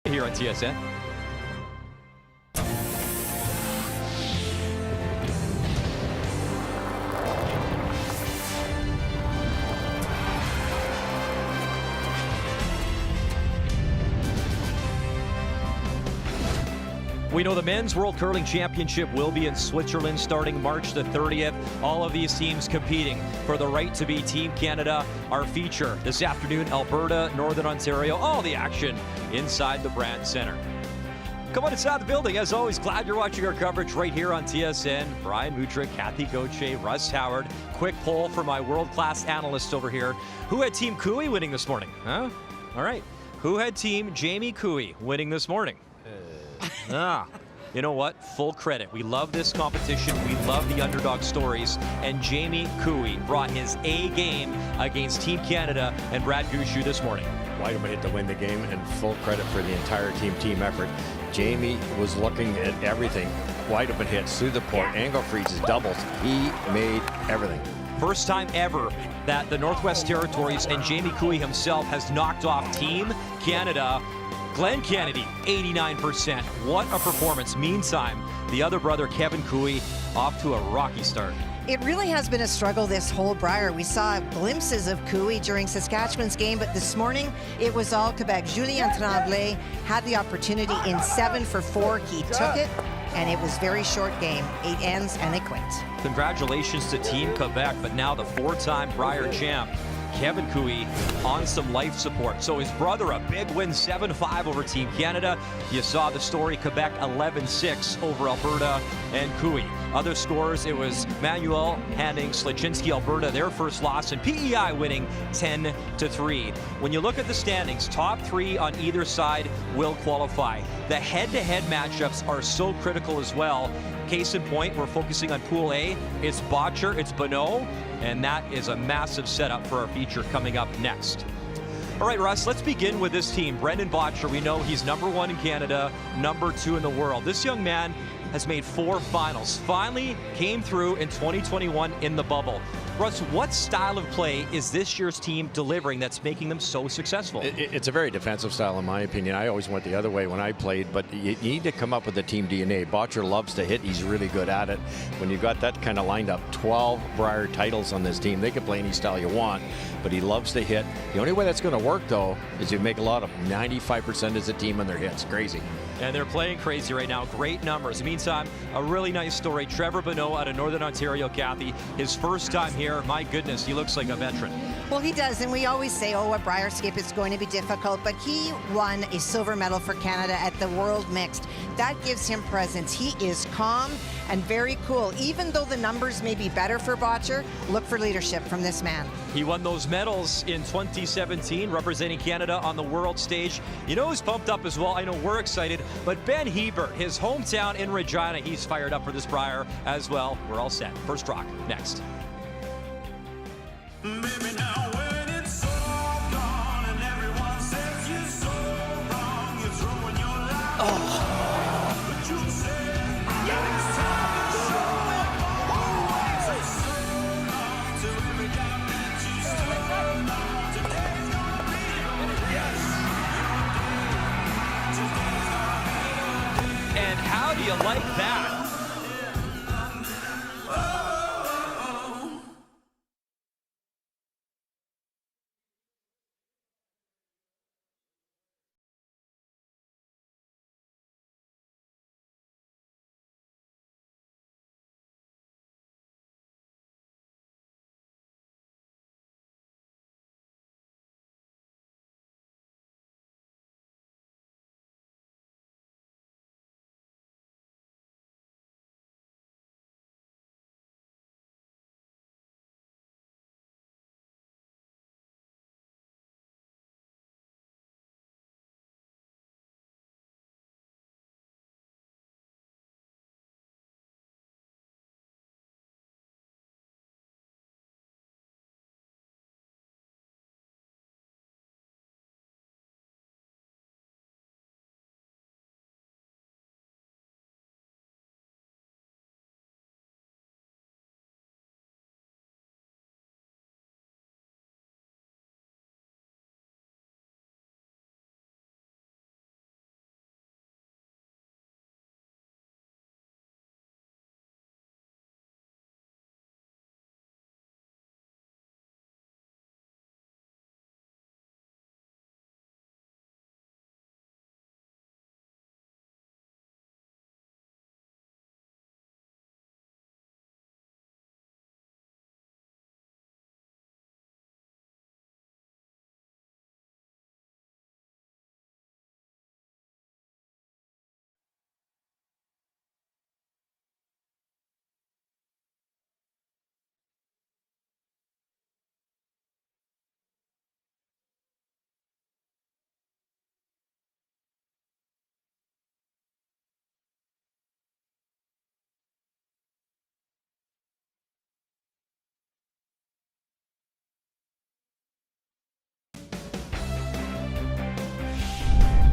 here on TSN. We know the Men's World Curling Championship will be in Switzerland starting March the 30th. All of these teams competing for the right to be Team Canada. Our feature this afternoon, Alberta, Northern Ontario, all the action inside the Brand Center. Come on inside the building. As always, glad you're watching our coverage right here on TSN. Brian Mutrick, Kathy Gauthier, Russ Howard. Quick poll for my world-class analysts over here. Who had Team Cooey winning this morning? Huh? All right. Who had Team Jamie Cooey winning this morning? You know what? Full credit. We love this competition. We love the underdog stories. And Jamie Cooey brought his A game against Team Canada and Brad Gushue this morning. Wide open hit to win the game, and full credit for the entire team effort. Jamie was looking at everything. Wide open hits through the port, angle freezes, doubles. He made everything. First time ever that the Northwest Territories and Jamie Cooey himself has knocked off Team Canada. Glenn Kennedy, 89%. What a performance. Meantime, the other brother, Kevin Cooey, off to a rocky start. It really has been a struggle this whole Brier. We saw glimpses of Cooey during Saskatchewan's game, but this morning it was all Quebec. Julien Tremblay had the opportunity in 7 for 4. He took it, and it was very short game. 8 ends, and they quit. Congratulations to Team Quebec, but now the 4-time Brier champ, Kevin Cooey, on some life support. So his brother, a big win, 7-5 over Team Canada. You saw the story, Quebec 11-6 over Alberta and Cooey. Other scores, it was Manuel handing Sliczynski Alberta their first loss, and PEI winning 10-3. When you look at the standings, top 3 on either side will qualify. The head-to-head matchups are so critical as well. Case in point, we're focusing on Pool A. It's Bottcher, it's Bonot, and that is a massive setup for our feature coming up next. All right, Russ, let's begin with this team. Brendan Bottcher, we know he's #1 in Canada, #2 in the world. This young man has made 4 finals. Finally came through in 2021 in the bubble. Russ, what style of play is this year's team delivering that's making them so successful? It's a very defensive style, in my opinion. I always went the other way when I played, but you need to come up with the team DNA. Bottcher loves to hit. He's really good at it. When you've got that kind of lined up, 12 Brier titles on this team, they can play any style you want, but he loves to hit. The only way that's going to work, though, is you make a lot of 95% as a team on their hits. Crazy. And they're playing crazy right now. Great numbers. Meantime, a really nice story. Trevor Bonot out of Northern Ontario, Kathy. His first time here. My goodness, he looks like a veteran. Well, he does, and we always say, oh, a Brier skip is going to be difficult, but he won a silver medal for Canada at the World Mixed. That gives him presence. He is calm and very cool. Even though the numbers may be better for Bottcher, look for leadership from this man. He won those medals in 2017, representing Canada on the world stage. You know who's pumped up as well? I know we're excited, but Ben Hebert, his hometown in Regina, he's fired up for this Brier as well. We're all set. First rock, next. Baby, now when it's all gone and everyone says you're so wrong, you're throwing your life. But you say, it's time to show it. Say so long to every time that you stole on. Today's gonna be your day. Today's gonna be your day. And how do you like that?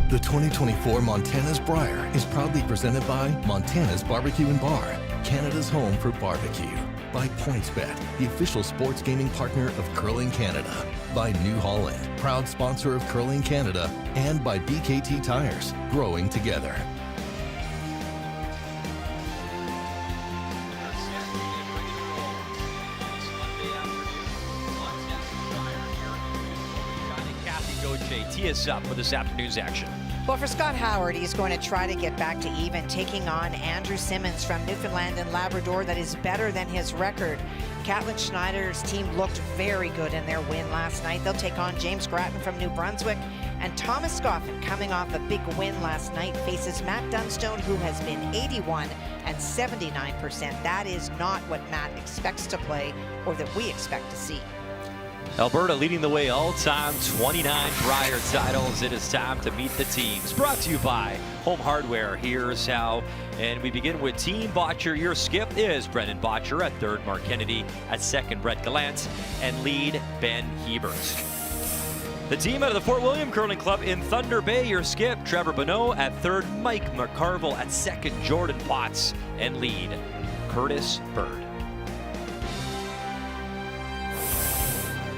The 2024 Montana's Brier is proudly presented by Montana's Barbecue and Bar, Canada's home for barbecue. By PointsBet, the official sports gaming partner of Curling Canada. By New Holland, proud sponsor of Curling Canada. And by BKT Tires, growing together. Tee us up for this afternoon's action. Well, for Scott Howard, he's going to try to get back to even, taking on Andrew Simmons from Newfoundland and Labrador. That is better than his record. Catlin Schneider's team looked very good in their win last night. They'll take on James Grattan from New Brunswick. And Thomas Scoffin, coming off a big win last night, faces Matt Dunstone, who has been 81 and 79%. That is not what Matt expects to play or that we expect to see. Alberta leading the way all-time, 29 Brier titles. It is time to meet the teams. Brought to you by Home Hardware. Here's how. And we begin with Team Bottcher. Your skip is Brendan Bottcher. At third, Mark Kennedy. At second, Brett Gallant. And lead, Ben Hebert. The team out of the Fort William Curling Club in Thunder Bay. Your skip, Trevor Bonot. At third, Mike McCarville. At second, Jordan Potts. And lead, Curtis Bird.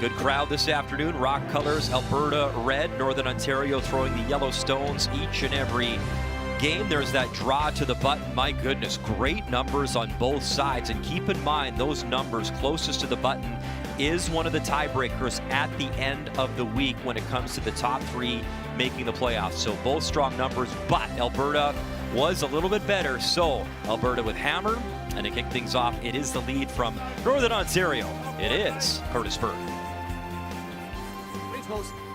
Good crowd this afternoon. Rock colors, Alberta red, Northern Ontario throwing the yellow stones each and every game. There's that draw to the button. My goodness, great numbers on both sides. And keep in mind, those numbers closest to the button is one of the tiebreakers at the end of the week when it comes to the top three making the playoffs. So both strong numbers, but Alberta was a little bit better. So Alberta with hammer, and to kick things off, it is the lead from Northern Ontario. It is Curtis Bird.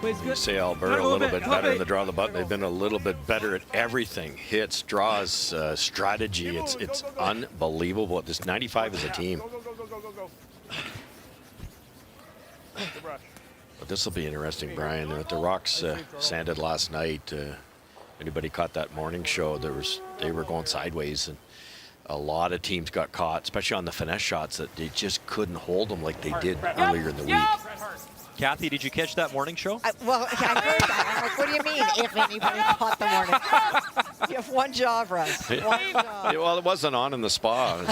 You say Alberta a little bit better in the draw of the button. They've been a little bit better at everything. Hits, draws, strategy. It's unbelievable. This 95 is a team. But this will be interesting, Brian. The Rocks sanded last night. Anybody caught that morning show? They were going sideways, and a lot of teams got caught, especially on the finesse shots, that they just couldn't hold them like they did earlier in the week. Kathy, did you catch that morning show? Well, I heard that. I'm like, what do you mean, if anybody caught the morning? You have one job, Russ. One job. Well, it wasn't on in the spa.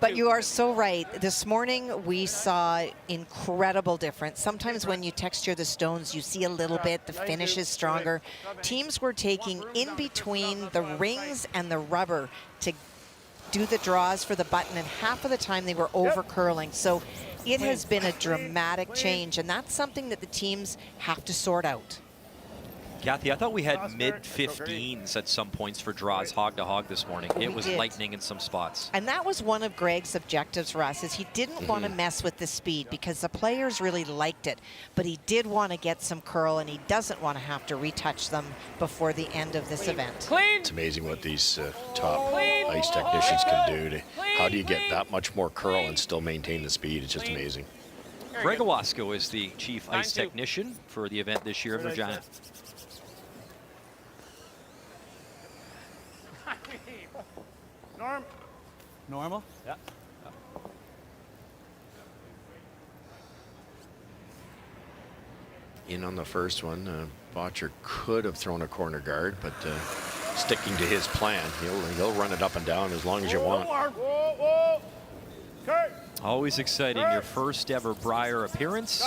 But you are so right. This morning, we saw incredible difference. Sometimes when you texture the stones, you see a little bit. The finish is stronger. Teams were taking in between the rings and the rubber to do the draws for the button, and half of the time they were over curling. So it has been a dramatic change, and that's something that the teams have to sort out. Kathy, I thought we had mid-15s at some points for draws hog to hog this morning. It was lightning in some spots. And that was one of Greg's objectives, Russ, is he didn't want to mess with the speed because the players really liked it, but he did want to get some curl, and he doesn't want to have to retouch them before the end of this event. It's amazing what these top ice technicians can do. How do you get that much more curl and still maintain the speed? It's just amazing. Greg Owasco is the chief ice technician for the event this year in Regina. Normal? Yeah. In on the first one, Bottcher could have thrown a corner guard, but sticking to his plan, he'll run it up and down as long as you want. Always exciting, your first ever Brier appearance.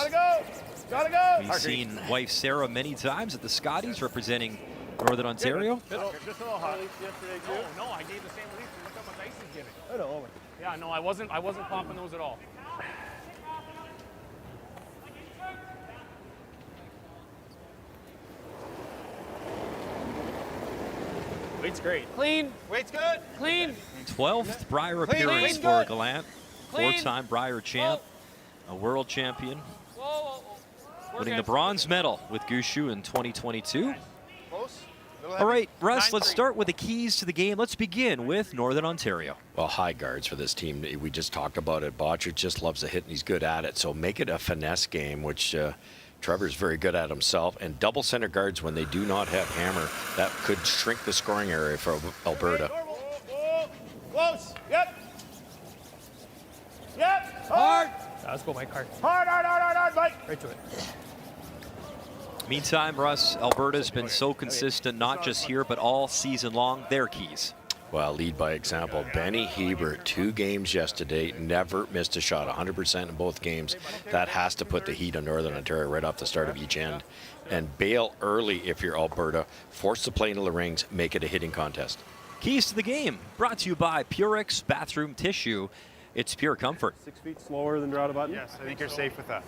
Gotta go! We've seen wife Sarah many times at the Scotties representing Northern Ontario. Just a little hot. No, I gave the same release. Look how much ice he's giving. Yeah, no, I wasn't pumping those at all. Weight's great. Clean. Weight's good. Clean. 12th Brier appearance for Gallant. Four-time Brier champ, a world champion. Winning the bronze medal with Gushu in 2022. All right, Russ, let's start with the keys to the game. Let's begin with Northern Ontario. Well, high guards for this team. We just talked about it. Bottcher just loves to hit, and he's good at it. So make it a finesse game, which Trevor's very good at himself. And double center guards when they do not have hammer. That could shrink the scoring area for Alberta. Close. Yep. Hard. Let's go, Mike. Hard, Mike. Right to it. Meantime, Russ, Alberta's been so consistent, not just here, but all season long. Their keys. Well, lead by example. Benny Hebert, 2 games yesterday, never missed a shot, 100% in both games. That has to put the heat on Northern Ontario right off the start of each end. And bail early if you're Alberta. Force the play into the rings, make it a hitting contest. Keys to the game, brought to you by Purex Bathroom Tissue. It's pure comfort. 6 feet slower than draw out a button? Yes, I think you're safe with that.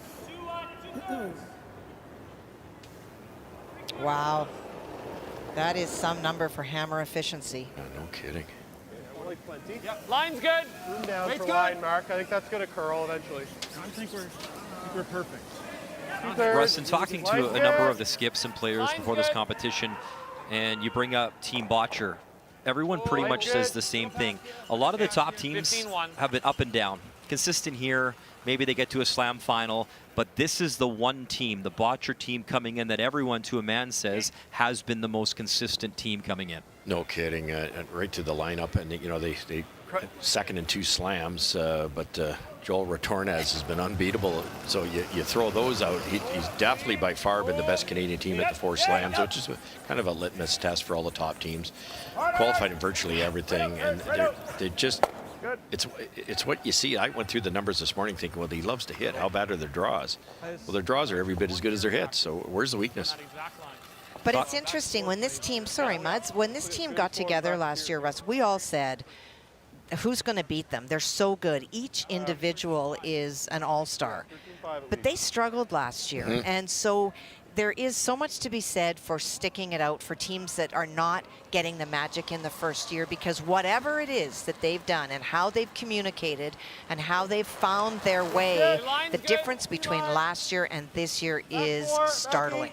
Wow. That is some number for hammer efficiency. No kidding. Like plenty. Line's good. Room down Weight's for good. line mark. I think that's going to curl eventually. I think we're perfect. Russ, in talking to a number of the skips and players before this competition, and you bring up Team Bottcher, everyone pretty much says the same thing. A lot of the top teams 15-1. have been up and down. Consistent here, maybe they get to a slam final, but this is the one team, the Bottcher team coming in, that everyone to a man says has been the most consistent team coming in. No kidding. Right to the lineup, and you know they second in 2 slams, but Joel Retornaz has been unbeatable. So you throw those out. He's definitely by far been the best Canadian team at the 4 slams, which is kind of a litmus test for all the top teams. Qualified in virtually everything, and they just. It's what you see. I went through the numbers this morning thinking, well, he loves to hit. How bad are their draws? Well, their draws are every bit as good as their hits. So where's the weakness? But it's interesting when this team, sorry, Muds, when this team got together last year, Russ, we all said, who's going to beat them? They're so good. Each individual is an all-star. But they struggled last year. And so there is so much to be said for sticking it out for teams that are not getting the magic in the first year, because whatever it is that they've done and how they've communicated and how they've found their way, the difference between last year and this year is startling.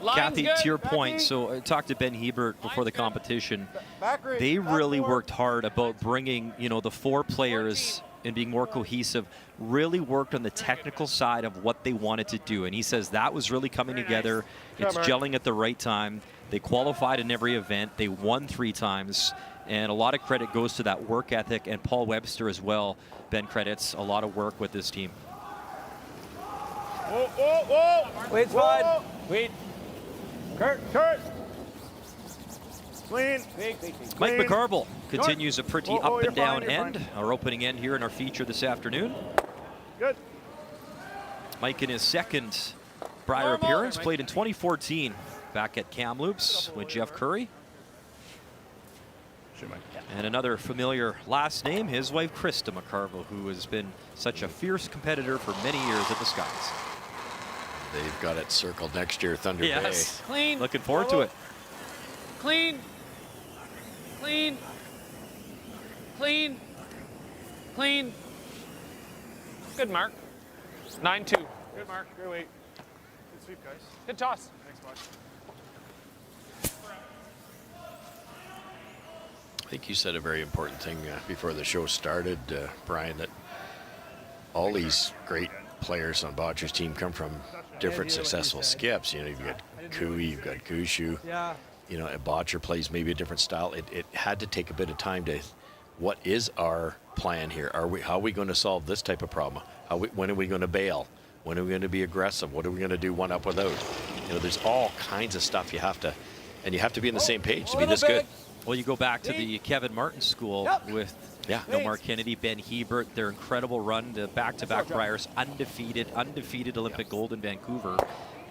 Kathy, to your point, so I talked to Ben Hebert before the competition. They really worked hard about bringing, the 4 players and being more cohesive, really worked on the technical side of what they wanted to do. And he says that was really coming together. It's gelling at the right time. They qualified in every event. They won 3 times. And a lot of credit goes to that work ethic, and Paul Webster as well. Ben credits a lot of work with this team. Wait's fine. Wait. Kurt. Clean. Mike McCarville continues a pretty up you're and down fine, you're end. Our opening end here in our feature this afternoon. Good. Mike in his second Brier appearance, played in 2014 back at Kamloops with Jeff Curry. And another familiar last name, his wife Krista McCarville, who has been such a fierce competitor for many years at the Skies. They've got it circled next year, Thunder Yes, Clean. looking forward to it. Clean. Clean. Clean. Clean. Good mark. 9-2. Good mark. Great weight. Good sweep, guys. Good toss. Thanks, Bosch. I think you said a very important thing before the show started, Brian, that all these great players on Bottcher's team come from different successful skips. You've got Cooey, you've got Gushu. Yeah. Bottcher plays maybe a different style. It had to take a bit of time to, what is our plan here? How are we going to solve this type of problem? When are we going to bail? When are we going to be aggressive? What are we going to do one up without? There's all kinds of stuff you have to be on the same page to be this good. Well, you go back to the Kevin Martin School with Mark Kennedy, Ben Hebert, their incredible run to back-to-back Briers, undefeated Olympic gold in Vancouver.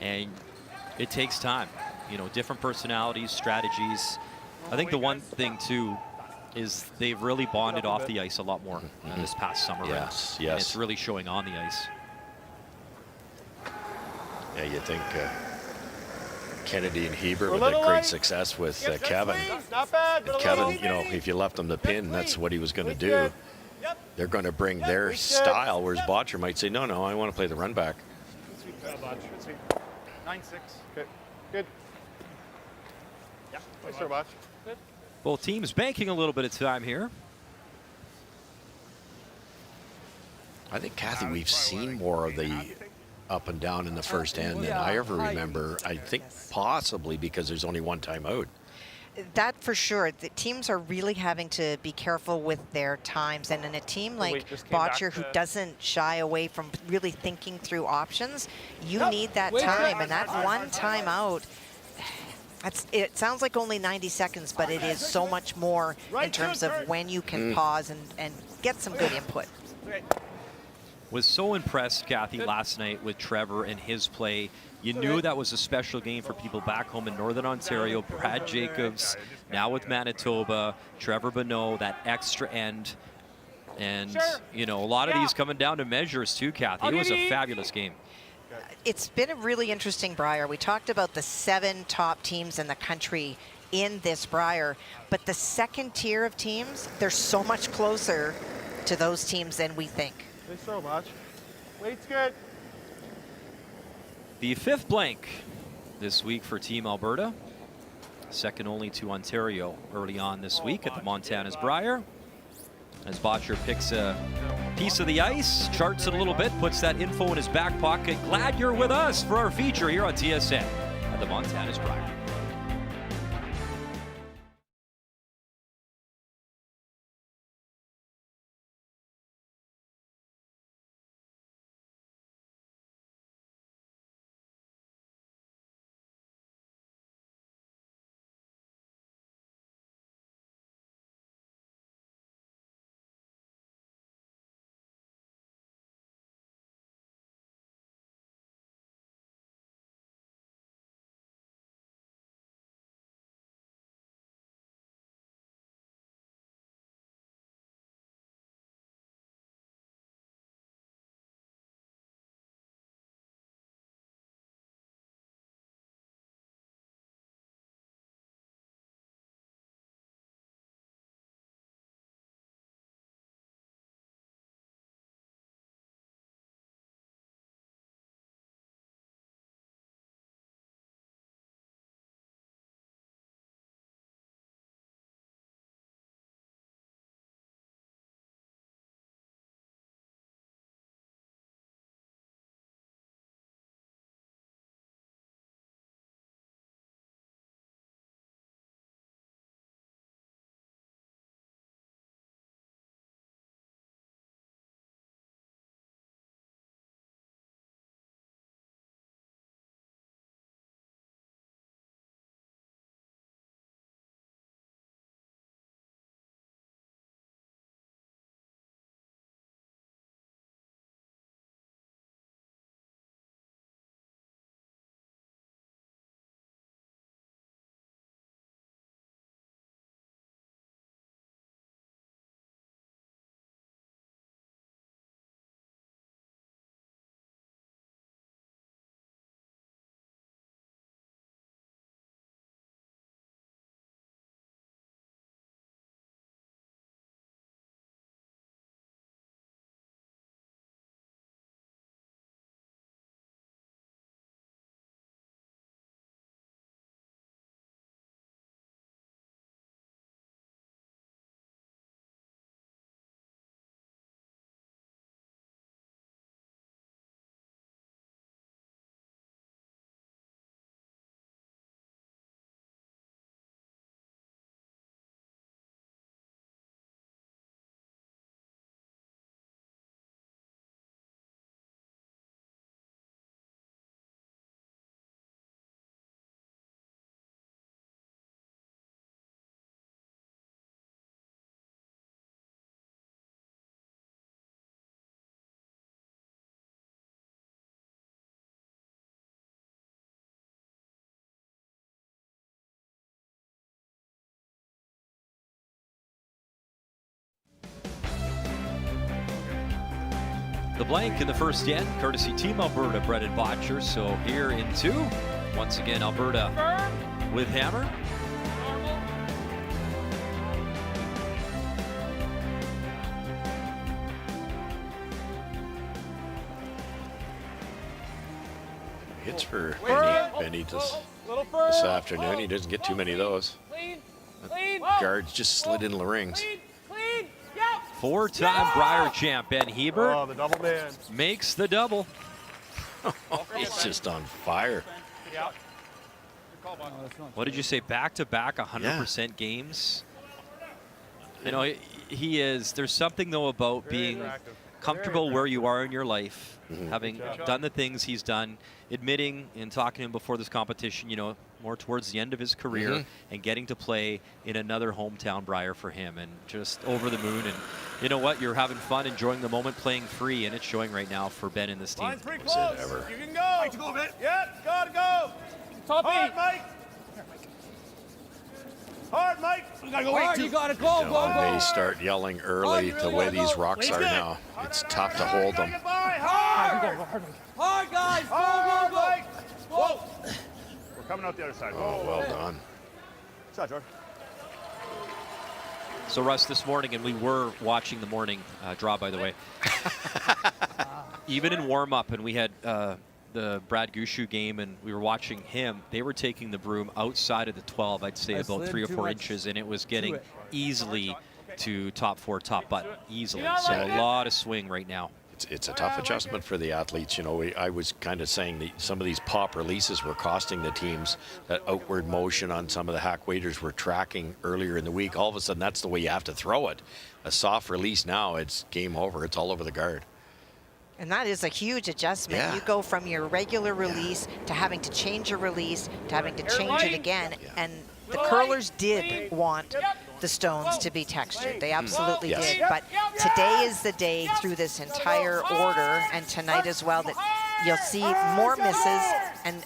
And it takes time. Different personalities, strategies. I think the one thing, too, is they've really bonded off the ice a lot more this past summer. Yes. And it's really showing on the ice. Yeah, you think Kennedy and Hebert with that great success with Kevin. Not bad. And Kevin, if you left him the pin, that's what he was going to do. They're going to bring their style, whereas Bottcher might say, no, I want to play the run back. Good sweep, Bosch. Good sweep. 9-6. Okay. Good. Yeah. Nice throw, Bosch. Both teams banking a little bit of time here. I think, Kathy, we've seen more of the up and down in the first end than I ever remember. I think possibly because there's only one time out. That for sure. The teams are really having to be careful with their times. And in a team like wait, just came back Bottcher, who to- doesn't shy away from really thinking through options, you Yep. need that Wait, time. wait. And that one timeout, it sounds like only 90 seconds, but it is so much more in terms of when you can pause and get some good input. Was so impressed, Kathy, last night with Trevor and his play. You knew that was a special game for people back home in Northern Ontario. Brad Jacobs, now with Manitoba, Trevor Bonot, that extra end. And, you know, a lot of these coming down to measures too, Kathy. It was a fabulous game. It's been a really interesting Brier. We talked about the 7 top teams in the country in this Brier, but the second tier of teams, they're so much closer to those teams than we think. Thanks so much. Weight's good. The 5th blank this week for Team Alberta. Second only to Ontario early on this week at the Montana's Brier. As Bottcher picks a piece of the ice, charts it a little bit, puts that info in his back pocket. Glad you're with us for our feature here on TSN at the Montana's Brier. The blank in the first end, courtesy Team Alberta, Brett and Bottcher. So here in 2, once again, Alberta with hammer. Hits for Benny this afternoon. He doesn't get too many of those. Guards just slid in the rings. 4-time Brier champ Ben Heber Oh, the double man. makes the double. He's just on fire. What did you say? Back-to-back 100% games. You know, he is. There's something though about being comfortable where you are in your life, having done the things he's done, admitting and talking to him before this competition, you know, more towards the end of his career, and getting to play in another hometown Brier for him, and just over the moon. And you know what? You're having fun, enjoying the moment, playing free, and it's showing right now for Ben and this team. Line's pretty close. You can go. Mike to go a bit. Yep, gotta go. Top Hard, eight. Mike. Hard, Mike. You gotta go Hard, you gotta go, go. They start yelling early the way these rocks are now. It's tough to hold them. Hard. Hard, guys. Hard, Mike. Whoa. We're coming out the other side. Oh, well done. Side, George. So Russ, this morning, and we were watching the morning draw, by the way. Even in warm-up, and we had the Brad Gushu game, and we were watching him. They were taking the broom outside of the 12, I'd say about 3 or 4 inches, and it was getting easily to top 4, top button, easily. So a lot of swing right now. It's a tough adjustment for the athletes. You know, I was kind of saying that some of these pop releases were costing the teams. That outward motion on some of the hack waders were tracking earlier in the week. All of a sudden, that's the way you have to throw it. A soft release now, it's game over. It's all over the guard. And that is a huge adjustment. Yeah. You go from your regular release to having to change your release to having to change it again. And the curlers did want the stones to be textured. They absolutely Yes. did. But today is the day through this entire order, and tonight as well, that you'll see more misses and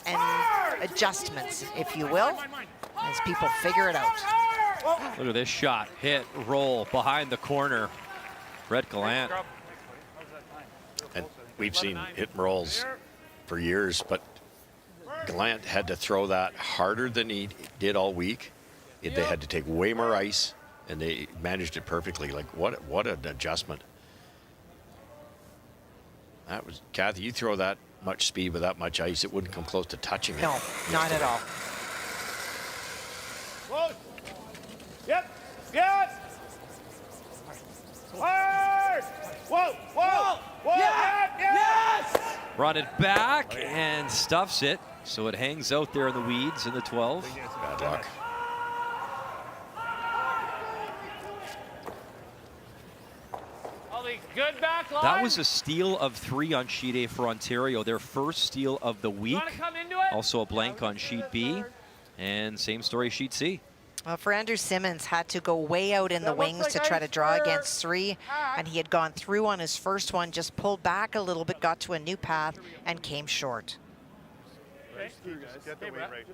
adjustments, if you will, as people figure it out. Look at this shot. Hit, roll, behind the corner. Brett Gallant. And we've seen hit and rolls for years, but Gallant had to throw that harder than he did all week. They had to take way more ice, and they managed it perfectly. Like, what an adjustment. That was, Kathy, you throw that much speed with that much ice, it wouldn't come close to touching it. No, not at all. Close. Yep. Yep. Hard. Whoa. Whoa. Whoa. Yeah. Yes. Run it back and stuffs it. So it hangs out there in the weeds in the 12. Bad luck. Good back line. That was a steal of 3 on sheet A for Ontario. Their first steal of the week. Come into it. Also a blank on sheet B. And same story sheet C. Well, for Andrew Simmons, had to go way out in the wings to try to draw against 3, and he had gone through on his first one, just pulled back a little bit, got to a new path, and came short. Get the weight right.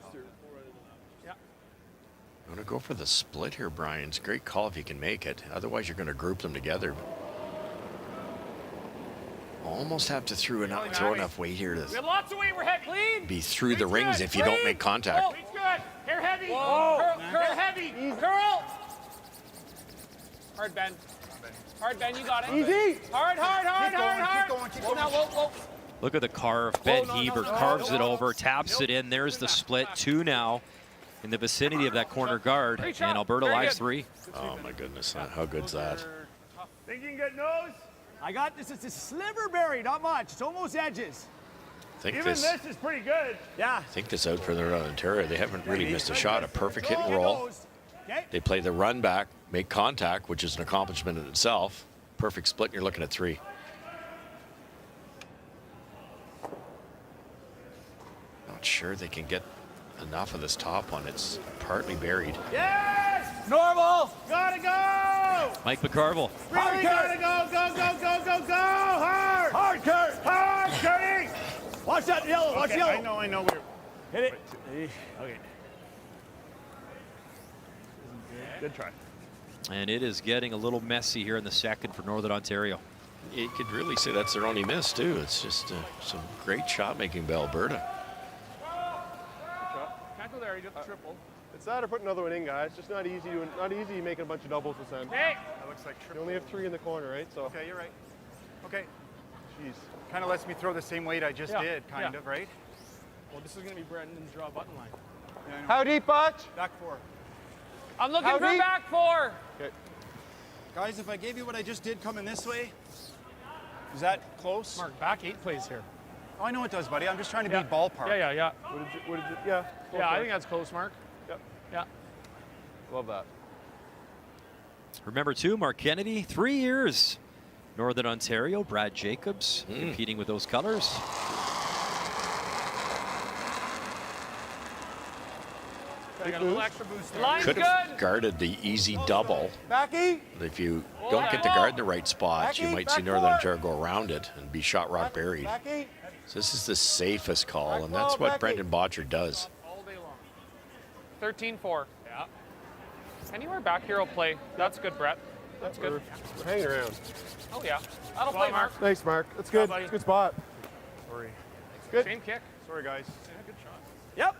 I'm going to go for the split here, Brian. It's a great call if you can make it. Otherwise, you're going to group them together. Almost have to throw enough weight here We to have lots of weight. We're head clean. be through the rings if you don't make contact. Whoa, it's good. Hair heavy. Curl heavy. Curl. Hard bend. Hard bend. You got it. Easy. Hard. Keep Whoa, now, whoa. Look at the carve. Ben Hebert carves it over, taps it in. There's the split. 2 now in the vicinity of that corner guard. And Alberta lies 3. Oh, my goodness. How good's that? Think you can get nose? I got this. It's a sliver berry, not much. It's almost edges. I think Even this is pretty good. Yeah. this out for the Ontario. They haven't really missed a shot. A perfect hit and roll. Okay. They play the run back, make contact, which is an accomplishment in itself. Perfect split, and you're looking at 3. Not sure they can get enough of this top one. It's partly buried. Yes. Normal. Gotta go. Mike McCarville. Really gotta go. Hard. Hard, Kurt. Hard, Curdy. Watch that yellow. Watch Okay, yellow. I know. Hit it. Okay. Good try. And it is getting a little messy here in the second for Northern Ontario. You could really say that's their only miss, too. It's just some great shot making by Alberta. Can't go there. You got the triple. It's that or put another one in, guys. Just not easy making a bunch of doubles with them. Hey. That looks like You triple. only have 3 in the corner, right? So. Okay, you're right. Okay. Jeez. Kind of lets me throw the same weight I just did, kind of, right? Well, this is going to be Brendan's draw button line. Yeah, I know. How deep, Botch? Back 4. I'm looking How for deep? back 4. Okay. Guys, if I gave you what I just did coming this way, is that close? Mark, back 8 plays here. Oh, I know it does, buddy. I'm just trying to be ballpark. Yeah. What did you, yeah. Yeah, I think that's close, Mark. Yep. Yeah. Love that. Remember too, Mark Kennedy, 3 years. Northern Ontario, Brad Jacobs competing with those colors. I got a little extra boost there. Could have guarded the easy double. Backy. If you don't get the guard in the right spots, you might see Northern Ontario go around it and be shot rock buried. Backy. So this is the safest call, and that's what Brendan Bottcher does. All day long. 13-4. Yeah. Anywhere back here will play. That's good, Brett. That's good. We're hanging around. Oh, yeah. That'll play, Mark. Thanks, Mark. That's good. buddy. It's a good spot. Sorry. Good. Same kick. Sorry, guys. Yeah, good shot. Yep.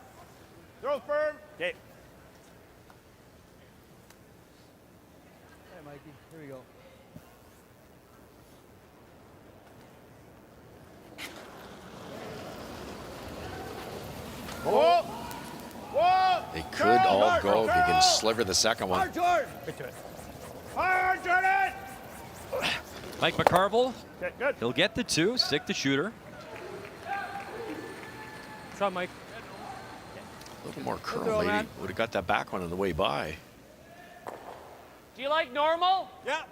Throw firm. Okay. Hey, Mikey. Here we go. Whoa! Whoa! They could all go if you can sliver the second one. Jordan. Fire, Jordan. Mike McCarville, Okay, good. he'll get the 2, stick the shooter. What's up, Mike? A little more curl, throw, maybe. man. Would have got that back one on the way by. Do you like normal? Yeah.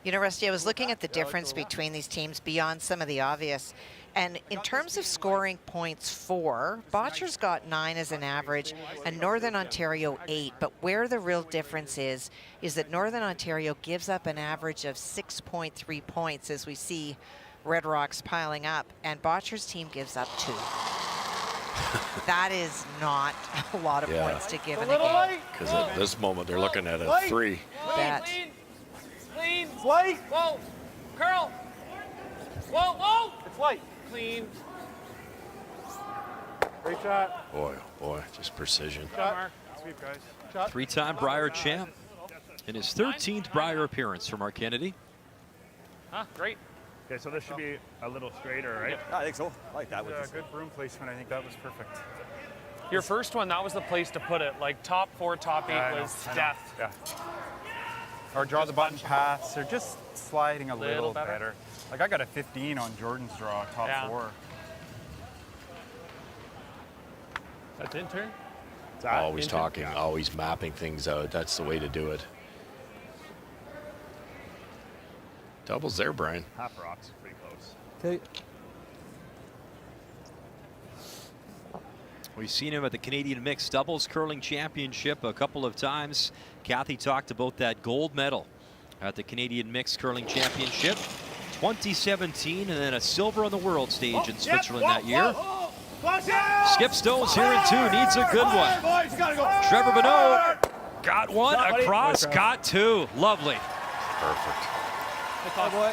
You know, Rusty, I was looking at the difference between these teams beyond some of the obvious. And in terms of scoring points for, Bottcher's got 9 as an average and Northern Ontario 8. But where the real difference is that Northern Ontario gives up an average of 6.3 points as we see Red Rocks piling up, and Bottcher's team gives up 2. That is not a lot of points to give in a game. Because at this moment, they're looking at a 3. Bet. Clean. Light. Whoa. Curl. Whoa, whoa. It's light. Clean. Great shot. Boy, oh boy, just precision. Shot, Mark. Sweep, guys. Shot. 3-time Brier champ in his 13th Brier appearance for Mark Kennedy. Huh, great. Okay, so this should be a little straighter, right? I think so. I like that one. Good broom placement. I think that was perfect. Your first one, that was the place to put it. Like top 4, top 8 I know, was I know. death. Yeah. Or draw the button paths, or just sliding a Little little better. better. Like I got a 15 on Jordan's draw, top Yeah. 4. That's in turn? Always talking, always mapping things out. That's the way to do it. Doubles there, Brian. Half rocks, pretty close. Okay. We've seen him at the Canadian Mixed Doubles Curling Championship a couple of times. Kathy talked about that gold medal at the Canadian Mixed Curling Championship 2017, and then a silver on the world stage in Switzerland that year. Skip Stone's here in 2, needs a good one. Boys, gotta go. Trevor Bonot got one, Shot, buddy. across, Nice got 2. Lovely. Perfect. Oh, boy.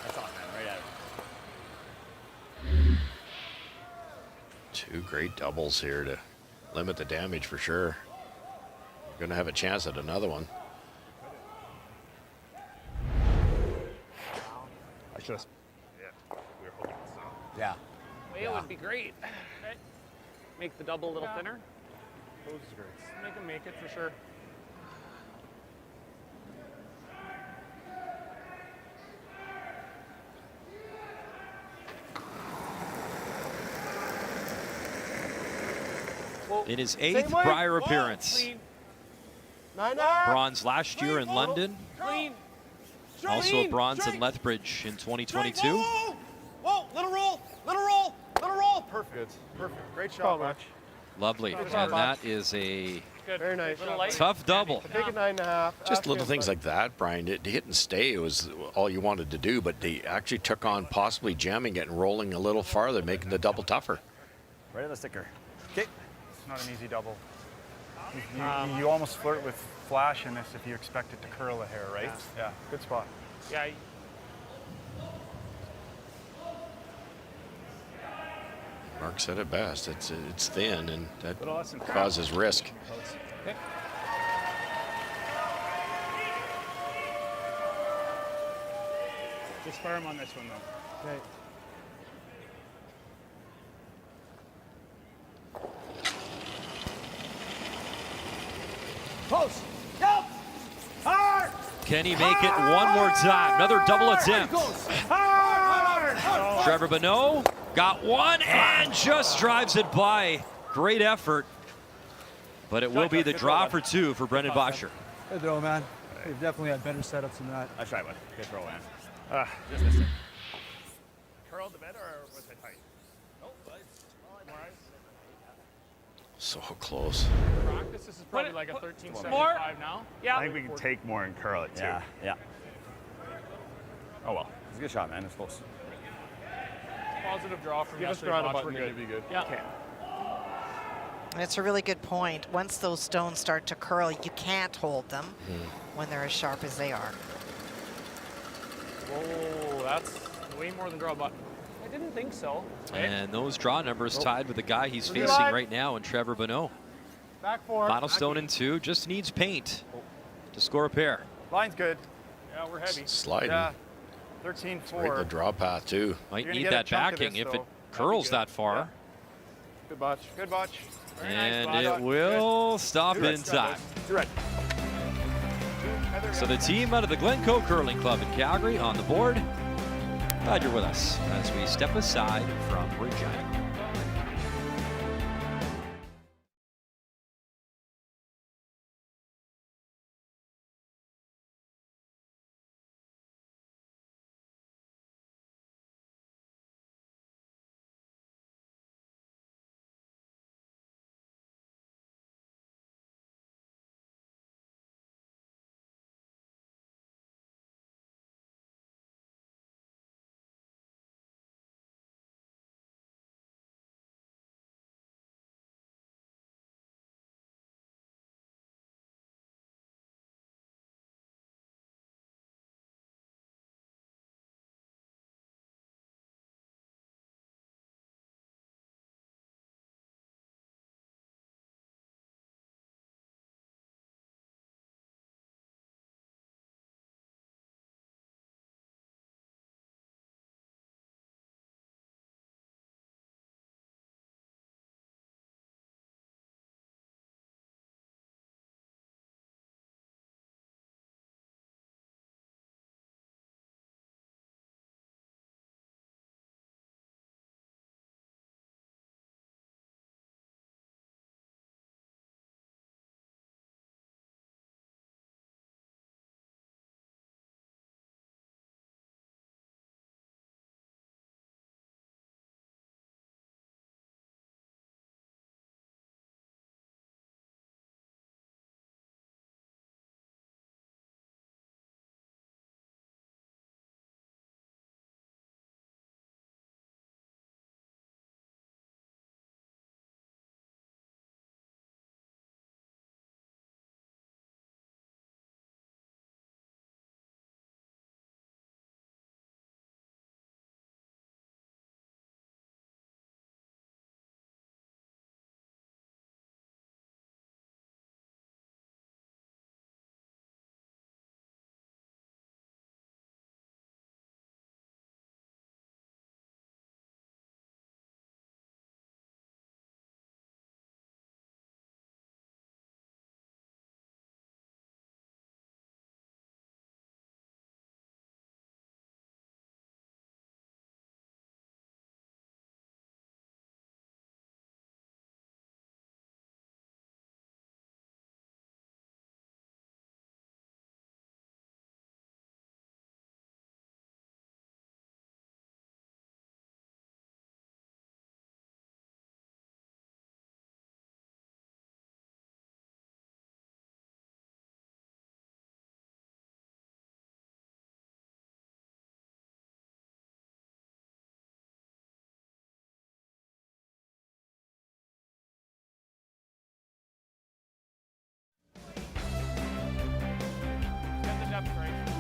That's on, man. Right at it. 2 great doubles here to limit the damage for sure. You're going to have a chance at another one. I should have. Yeah, we were hoping so. Yeah. It would be great. Make the double a little thinner. Those is great. Make him make it for sure. In his 8th Brier appearance. Clean. 9.5. Bronze last year in London. Clean. Also a bronze in Lethbridge in 2022. Whoa, little roll, little roll, little roll. Perfect. Good. Perfect. Great shot, Mark. Lovely. And that is a Good. Very nice. Little light. tough double. Take a 9.5. Just little things like that, Brian. To hit and stay was all you wanted to do, but they actually took on possibly jamming it and rolling a little farther, making the double tougher. Right on the sticker. Okay. It's not an easy double. You almost flirt with flash in this if you expect it to curl a hair, right? Yeah. Good spot. Yeah. Mark said it best. It's thin, and that Little less than causes risk. Okay. Just firm on this one, though. Okay. Close. Help. Hard. Can he make it one more time? Another double attempt. Hard. Trevor Bonot Got one and just drives it by. Great effort. But it will be the draw for two for Brendan Bottcher. Good throw, man. We've definitely had better setups than that. That's right, bud. Good throw, man. Just listen. Curled the bed or was it tight? Nope, bud. So close. Practice, this is probably like a 13.75 now. Yeah. I think we can take more and curl it too. Yeah. Oh well. It's a good shot, man. It's close. Positive draw from Give us yesterday. a We're button, good. it'd be good. Yeah. It's a really good point. Once those stones start to curl, you can't hold them when they're as sharp as they are. Whoa, that's way more than draw button. I didn't think so. And those draw numbers tied with the guy he's We're good. facing right now in Trevor Bonot. Back four. Final stone in two, just needs paint to score a pair. Line's good. Yeah, we're heavy. Sliding. Yeah. Right in the 13-4. draw path too. Might You're gonna need get a that chunk of backing this, if it though. curls good. that far. Good botch. Good botch. Very And nice, it will stop Good. in time. Two red. So the team out of the Glencoe Curling Club in Calgary on the board. Glad you're with us as we step aside from Regina.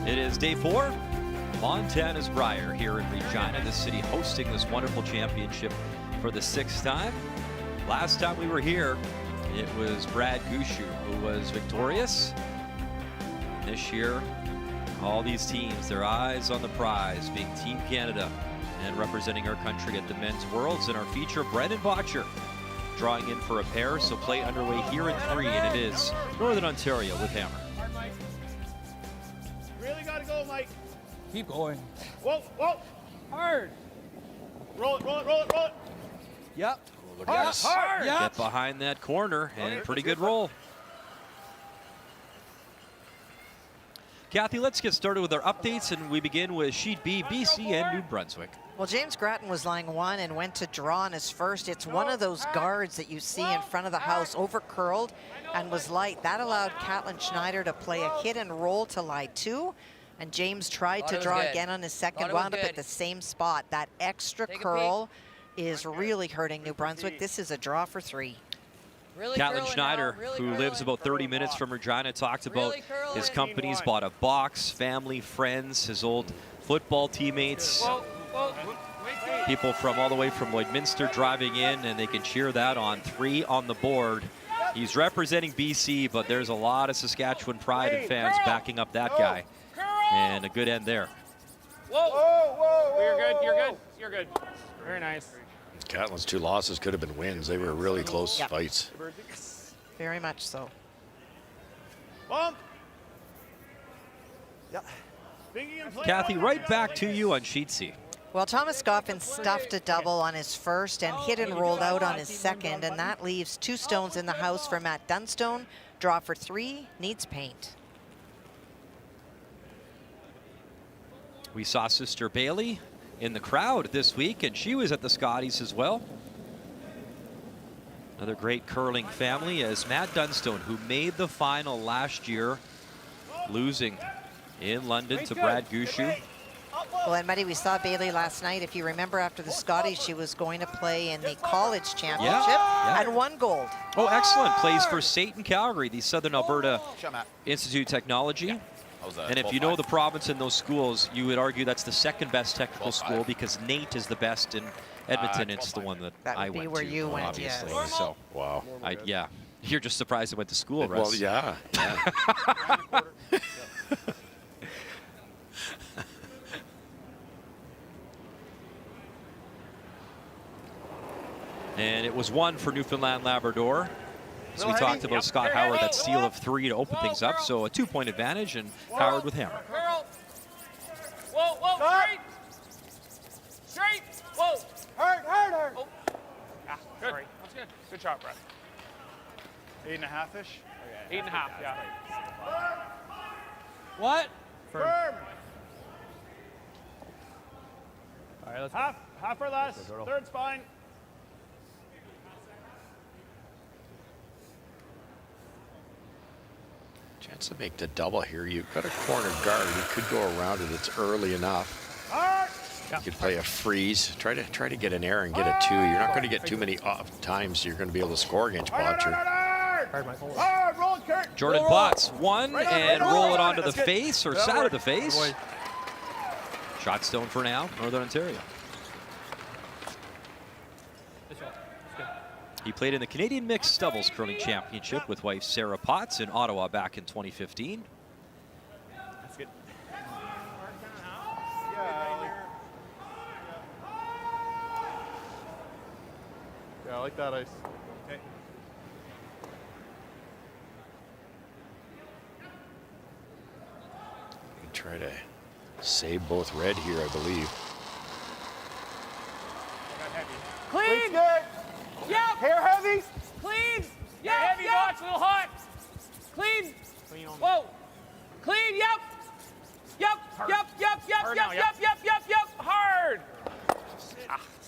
It is day 4. Montana's Brier here in Regina, the city hosting this wonderful championship for the 6th time. Last time we were here, it was Brad Gushu who was victorious. This year, all these teams, their eyes on the prize, being Team Canada and representing our country at the Men's Worlds. And our feature, Brendan Bottcher, drawing in for a pair. So play underway here in 3, and it is Northern Ontario with Hammer. Really got to go, Mike. Keep going. Whoa, whoa. Hard. Roll it, roll it, roll it, roll it. Yep. Look at this. Get behind that corner, and pretty good roll. Kathy, let's get started with our updates, and we begin with Sheet B, BC and New Brunswick. Well, James Grattan was lying 1 and went to draw on his first. It's one of those guards that you see in front of the house, over curled and was light. That allowed Caitlin Schneider to play a hit and roll to lie 2. And James tried to draw again on his second, wound up at the same spot. That extra curl is really hurting New Brunswick. This is a draw for 3. Caitlin Schneider, who lives about 30 minutes from Regina, talked about his company's bought a box, family, friends, his old football teammates, people from all the way from Lloydminster driving in, and they can cheer that on. 3 on the board. He's representing BC, but there's a lot of Saskatchewan pride and fans backing up that guy. And a good end there. Whoa. You're good. You're good. You're good. Very nice. Catlin's 2 losses could have been wins. They were really close fights. Very much so. Bump. Kathy, right back to you on Sheet C. Well, Thomas Goffin stuffed a double on his first and hit and rolled out on his second, and that leaves 2 stones in the house for Matt Dunstone. Draw for 3, needs paint. We saw Sister Bailey in the crowd this week, and she was at the Scotties as well. Another great curling family as Matt Dunstone, who made the final last year, losing in London to Brad Gushu. Well, and Buddy, we saw Bailey last night. If you remember, after the Scotties, she was going to play in the college championship and won gold. Oh, excellent. Plays for Satan Calgary, the Southern Alberta Institute of Technology. And if you know the province and those schools, you would argue that's the second best technical school, because Nate is the best in Edmonton. It's the one that I went to. That would be where you went, obviously. yes. So, wow. Yeah. You're just surprised I went to school, Russ. Well, yeah. And it was 1 for Newfoundland Labrador. So we talked about Scott Howard, that steal of 3 to open things up. So a 2-point advantage, and Howard with hammer. Whoa, straight. Straight. Whoa. Hurt. Oh. Yeah, good. That's good. Good shot, Brett. 8.5-ish. 8.5, yeah. What? Firm. All right, let's Half or less. Third's fine. Chance to make the double here. You've got a corner guard. You could go around it. It's early enough. You could play a freeze. Try to get an error and get a 2. You're not going to get too many times you're going to be able to score against Bottcher. Hard, roll it, Kurt. Jordan Potts, 1 and roll it onto the face or side of the face. Shot stone for now, Northern Ontario. He played in the Canadian Mixed Doubles Curling Championship with wife Sarah Potts in Ottawa back in 2015. That's good. Yeah, I like that ice. Okay. Try to save both red here, I believe. Clean. Yep. Hair heavy. Clean. Yeah, heavy watch, a little hot. Clean. Whoa. Clean. Yep. Hard.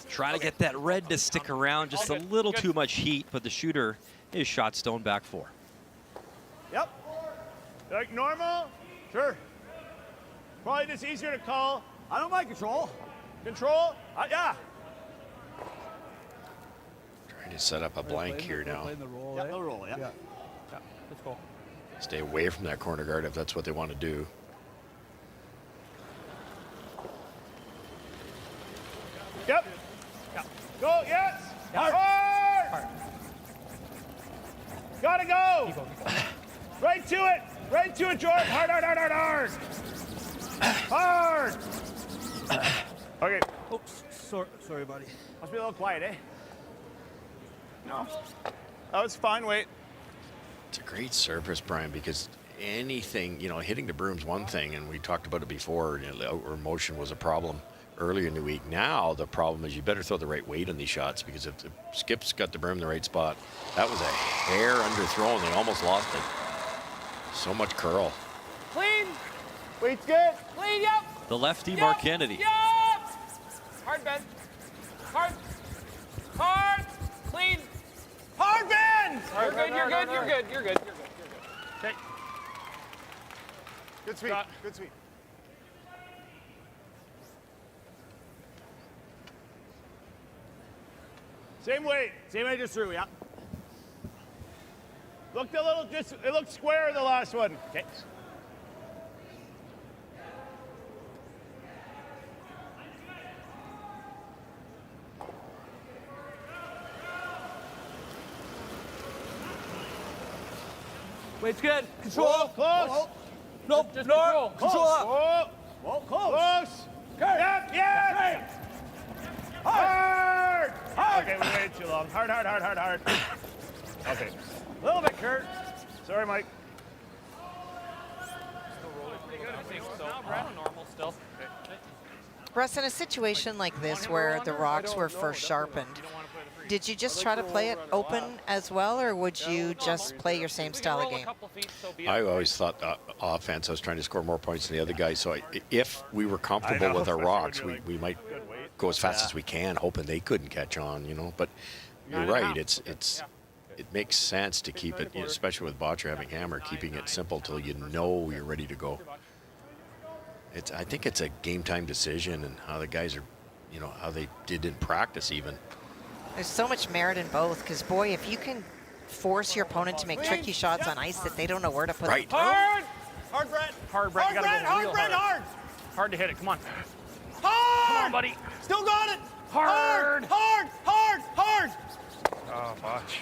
Trying to get that red to stick around, just a little too much heat, but the shooter is shot stone back 4. Yep. Like normal? Sure. Probably just easier to call. I don't mind control. Control? Yeah. Trying to set up a blank here now. No roll, yeah. That's cool. Stay away from that corner guard if that's what they want to do. Yep. Go, yes. Hard. Gotta go. Right to it. Right to it, Jordan. Hard. Hard. Okay. Oops, sorry, buddy. Must be a little quiet, eh? No. That was fine. Wait. It's a great surface, Brian, because anything, hitting the broom's one thing, and we talked about it before, outward motion was a problem. earlier in the week. Now the problem is you better throw the right weight on these shots, because if the skip's got the berm in the right spot, that was a hair underthrown. They almost lost it. So much curl. Clean. Weight's good. Clean. Yep. The lefty, Yep. Mark Kennedy. Yep. Hard bend. Hard. Hard. Clean. Hard bend. You're good. You're good. You're good. You're good. Okay. Good sweep. Got- Good sweep. Same weight just threw, yeah. Looked a little, it looked square the last one. Okay. Weight's good. Control. Close. Nope. Just control. Control up. Whoa. Whoa, close. Yep, yes. Hard. Okay, we waited too long. Hard. Okay. A little bit, Kurt. Sorry, Mike. Normal still. Russ, in a situation like this where the rocks were first sharpened, did you just try to play it open as well, or would you just play your same style of game? I always thought offense, I was trying to score more points than the other guy. So if we were comfortable with our rocks, we might go as fast as we can, hoping they couldn't catch on, you know. But you're right, it makes sense to keep it, especially with Bottcher having hammer, keeping it simple till you know you're ready to go. I think it's a game time decision, and how the guys are, you know, how they did in practice even. There's so much merit in both, because boy, if you can force your opponent to make tricky shots on ice that they don't know where to put Right. it through. Hard, Brett. Hard, Brett. You gotta go real Brett, hard. Hard to hit it. Come on. Hard. Come on, buddy. Still got it. Hard. Oh, Botch.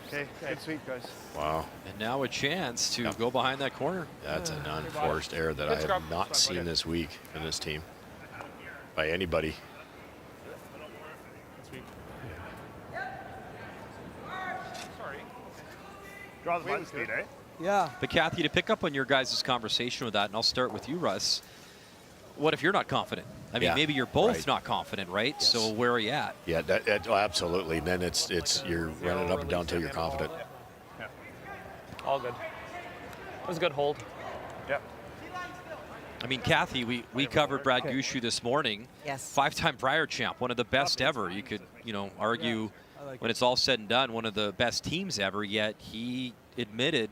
Okay, good sweep, guys. Wow. And now a chance to go behind that corner. That's an unforced error that Good I scrub. have not seen this week in this team by anybody. Sorry. Draw the button speed, eh? Yeah. But Kathy, to pick up on your guys' conversation with that, and I'll start with you, Russ. What if you're not confident? I mean, Yeah, maybe you're both right. not confident, right? Yes. So where are you at? Yeah, oh, absolutely. Then it's you're running up and down until you're confident. Yeah. All good. It was a good hold. Yep. I mean, Kathy, we covered Brad Gushue this morning. Yes. 5-time Brier champ, one of the best ever. You could, argue when it's all said and done, one of the best teams ever, yet he admitted,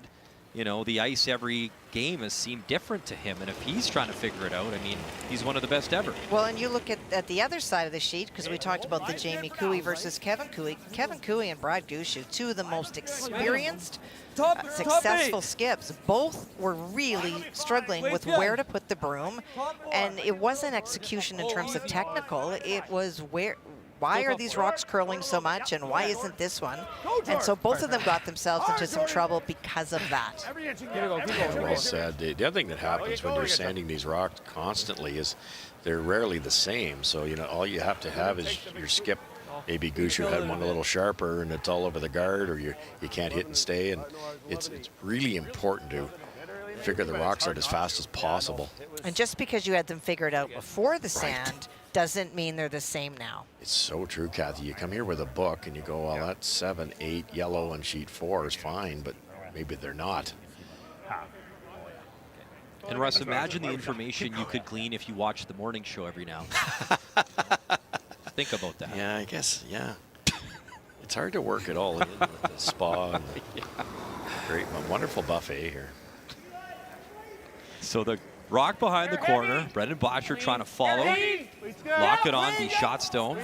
the ice every game has seemed different to him. And if he's trying to figure it out, I mean, he's one of the best ever. Well, and you look at the other side of the sheet, because we talked about the Jamie Cooey versus Kevin Cooey. Kevin Cooey and Brad Gushue, two of the most experienced, successful skips. Both were really struggling with where to put the broom. And it wasn't execution in terms of technical. It was why are these rocks curling so much, and why isn't this one? And so both of them got themselves into some trouble because of that. Well said. The other thing that happens when you're sanding these rocks constantly is they're rarely the same. So, all you have to have is your skip. Maybe Gushue had one a little sharper and it's all over the guard, or you can't hit and stay. And it's really important to figure the rocks out as fast as possible. And just because you had them figured out before the sand doesn't mean they're the same now. It's so true, Kathy. You come here with a book and you go, well, that's 7, 8 yellow on sheet 4 is fine, but maybe they're not. And Russ, imagine the information you could glean if you watched the morning show every now and then. Think about that. Yeah, I guess, yeah. It's hard to work it all in with the spa and the great, wonderful buffet here. So the rock behind the corner, Brendan Bottcher trying to follow, lock it on the shot stone,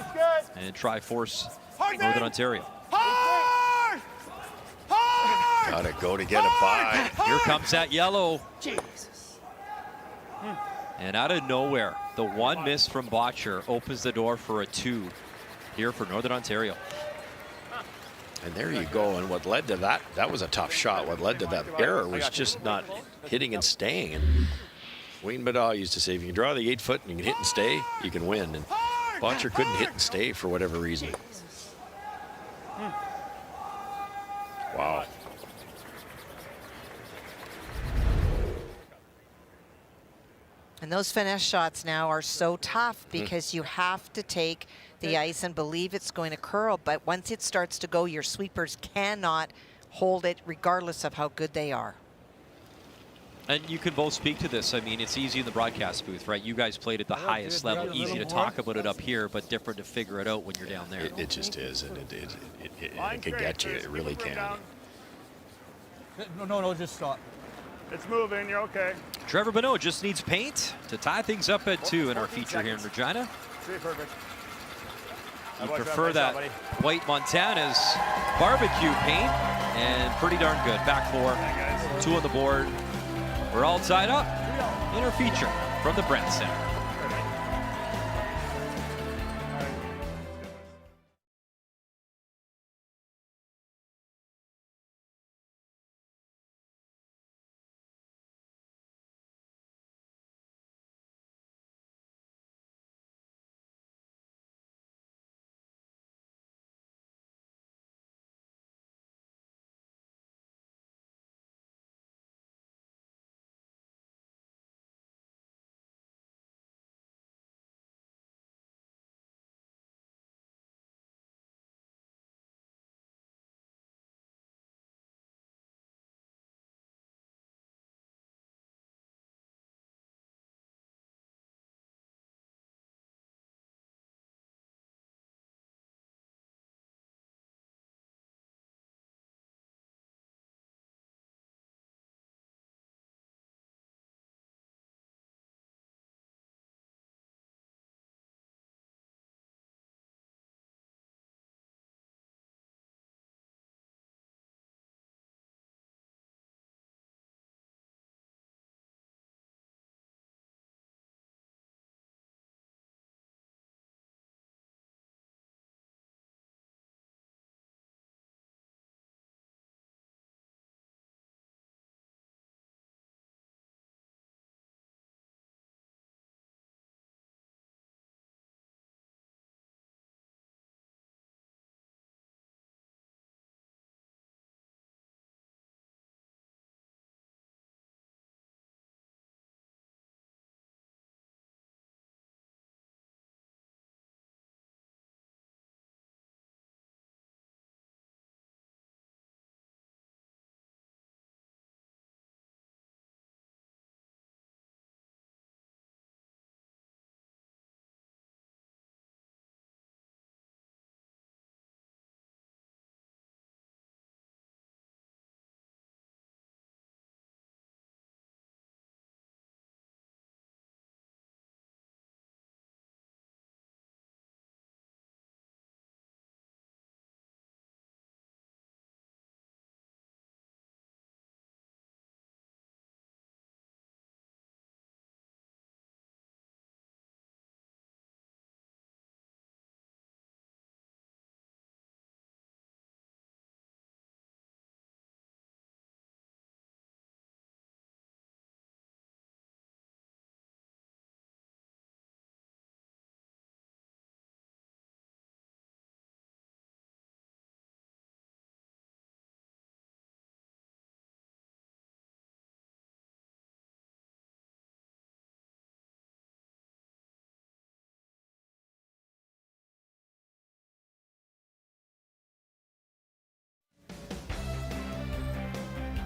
and try force Northern Ontario. Gotta go to get it by. Here comes that yellow. Jesus. And out of nowhere, the one miss from Bottcher opens the door for a 2 here for Northern Ontario. And there you go. And what led to that was a tough shot. What led to that error was just not hitting and staying. And Wayne Bonot used to say, if you can draw the 8-foot and you can hit and stay, you can win. And Bottcher couldn't hit and stay for whatever reason. Wow. And And those finesse shots now are so tough because you have to take the ice and believe it's going to curl. But once it starts to go, your sweepers cannot hold it regardless of how good they are. And you can both speak to this. I mean, it's easy in the broadcast booth, right? You guys played at the highest level. Easy to talk about it up here, but different to figure it out when you're down there. It just is, and it can get you. It really can. No, just stop. It's moving. You're okay. Trevor Bonot just needs paint to tie things up at 2 in our feature here in Regina. See, perfect. You prefer that white Montana's barbecue paint, and pretty darn good. Back 4, 2 on the board. We're all tied up in our feature from the Brent Center.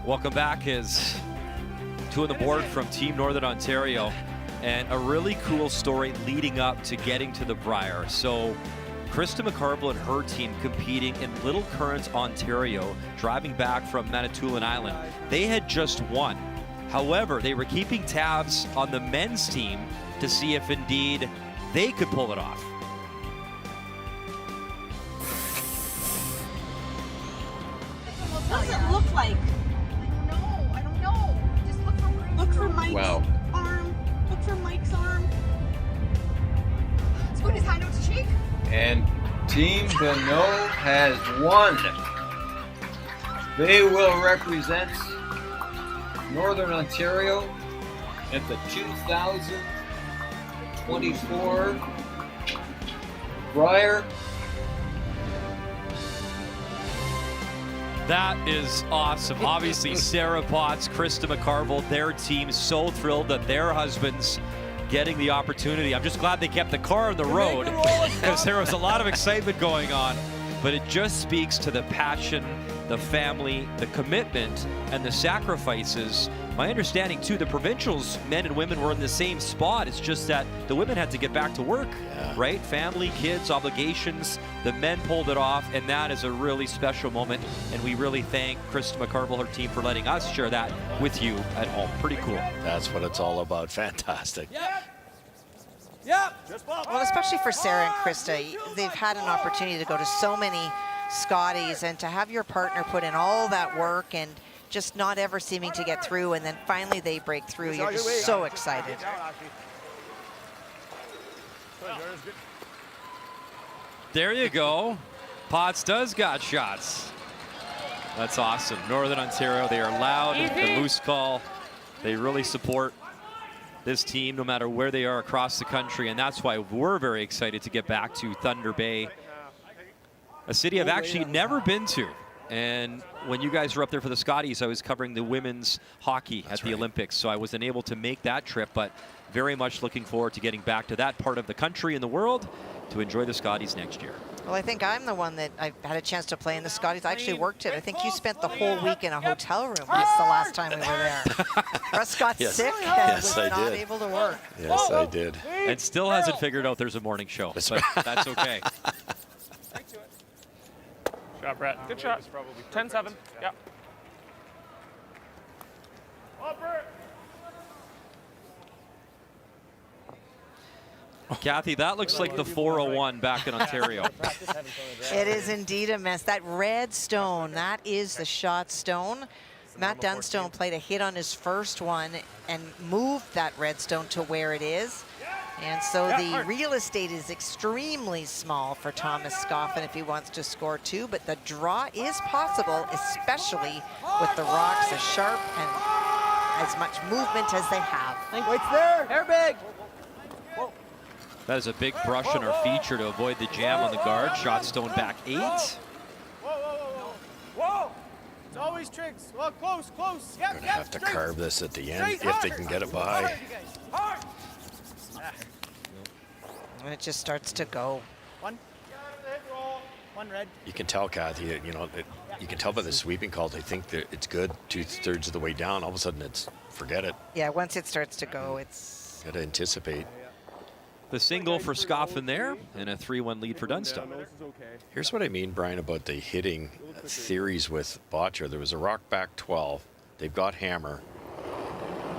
Welcome back as 2 on the board from Team Northern Ontario, and a really cool story leading up to getting to the Brier. So Krista McCarville and her team competing in Little Current, Ontario, driving back from Manitoulin Island. They had just won. However, they were keeping tabs on the men's team to see if indeed they could pull it off. What does it look like? I don't know. Just look for Mike's arm. Look for Mike's arm. Let's put his hand out to shake. And Team Bonot has won. They will represent Northern Ontario at the 2024 Brier. That is awesome. Obviously, Sarah Potts, Krista McCarville, their team so thrilled that their husbands getting the opportunity. I'm just glad they kept the car on the road because there was a lot of excitement going on. But it just speaks to the passion, the family, the commitment, and the sacrifices. My understanding, too, the provincials, men and women, were in the same spot. It's just that the women had to get back to work, right? Family, kids, obligations. The men pulled it off, and that is a really special moment. And we really thank Krista McCarville, her team, for letting us share that with you at home. Pretty cool. That's what it's all about. Fantastic. Well, especially for Sarah and Krista, they've had an opportunity to go to so many Scotties, and to have your partner put in all that work and just not ever seeming to get through, and then finally they break through. You're just so excited. There you go. Potts does got shots. That's awesome. Northern Ontario, they are loud. The Moose Call, they really support this team no matter where they are across the country, and that's why we're very excited to get back to Thunder Bay, a city I've actually never been to. And when you guys were up there for the Scotties, I was covering the women's hockey at the Olympics, so I wasn't able to make that trip, but very much looking forward to getting back to that part of the country and the world to enjoy the Scotties next year. Well, I think I'm the one that I've had a chance to play in the Scotties. I actually worked it. I think you spent the whole week in a hotel room. That's the last time we were there. Russ got sick and was not able to work. Yes, I did. And still hasn't figured out there's a morning show, but that's okay. Shot, Brett. Good shot. 10-7. Yeah. Kathy, that looks like the 401 back in Ontario. It is indeed a mess. That red stone, that is the shot stone. Matt Dunstone played a hit on his first one and moved that red stone to where it is. And so the real estate is extremely small for Thomas Scoffin if he wants to score two, but the draw is possible, especially with the rocks as sharp and as much movement as they have. Waits there. Hair big. That is a big brush on our feature to avoid the jam on the guard. Shot stone back 8. Whoa. It's always tricks. Well, close. Yep, Gonna have to carve this at the end if they can get it by. And it just starts to go. One red. You can tell, Kathy, that, you know, you can tell by the sweeping call, they think that it's good 2/3 of the way down. All of a sudden, it's forget it. Yeah, once it starts to go, it's... Got to anticipate. The single for Scoffin there, and a 3-1 lead for Dunstone. Here's what I mean, Brian, about the hitting theories with Bottcher. There was a rock back 12. They've got hammer.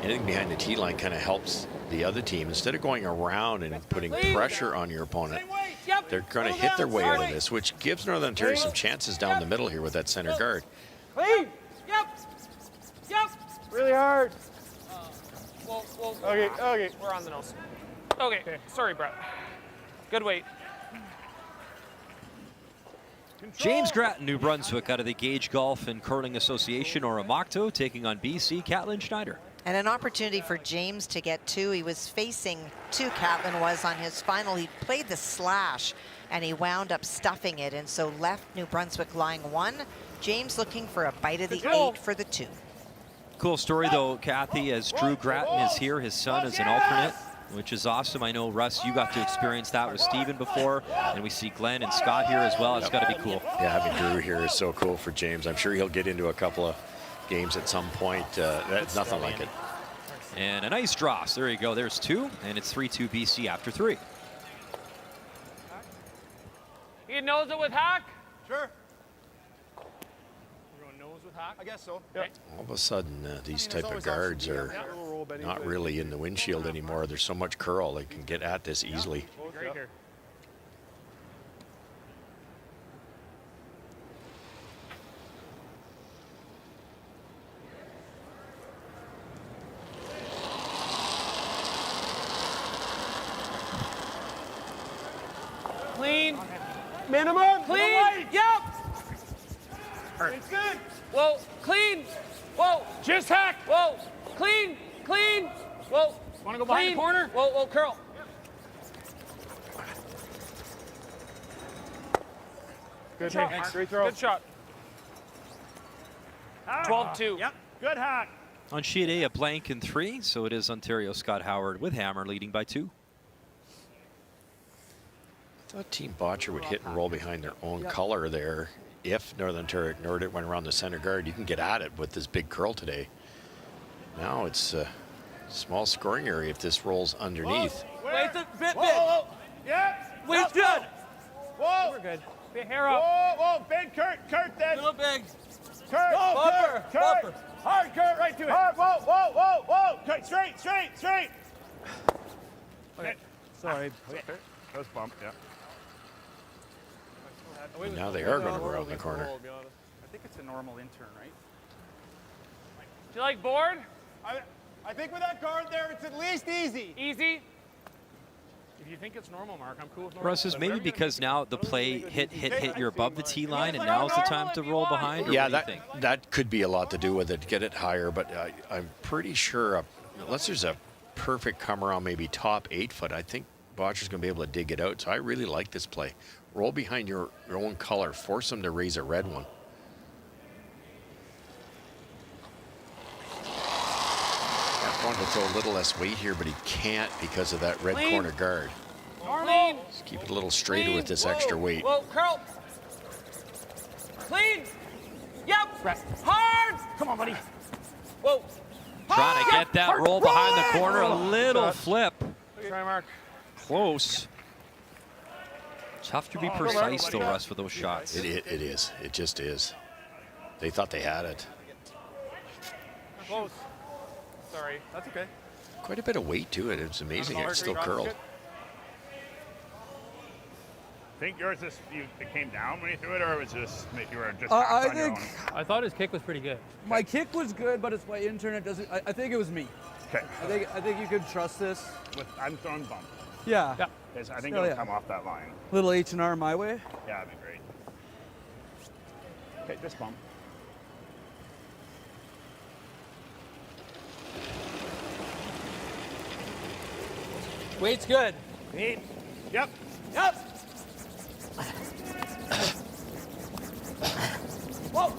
Anything behind the tee line kind of helps the other team. Instead of going around and putting pressure on your opponent, they're going to hit their way out of this, which gives Northern Ontario some chances down the middle here with that center guard. Clean. Yep. Really hard. Okay. We're on the nose. Okay. Sorry, Brett. Good weight. James Grattan, New Brunswick, out of the Gage Golf and Curling Association, or Amocto, taking on BC, Catlin Schneider. And an opportunity for James to get two. He was facing two, Catlin was on his final. He played the slash and he wound up stuffing it, and so left New Brunswick lying 1. James looking for a bite of the 8 for the 2. Cool story though, Kathy, as Drew Grattan is here, his son is an alternate, which is awesome. I know, Russ, you got to experience that with Steven before, and we see Glenn and Scott here as well. It's got to be cool. Yeah, having Drew here is so cool for James. I'm sure he'll get into a couple of games at some point. That's nothing like it. And a nice draw. So there you go. There's 2, and it's 3-2 BC after 3. You nose it with hack? Sure. We're going nose with hack? I guess so. Okay. All of a sudden, these type of guards are not really in the windshield anymore. There's so much curl, they can get at this easily. Great here. Clean. Minimum. Clean. Yep. It's good. Whoa. Clean. Whoa. Just hack. Whoa. Clean. Whoa. Want to go behind the corner? Whoa. Curl. Good shot. Great throw. Good shot. 12-2. Yep. Good hack. On sheet A, a blank in 3, so it is Ontario Scott Howard with Hammer leading by 2. I thought Team Bottcher would hit and roll behind their own color there. If Northern Ontario ignored it, went around the center guard, you can get at it with this big curl today. Now it's a small scoring area if this rolls underneath. Wait a bit. Whoa. Yep. Wait, good. Whoa. We're good. Big hair up. Whoa. Big Kurt then. Little big. Kurt. Bumper. Kurt. Bumper. Hard, Kurt, right to it. Hard. Whoa. Kurt, straight. Okay. Sorry. Okay. That was bump, yeah. And now they are going to go around the corner. I think it's a normal intern, right? Do you like board? I think with that guard there, it's at least easy. Easy? If you think it's normal, Mark, I'm cool with normal. Russ, is maybe because now the play hit, you're above the T line, and now's the time to roll behind? Or Yeah, what do you think? that could be a lot to do with it, get it higher, but I'm pretty sure, unless there's a perfect come around, maybe top 8 foot, I think Bottcher's going to be able to dig it out. So I really like this play. Roll behind your own color, force them to raise a red one. Wanted to throw a little less weight here, but he can't because of that red corner guard. Normal. Just keep it a little straighter with this extra weight. Whoa, curl. Clean. Yep. Hard. Come on, buddy. Whoa. Trying to get that roll behind the corner, a little flip. Try, Mark. Close. Tough to be precise, though, Russ, for those shots. It is. It just is. They thought they had it. Close. Sorry. That's okay. Quite a bit of weight to it. It's amazing it's still curled. I think yours it came down when you threw it, or was just you were just I on your think own? I thought his kick was pretty good. my kick was good, but it's my internet doesn't. I think it was me. Okay. I think you could trust this. I'm throwing bump. Yeah. Because I think Oh, it'll yeah. come off that line. Little H&R my way. Yeah, that'd be great. Okay, just bump. Weight's good. Neat. Yep. Whoa.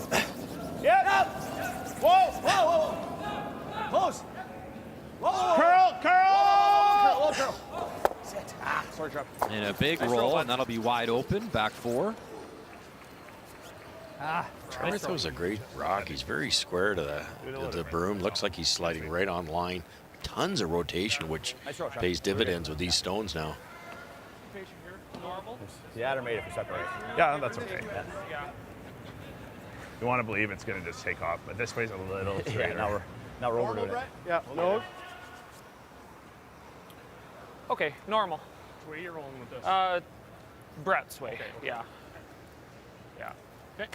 Yep. Whoa. Close. Curl. Sorry, Trev. And a big roll, and that'll be wide open. Back 4. Trevor throws a great rock. He's very square to the broom. Looks like he's sliding right on line. Tons of rotation, which pays dividends with these stones now. The adder made it for separate. Yeah, that's okay. You want to believe it's going to just take off, but this way's a little straighter. Now we're overdoing it. Yeah, no. Okay, normal. Which way are you rolling with this? Brett's way. Yeah. Okay.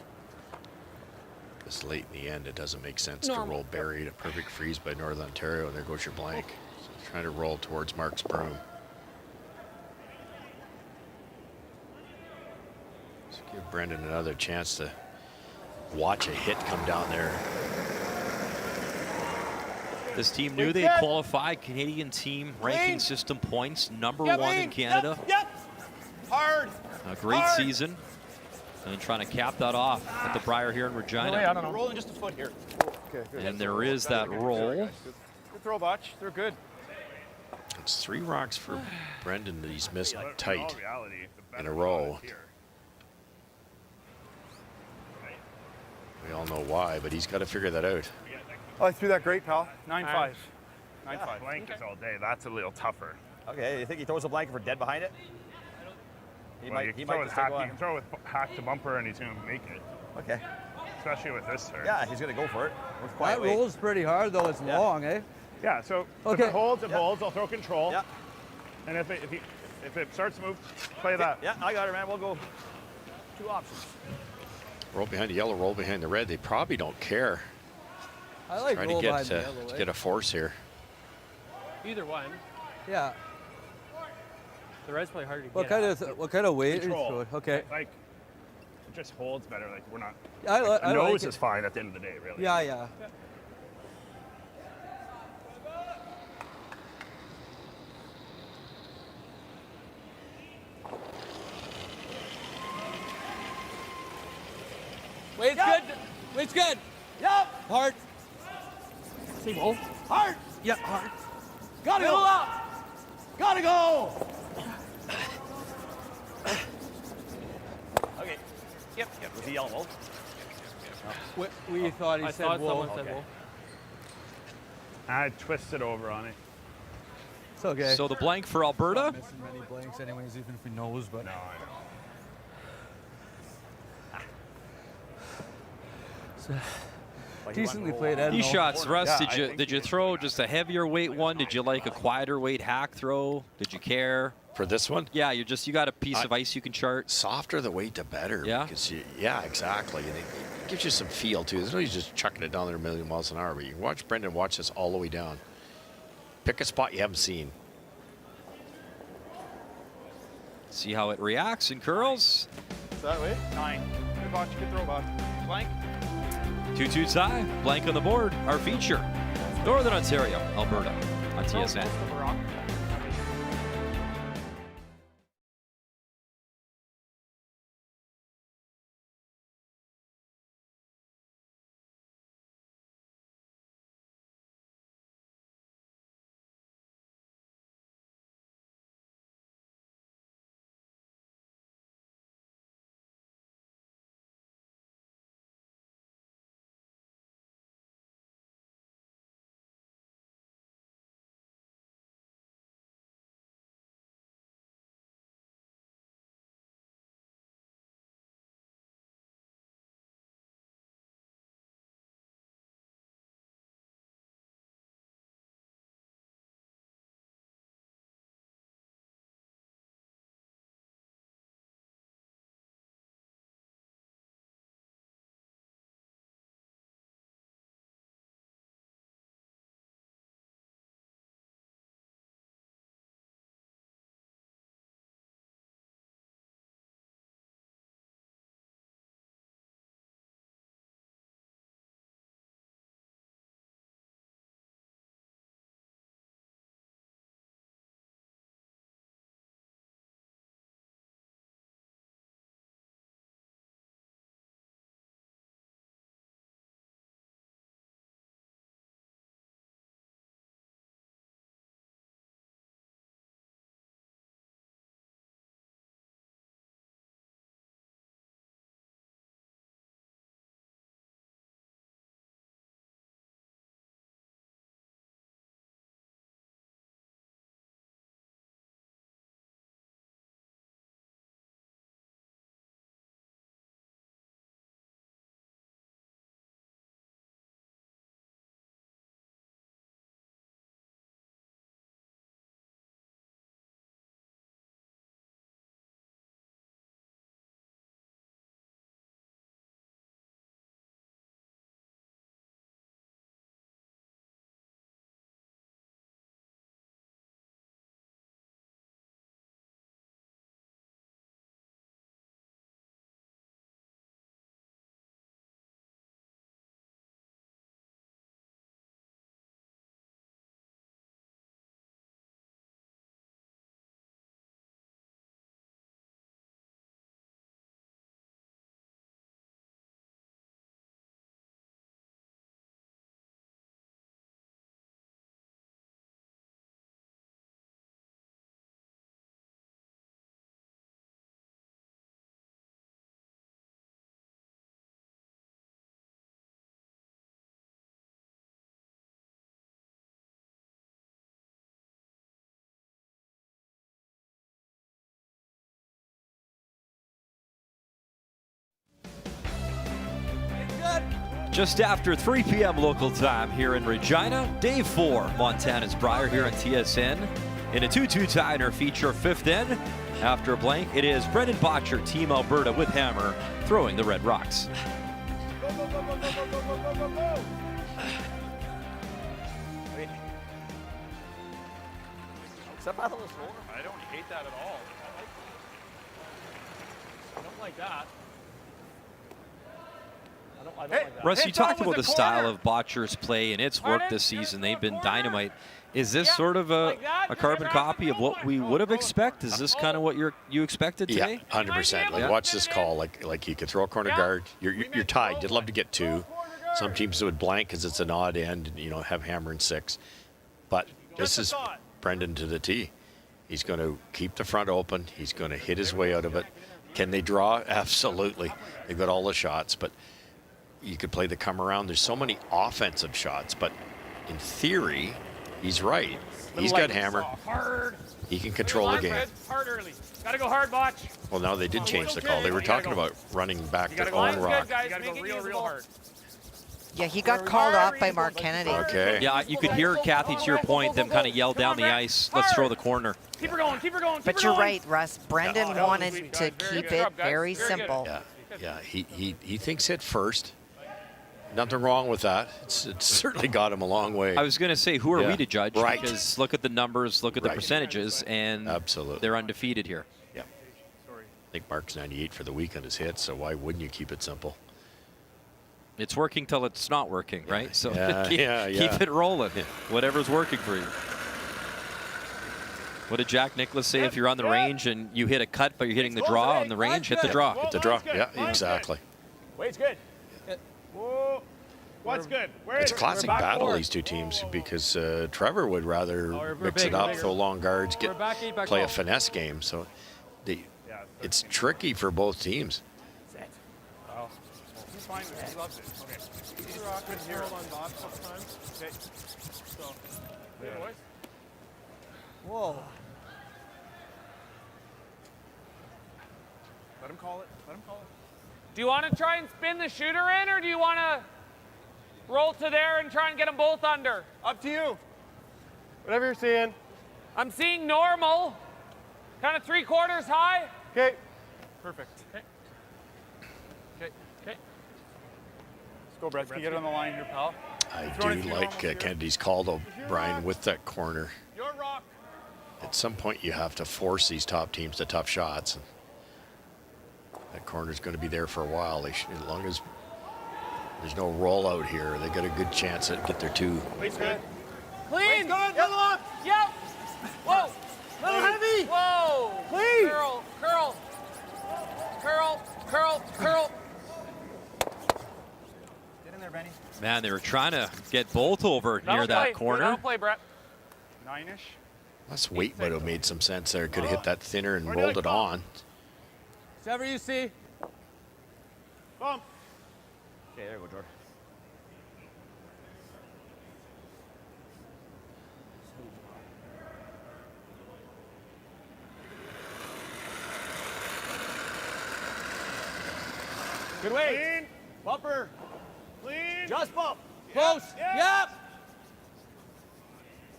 This late in the end, it doesn't make sense to roll buried. A perfect freeze by Northern Ontario, and there goes your blank. So trying to roll towards Mark's broom. Let's give Brendan another chance to watch a hit come down there. This team knew they'd qualify. Canadian team ranking system points, number 1 in Canada. Hard. A great season. And trying to cap that off at the Brier here in Regina. I don't know. Rolling just a foot here. Okay, good. And there is that roll. Good throw, Botch. They're good. It's 3 rocks for Brendan that he's missed tight In all reality, the in better a row. shot is here. We all know why, but he's got to figure that out. Oh, I threw that great, pal. 9-5. 9-5. Blankets all day. That's a little tougher. Okay, you think he throws a blanket for dead behind it? He Well, you might can just take you one. can throw with hack to bumper, and he's going to make it. Okay. Especially with this, sir. Yeah, he's going to go for it. With That quiet weight. rolls pretty hard, though. It's long, eh? Yeah, so Okay. if it holds, it holds. I'll throw control. Yeah. And if it starts to move, play that. Yeah, I got it, man. We'll go 2 options. Roll behind the yellow, roll behind the red. They probably don't care. I like Trying roll to behind get the yellow, to eh? get a force here. Either one. Yeah. The red's probably harder to What get kind of weight? Control. Is okay. Like, it just holds better. Like, we're not. I The like nose it. is fine at the end of the day, really. Yeah. Weight's good. Weight's good. Yep. Hard. Stay low. Hard. Yeah, hard. Gotta go. Up. Gotta go. Okay. Yep. Was he yelling wolf? We thought he said wolf. Someone said wolf. I twisted over on it. It's okay. So the blank for Alberta. Not missing many blanks anyways, even if he knows, but. No, I know. Decently played, Ed. These shots, Russ, Yeah, did you throw just a heavier weight one? Did you like a quieter weight hack throw? Did you care? For this one? Yeah, you got a piece of ice you can chart. Softer the weight, the better. Yeah? Because yeah, exactly. And it gives you some feel, too. There's no use just chucking it down there a million miles an hour. But you can watch Brendan watch this all the way down. Pick a spot you haven't seen. See how it reacts and curls. Is that way? 9. Good botch, good throw, botch. Blank. 2-2 tie, blank on the board. Our feature, Northern Ontario, Alberta, on TSN. Just after 3 p.m. local time here in Regina, day 4, Montana's Brier here on TSN. In a 2-2 tie in our feature, 5th in. After a blank, it is Brendan Bottcher, Team Alberta with hammer, throwing the Red Rocks. Go, go, go, go, go, go, go, go, go, go. Okay. Step out a little slower. I don't hate that at all. I don't like that. I don't like that. Russ, you talked about the style of Bottcher's play, and it's worked this season. They've been dynamite. Is this sort of a carbon copy of what we would have expected? Is this kind of what you expected today? Yeah, 100%. Like, watch this call. Like you could throw a corner guard. You're tied. You'd love to get 2. Some teams would blank because it's an odd end, and, you know, have hammer and 6. But this is Brendan to the tee. He's going to keep the front open. He's going to hit his way out of it. Can they draw? Absolutely. They've got all the shots, but you could play the come around. There's so many offensive shots, but in theory, he's right. He's got hammer. He can control the game. Hard early. Gotta go hard, Botch. Well, now they did change the call. They were talking about running back their own rock. You gotta go real hard. Yeah, he got called off by Mark Kennedy. Okay. Yeah, you could hear, Kathy, to your point, them kind of yell down the ice, let's throw the corner. Keep her going, keep her going, keep But her you're going. right, Russ. Brendan wanted to keep it very simple. Yeah, he thinks hit first. Nothing wrong with that. It's certainly got him a long way. I was going to say, who are we to judge? Right. Because look at the numbers, look at the percentages, and absolutely, they're undefeated here. Yeah. I think Mark's 98 for the week on his hit, so why wouldn't you keep it simple? It's working till it's not working, right? So keep keep it rolling. Whatever's working for you. What did Jack Nicklaus say? If you're on the range and you hit a cut, but you're hitting the draw on the range, hit the draw. Hit the draw. Yeah, exactly. Wade's good. Whoa. What's good? It's a classic battle, these two teams, because Trevor would rather mix it up, throw long guards, play a finesse game. So it's tricky for both teams. He's fine with it. He loves it. Okay. He's rocking here on Bob sometimes. Okay. So, good boys. Whoa. Let him call it. Let him call it. Do you want to try and spin the shooter in, or do you want to roll to there and try and get them both under? Up to you. Whatever you're seeing. I'm seeing normal. Kind of 3/4 high. Okay. Perfect. Okay. Okay. Okay. Let's go, Brett. Can you get on the line here, pal? I do like Kennedy's call, though, Brian, with that corner. Your rock. At some point, you have to force these top teams to tough shots. That corner's going to be there for a while. As long as there's no rollout here, they got a good chance to get their 2. Wade's good. Clean. Good. Little up. Yep. Whoa. Little heavy. Whoa. Clean. Curl. Curl. Curl. Curl. Curl. Get in there, Benny. Man, they were trying to get both over near that corner. That'll play, Brett. 9-ish. Less weight might have made some sense there. Could have hit that thinner and rolled it on. Whatever you see. Bump. Okay, there you go, Jordan. Good weight. Clean. Bumper. Clean. Just bump. Close. Yeah. Yep.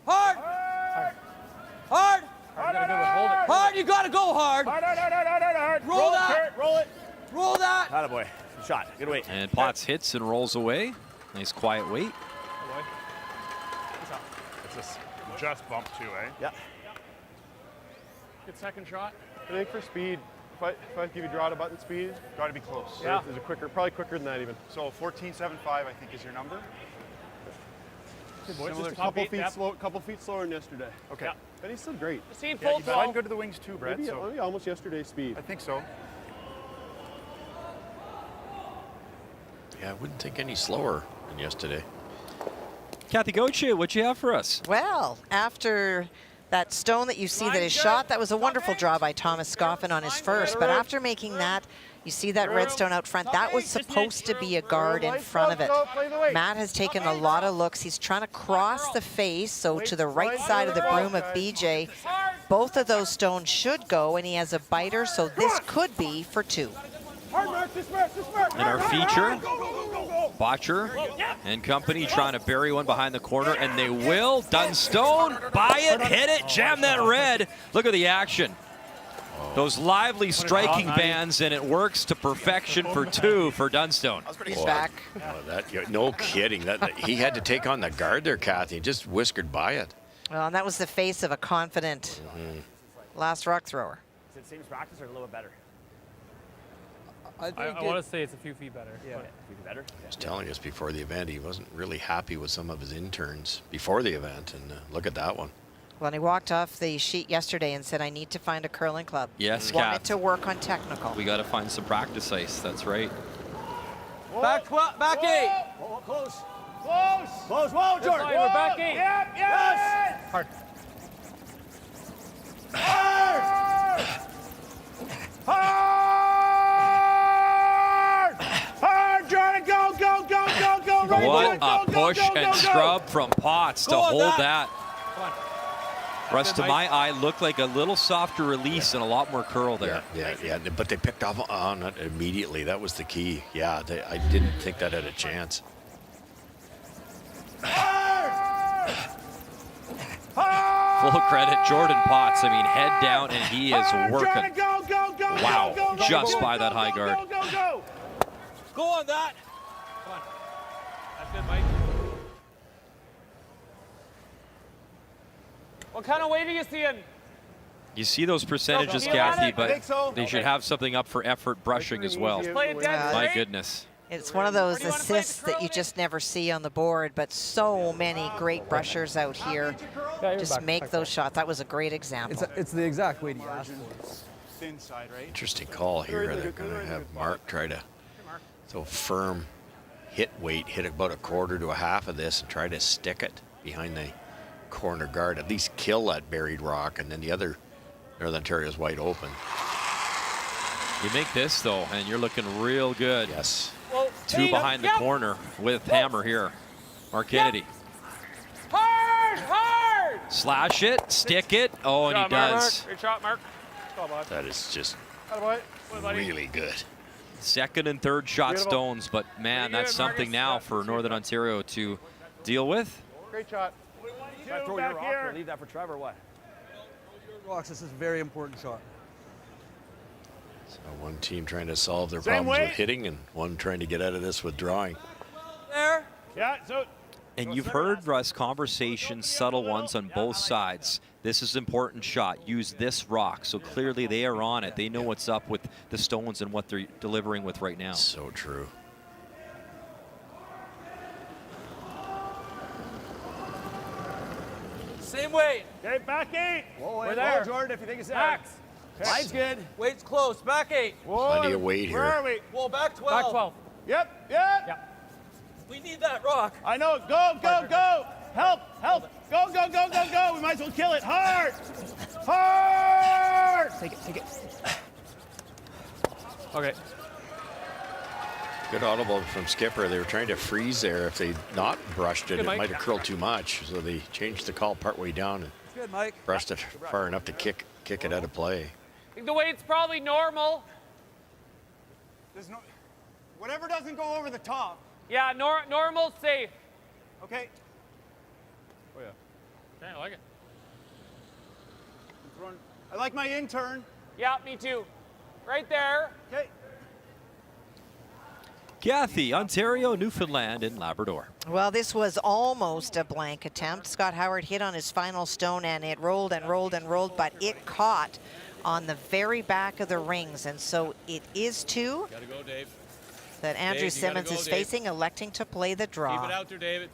Hard. Hard. Hard. You got to go hard. Hard. Roll that. Kurt, roll it. Roll that. Attaboy. Good shot. Good weight. And Potts hits and rolls away. Nice quiet weight. It's just bump too, eh? Yeah. Good second shot. I think for speed, if I give you draw to button speed, Got to be close. there's a quicker, probably quicker than that even. So 14.75, I think, is your number. Good boy. Similar Just a top couple eight, feet yep. slow, couple feet slower than yesterday. Okay. But he's still great. The seam Yeah, full you might 12. go to the wings too, Brett. Maybe, So maybe almost yesterday's speed. I think so. Yeah, I wouldn't think any slower than yesterday. Kathy Gauthier, what'd you have for us? Well, after that stone that you see that is shot, that was a wonderful draw by Thomas Scoffin on his first. But after making that, you see that red stone out front. That was supposed to be a guard in front of it. Matt has taken a lot of looks. He's trying to cross the face, so to the right side of the broom of BJ. Both of those stones should go, and he has a biter, so this could be for 2. In our feature, Bottcher and company trying to bury one behind the corner, and they will. Dunstone, buy it, hit it, jam that red. Look at the action. Those lively striking bands, and it works to perfection for 2 for Dunstone. He's back. No kidding. He had to take on the guard there, Kathy, and just whiskered by it. Well, and that was the face of a confident last rock thrower. Is it same as practice or a little bit better? I want to say it's a few feet better. Yeah. Okay. A few bit better? He was telling us before the event he wasn't really happy with some of his interns before the event, and look at that one. Well, and he walked off the sheet yesterday and said, I need to find a curling club. Yes, Wanted Kath. to work on technical. We got to find some practice ice. That's right. Back 12, back 8. Whoa, close. Close. Close. Whoa, Good Jordan. line, we're back 8. Yep, yes. Hard. Hard. Hard, Jordan. Go, go, go, go, go. Right, What go, a go, push go, go, and go, scrub from Potts to Go on hold that. that. Come on. Rest to my eye looked like a little softer release and a lot more curl there. Yeah. But they picked up on it immediately. That was the key. Yeah, I didn't think that had a chance. Full credit, Jordan Potts. I mean, head down, and he is working. Go, go, go, Wow, go, go, just go, by go, that go, high go, guard. Go, go, go. Go on that. Come on. That's good, Mike. What kind of weight are you seeing? You see those percentages, Feel at Kathy, it? but I think so. they should have something up for effort brushing as well. Play it dead My straight. goodness. It's one of those Where do you wanna play the assists that you curl? just never see on the board, but so many great brushers out here just make those shots. That was a great example. It's the exact weight he asked for. Thin side, right? Interesting call here. They're going to have Mark try to so firm hit weight, hit about a quarter to a half of this and try to stick it behind the corner guard. At least kill that buried rock, and then the other Northern Ontario is wide open. You make this, though, and you're looking real good. Yes. Whoa. Two behind the corner with Hammer here. Mark Kennedy. Hard, hard. Slash it, stick it. Oh, and he Good shot, Mark. does. Great shot, Mark. Go, bud. That is just Boy, buddy. really good. Second and third shot Beautiful. stones, but man, Pretty that's good, something Marcus. now for Northern Ontario to deal with. Great shot. Should I throw your rock or leave that for Trevor or what? Rocks, this is a very important shot. So one team trying to solve their Same problems way. with hitting, and one trying to get out of this with drawing. There. Yeah, so And you've heard, Russ, conversations, subtle ones on both sides. This is an important shot. Use this rock. So clearly they are on it. They know what's up with the stones and what they're delivering with right now. So true. Same weight. okay, back 8. Whoa, We're whoa, there. Jordan, if you think it's there. Max. Line's good. Weight's close. Back 8. Whoa, Plenty of weight Where here. are we? Whoa, back 12. Back 12. Yep, yep. Yeah. We need that rock. I know. Go, go, go. Help, help. Go, go, go, go, go. We might as well kill it. Hard. Hard. Take it, take it. Okay. Good audible from Skipper. They were trying to freeze there. If they'd not brushed it, Good, it Mike. might have curled too much. So they changed the call partway down and Good, Mike. brushed it far enough to kick it out of play. I think the weight's probably normal. There's no. Whatever doesn't go over the top. Yeah, normal's safe. Okay. Oh, yeah. Okay, I like it. I like my intern. Yeah, me too. Right there. Okay. Kathy, Ontario, Newfoundland, and Labrador. Well, this was almost a blank attempt. Scott Howard hit on his final stone, and it rolled and rolled and rolled, but it caught on the very back of the rings. And so it is 2 Gotta go, Dave. that Andrew Dave, you gotta Simmons go, is Dave. facing, electing to play the draw. Keep it out there, David.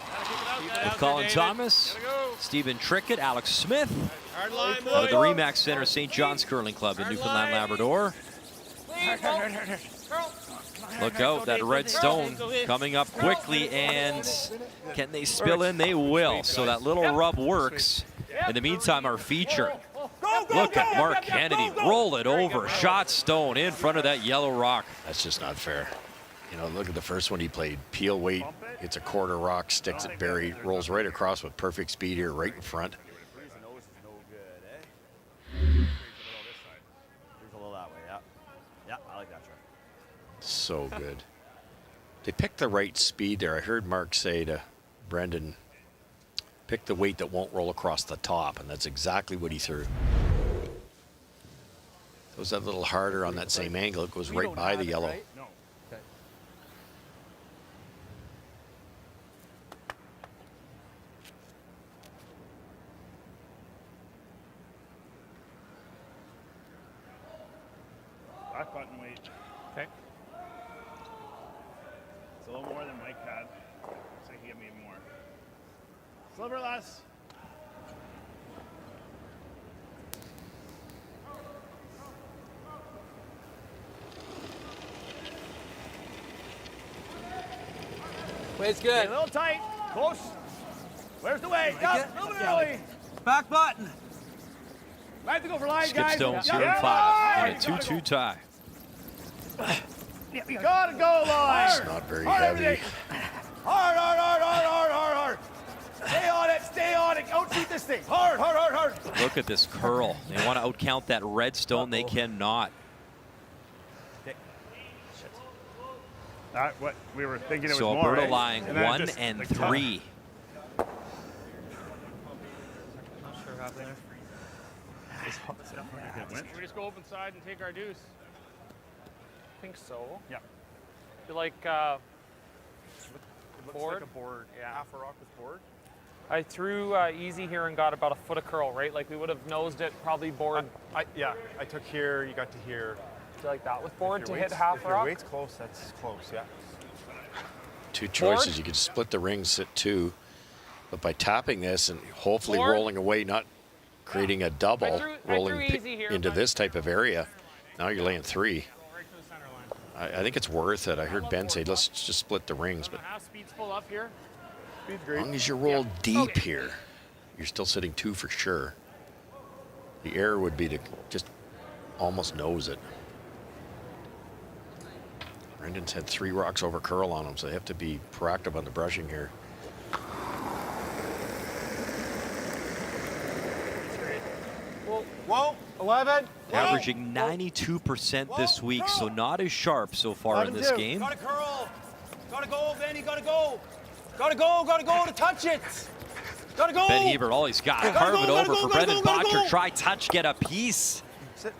Gotta keep it out there. With Colin Thomas, Stephen Trickett, Alex Smith, Hard line, out of the boys. Remax Center, St. John's Curling Club in Newfoundland, Labrador. Please, Curl. Look out, that red stone coming up quickly, and can they spill in? They will. So that little rub works. In the meantime, our feature. Look at Mark Kennedy roll it over, shot stone in front of that yellow rock. That's just not fair. You know, look at the first one he played. Peel weight, hits a quarter rock, sticks it buried, rolls right across with perfect speed here, right in front. Here's a little that way, yeah. Yeah, I like that shot. So good. They picked the right speed there. I heard Mark say to Brendan, pick the weight that won't roll across the top, and that's exactly what he threw. Goes that little harder on that same angle. It goes right by the yellow. No. Okay. Back button weight. Okay. It's a little more than Mike had. So he gave me more. Sliver less. Weight's good. A little tight. Close. Where's the weight? Up. A little bit early. Back button. Might have to go for line, Skip guys. Stone's Yeah. 0 and 5 in a 2-2 tie. Gotta go, line. It's not very Hard heavy. everything. Hard, hard, hard, hard, hard, hard, hard. Stay on it, stay on it. Out-shoot this thing. Hard, hard, hard, hard. Look at this curl. They want to outcount that Redstone. They cannot. What we were thinking it was So more. Alberta right? lying And then 1 just, and like, 3. Not sure what happened there. We just go open side and take our deuce. I think so. Yeah. Feel like It looks board? like a board. Yeah. Half a rock with board. I threw easy here and got about a foot of curl, right? Like we would have nosed it, probably board. I took here, you got to here. Do you like that with board If to your hit weight's- half if a your rock? weight's close, that's close, yeah. Two choices. You could split the rings, sit 2, but by tapping this and hopefully Board. rolling away, not creating a double, I threw rolling easy here, into but- this type of area, now you're laying 3. Right to the center line. I think it's worth it. I heard Ben say, let's just split the rings, but Half speed's full up here. Speed's as great. long as you roll deep here, you're still sitting 2 for sure. The error would be to just almost nose it. Brendan's had 3 rocks over curl on him, so they have to be proactive on the brushing here. Whoa, 11. Averaging 92% this week, so not as sharp so far in this game. Gotta curl. Gotta go, Vanny. Gotta go. Gotta go. Gotta go to touch it. Gotta go. Ben Hebert, all he's got. Carve it over for Brendan Bottcher. Try touch, get a piece. Sit.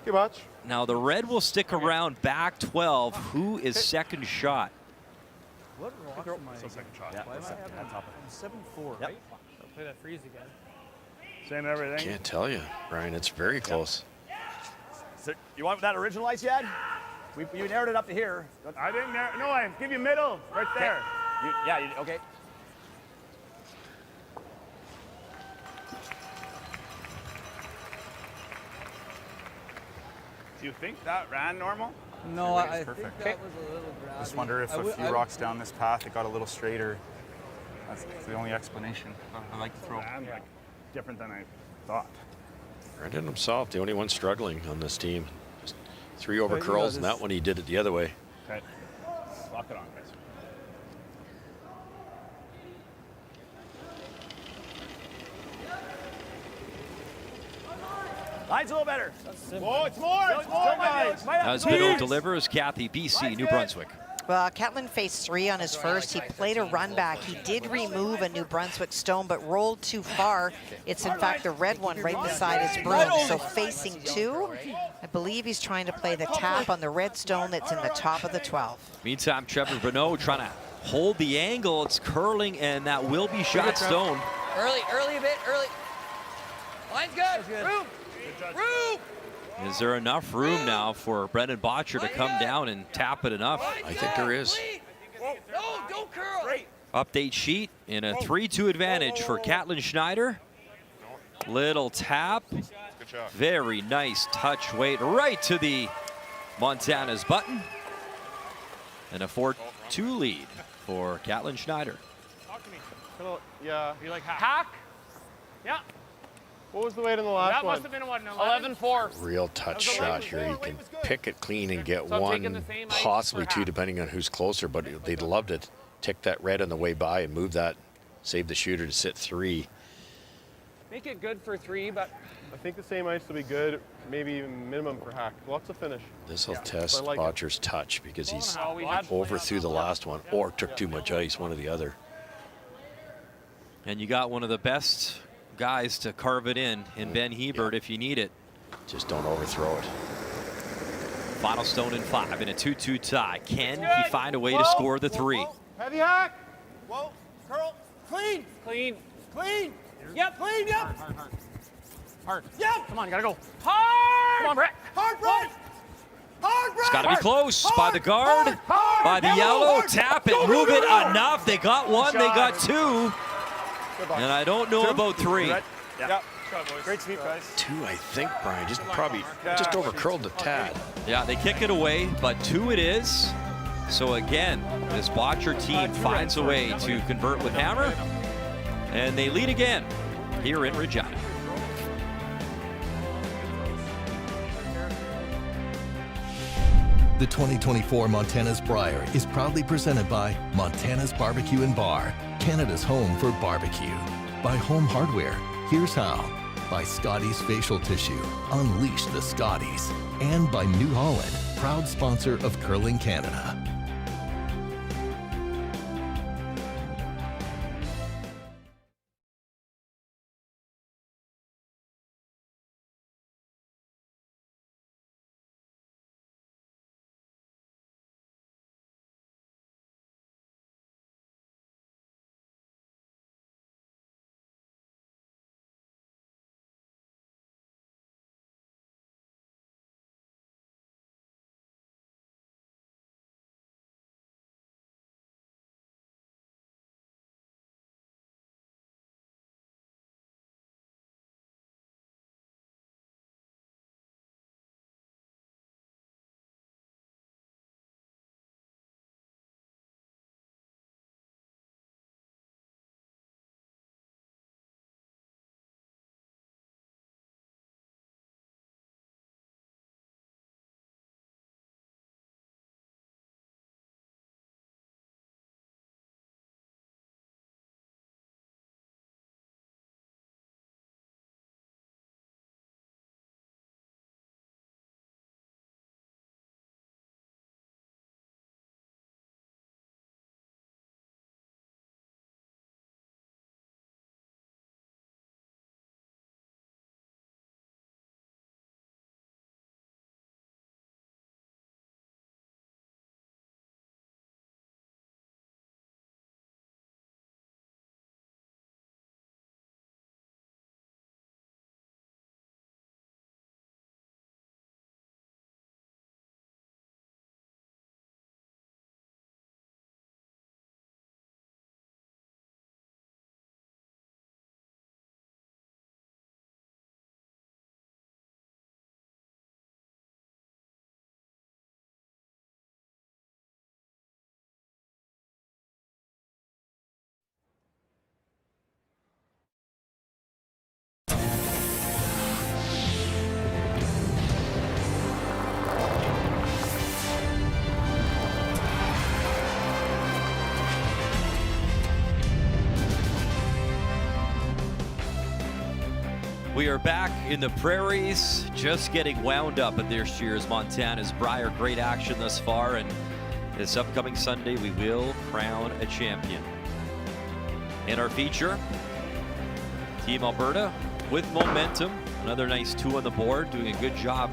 Good much. Now the red will stick around back 12. Who is second shot? What rock am I? So second shot. Why am I having 7-4, right? I'll play that freeze again. Same everything. Can't tell you, Brian. It's very close. So, you want that original ice yet? You narrowed it up to here. I didn't. No, I give you middle right there. Okay. Do you think that ran normal? No, I think perfect. that was a little grabby. Just wonder if a few rocks down this path it got a little straighter. That's the only explanation. I like to throw. Ran like different than I thought. Brendan himself, the only one struggling on this team. Just 3 over But, you know, curls, and that one he did it the other way. Okay. Lock it on, guys. Line's a little better. Whoa, it's more. It's more, guys. As Bonot delivers, Kathy, BC, New Brunswick. Well, Catlin faced 3 on his first. He played a run back. He did remove a New Brunswick stone, but rolled too far. It's in fact the red one right beside his broom. So facing 2, I believe he's trying to play the tap on the red stone that's in the top of the 12. Meantime, Trevor Bonot trying to hold the angle. It's curling, and that will be shot stone. Early a bit, early. Line's good. Room. Room. Is there enough room now for Brendan Bottcher to come down and tap it enough? I think there is. No, don't curl. Update sheet in a 3-2 advantage for Catlin Schneider. Little tap. Good shot. Very nice touch weight right to the Montana's button. And a 4-2 lead for Catlin Schneider. Talk to me. Yeah. You like hack? Yeah. What was the weight on the last That one? must have been a what, an 11-4. Real touch shot here. You can pick it clean and get So I'm taking the one, same ice possibly for 2, half. depending on who's closer, but they'd love to tick that red on the way by and move that, save the shooter to sit 3. Make it good for 3, but I think the same ice will be good, maybe minimum for hack. Lots of finish. This will test I like it. Bottcher's touch because he's Well, we had- overthrew the last one or took too much ice, one or the other. And you got one of the best guys to carve it in Ben Hebert if you need it. Just don't overthrow it. Final stone in 5 in a 2-2 tie. Can he find a way to score the 3? Heavy hack. Whoa, curl. Clean. clean. Clean. Yep, clean, yep. Hard. Yep. Come on, gotta go. Hard! Come on, Brett. Hard, Brett. Hard, Brett. It's got to be close by the guard, by the yellow. Tap it, move it enough. They got 1, they got 2. And I don't know about 3. Yeah. Great sweep, guys. 2, I think, Brian. Just probably just over curled the tad. Yeah, they kick it away, but 2 it is. So again, this Bottcher team finds a way to convert with Hammer, and they lead again here in Regina. The 2024 Montana's Brier is proudly presented by Montana's Barbecue and Bar, Canada's home for barbecue. By Home Hardware, here's how. By Scotties Facial Tissue, unleash the Scotties. And by New Holland, proud sponsor of Curling Canada. We are back in the prairies, just getting wound up at this year's Montana's Brier. Great action thus far, and this upcoming Sunday we will crown a champion. In our feature, Team Alberta with momentum. Another nice 2 on the board, doing a good job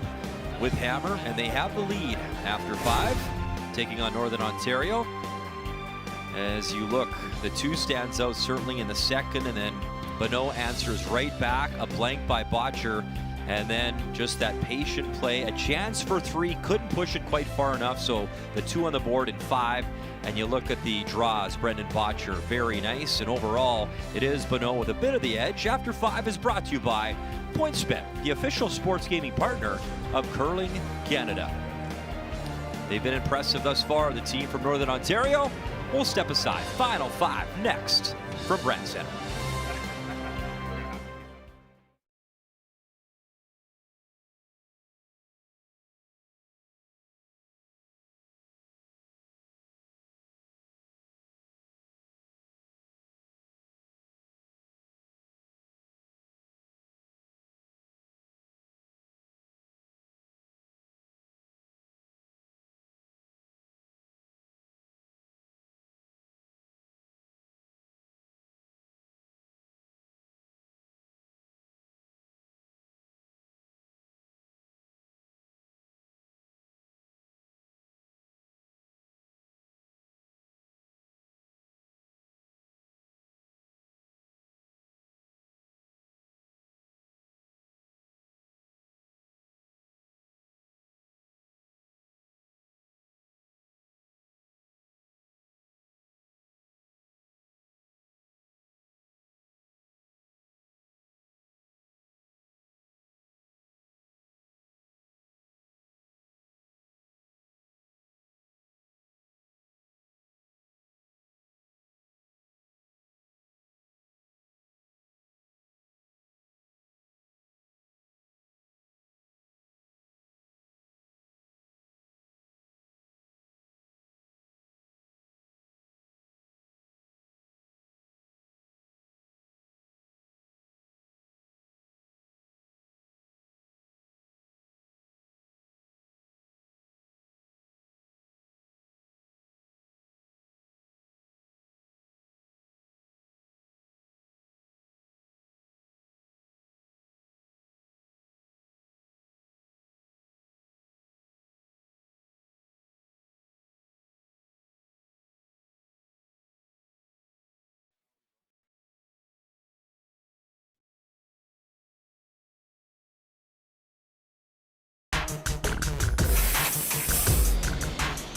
with Hammer, and they have the lead after 5, taking on Northern Ontario. As you look, the 2 stands out certainly in the second, and then Bonot answers right back, a blank by Bottcher, and then just that patient play. A chance for 3, couldn't push it quite far enough, so the 2 on the board in 5. And you look at the draws, Brendan Bottcher, very nice. And overall, it is Bonot with a bit of the edge. After 5 is brought to you by PointsBet, the official sports gaming partner of Curling Canada. They've been impressive thus far, the team from Northern Ontario. We'll step aside. Final 5 next from Brent Center.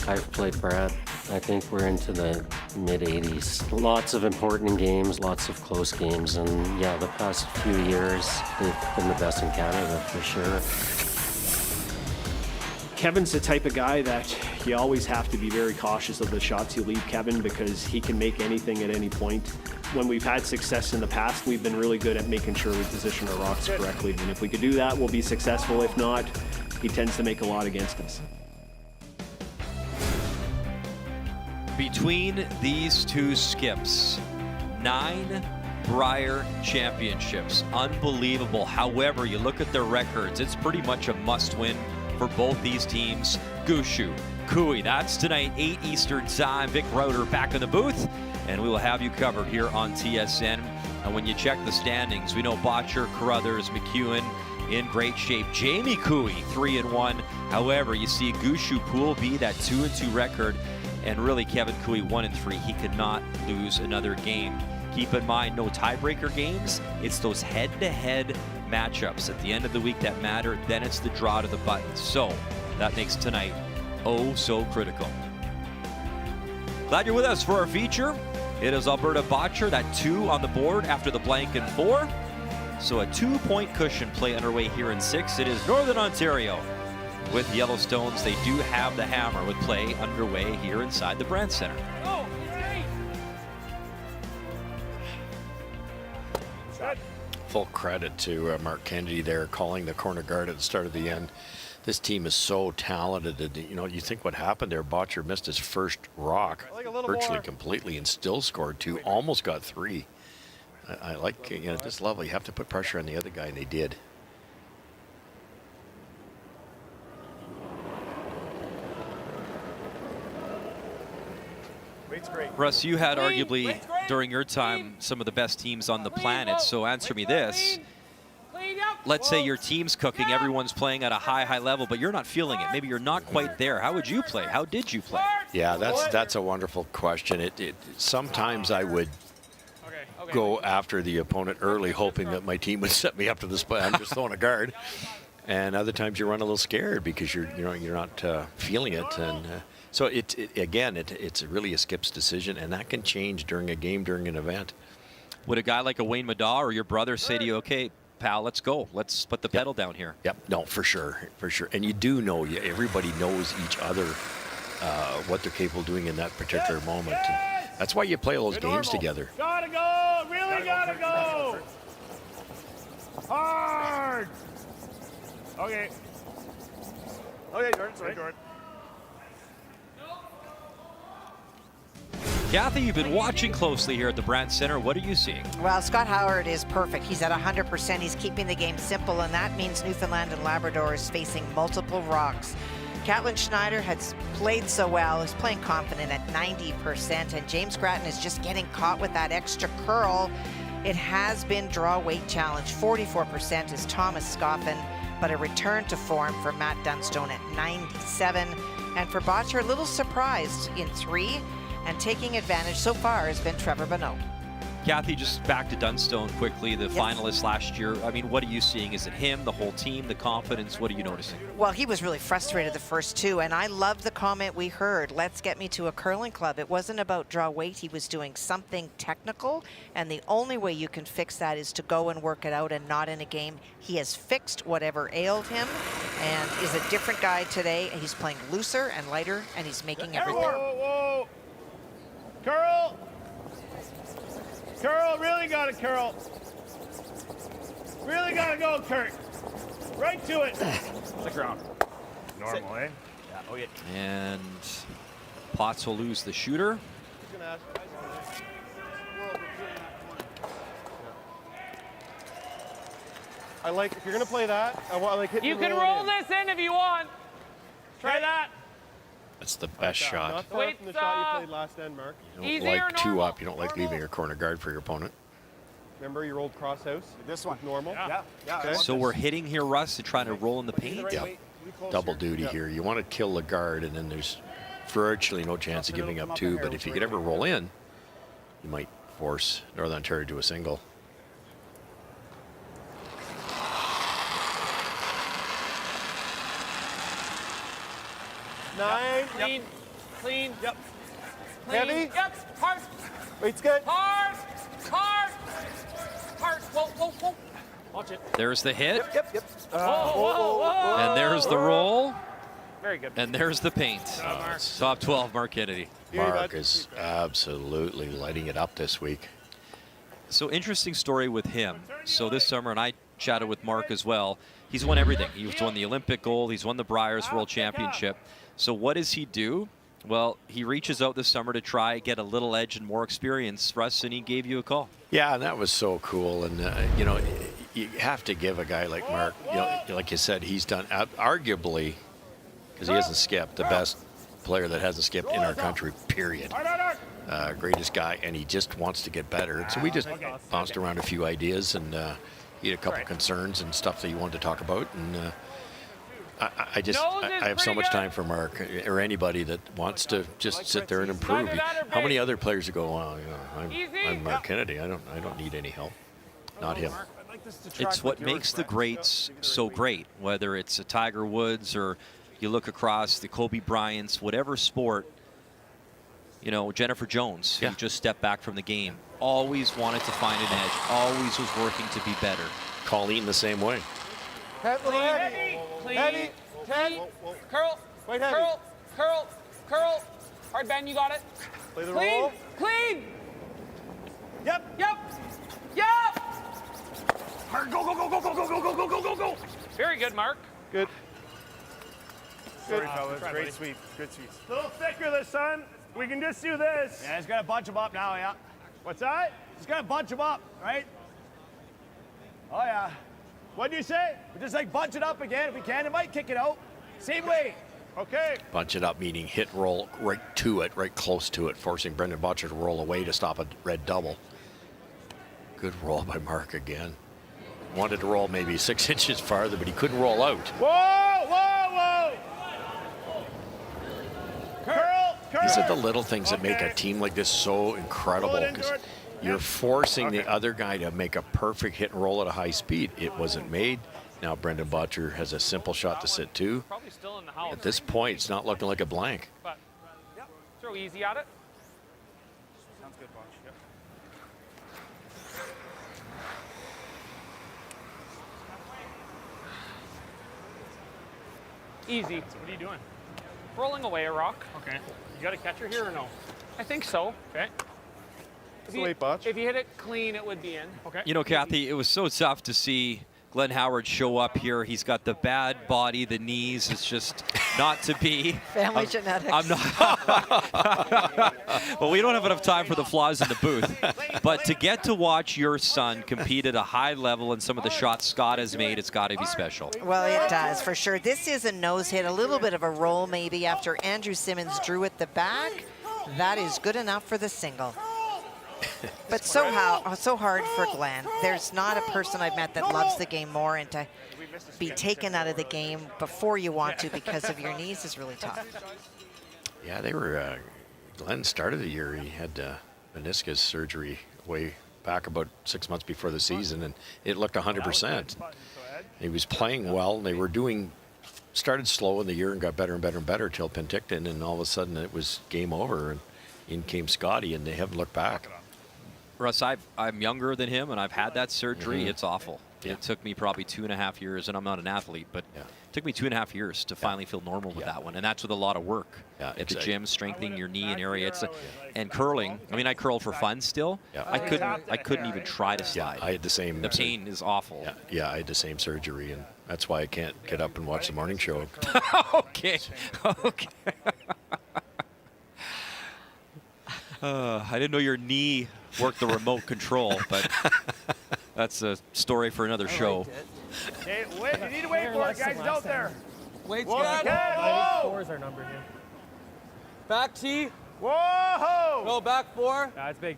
I've played Brad. I think we're into the mid-80s. Lots of important games, lots of close games, and yeah, the past few years, they've been the best in Canada for sure. Kevin's the type of guy that you always have to be very cautious of the shots you leave Kevin because he can make anything at any point. When we've had success in the past, we've been really good at making sure we position our rocks correctly. And if we could do that, we'll be successful. If not, he tends to make a lot against us. Between these two skips, 9 Brier championships. Unbelievable. However, you look at their records, it's pretty much a must-win for both these teams. Gushue, Cooey, that's tonight, 8 Eastern time. Vic Rauter back in the booth, and we will have you covered here on TSN. And when you check the standings, we know Bottcher, Carruthers, McEwen in great shape. Jamie Cooey, 3-1. However, you see Gushue Pool B, that 2-2 record, and really Kevin Cooey 1-3. He could not lose another game. Keep in mind, no tiebreaker games. It's those head-to-head matchups at the end of the week that matter. Then it's the draw to the button. So that makes tonight oh so critical. Glad you're with us for our feature. It is Alberta Bottcher, that 2 on the board after the blank and 4. So a 2-point cushion play underway here in 6. It is Northern Ontario with Yellowstones. They do have the hammer with play underway here inside the Brandt Centre. Full credit to Mark Kennedy there calling the corner guard at the start of the end. This team is so talented. You know, you think what happened there, Bottcher missed his first rock virtually completely and still scored 2, almost got 3. I like, you know, this level, you have to put pressure on the other guy, and they did. Russ, you had arguably during your time some of the best teams on the planet, so answer me this. Let's say your team's cooking, everyone's playing at a high level, but you're not feeling it. Maybe you're not quite there. How would you play? How did you play? Yeah, that's a wonderful question. Sometimes I would go after the opponent early, hoping that my team would set me up to the spot. I'm just throwing a guard. And other times you run a little scared because you're not feeling it. And so it's really a skip's decision, and that can change during a game, during an event. Would a guy like a Wayne Madaw or your brother say to you, okay, pal, let's go. Let's put the pedal down here. Yep. No, for sure. And you do know, everybody knows each other, what they're capable of doing in that particular moment. And that's why you play all those games together. Gotta go! Really gotta go! Hard! Okay. Okay, Jordan. Sorry, Jordan. Kathy, you've been watching closely here at the Brandt Centre. What are you seeing? Well, Scott Howard is perfect. He's at 100%. He's keeping the game simple, and that means Newfoundland and Labrador is facing multiple rocks. Catlin Schneider has played so well. He's playing confident at 90%, and James Grattan is just getting caught with that extra curl. It has been draw weight challenge. 44% is Thomas Scoffin, but a return to form for Matt Dunstone at 97. And for Bottcher, a little surprised in 3. And taking advantage so far has been Trevor Bonot. Kathy, just back to Dunstone quickly, the finalist last year. I mean, what are you seeing? Is it him, the whole team, the confidence? What are you noticing? Well, he was really frustrated the first 2, and I love the comment we heard, let's get me to a curling club. It wasn't about draw weight. He was doing something technical, and the only way you can fix that is to go and work it out and not in a game. He has fixed whatever ailed him and is a different guy today. He's playing looser and lighter, and he's making everything. Whoa. Curl! Curl, really gotta curl. Really gotta go, Kurt. Right to it. The ground. Normal, eh? Yeah, oh yeah. And Potts will lose the shooter. I like, if you're gonna play that, I like hitting. You can roll this in if you want. Try that. That's the best shot. Not far from the shot you played last end, Mark. You don't like 2 up. You don't like leaving your corner guard for your opponent. Remember your old cross house? This one. Normal? Yeah. Okay. So we're hitting here, Russ, to try to roll in the paint? Yeah. Double duty here. You want to kill the guard, and then there's virtually no chance of giving up 2. But if you could ever roll in, you might force Northern Ontario to a single. Nine. Clean. Clean. Yep. Clean. Heavy. Yep. Hard. Weight's good. Hard. Hard. Hard. Whoa, whoa, whoa. Watch it. There's the hit. Yep. Whoa, whoa, whoa. And there's the roll. Very good. And there's the paint. Top 12, Mark Kennedy. Mark is absolutely lighting it up this week. So interesting story with him. So this summer, and I chatted with Mark as well, he's won everything. He's won the Olympic gold. He's won the Briers World Championship. So what does he do? Well, he reaches out this summer to try get a little edge and more experience, Russ, and he gave you a call. Yeah, and that was so cool. And, you know, you have to give a guy like Mark, you know, like you said, he's done arguably, because he hasn't skipped, the best player that hasn't skipped in our country, period. Greatest guy, and he just wants to get better. And so we just bounced around a few ideas, and he had a couple concerns and stuff that he wanted to talk about. And I have so much time for Mark or anybody that wants to just sit there and improve. How many other players go, well, you know, I'm Mark Kennedy. I don't need any help. Not him. It's what makes the greats so great, whether it's a Tiger Woods or you look across the Kobe Bryants, whatever sport. You know, Jennifer Jones, who just stepped back from the game, always wanted to find an edge, always was working to be better. Colleen the same way. Heavy. Clean. Heavy. 10. Curl. Wait, heavy. Curl. Curl. Curl. Hard bend. You got it. Play the Clean. roll. Clean. Yep. Yep. Yep. Hard. Go, go, go, go, go, go, go, go, go, go, go, go. Very good, Mark. Good. Sorry, fellas. Great sweep. Good sweep. A little thicker this time. We can just do this. Yeah, he's got to bunch him up now, yeah. What's that? He's got to bunch him up, right? Oh, yeah. What do you say? We just like bunch it up again if we can. It might kick it out. Same way. Okay. Bunch it up, meaning hit roll right to it, right close to it, forcing Brendan Bottcher to roll away to stop a red double. Good roll by Mark again. Wanted to roll maybe 6 inches farther, but he couldn't roll out. Whoa, whoa, whoa. Curl, curl. These are the little things that make a team like this so incredible, because you're forcing the other guy to make a perfect hit and roll at a high speed. It wasn't made. Now Brendan Bottcher has a simple shot to sit to. Probably still in the house. At this point, it's not looking like a blank. But throw easy at it. Sounds good, Bosch. Yep. Easy. What are you doing? Rolling away a rock. Okay. You got a catcher here or no? I think so. Okay. If the weight, Botch. If you hit it clean, it would be in. Okay. You know, Kathy, it was so tough to see Glenn Howard show up here. He's got the bad body, the knees. It's just not to be. Family genetics. I'm not. Well, we don't have enough time for the flaws in the booth. But to get to watch your son compete at a high level and some of the shots Scott has made, it's got to be special. Well, it does, for sure. This is a nose hit, a little bit of a roll maybe after Andrew Simmons drew at the back. That is good enough for the single. But so hard for Glenn. There's not a person I've met that loves the game more, and to be taken out of the game before you want to because of your knees is really tough. Yeah, they were. Glenn started the year. He had meniscus surgery way back about 6 months before the season, and it looked 100%. He was playing well. They were started slow in the year and got better and better and better till Penticton, and all of a sudden it was game over, and in came Scotty, and they haven't looked back. Russ, I'm younger than him, and I've had that surgery. Mm-hmm. It's awful. Yeah. It took me probably 2.5 years, and I'm not an athlete, but it took me 2.5 years to finally feel normal with that one, and that's with a lot of work at the gym, strengthening your knee and area. And curling. I mean, I curl for fun still. Yeah. I couldn't even try to slide. I had the same. The pain is awful. Yeah, I had the same surgery, and that's why I can't get up and watch the morning show. Okay. I didn't know your knee worked the remote control, but that's a story for another show. Okay, wait, you need to wait for it, guys. It's out there. Wait's Whoa, good. whoa. 4 is our number here. Back T. Whoa! Go back 4. That's big.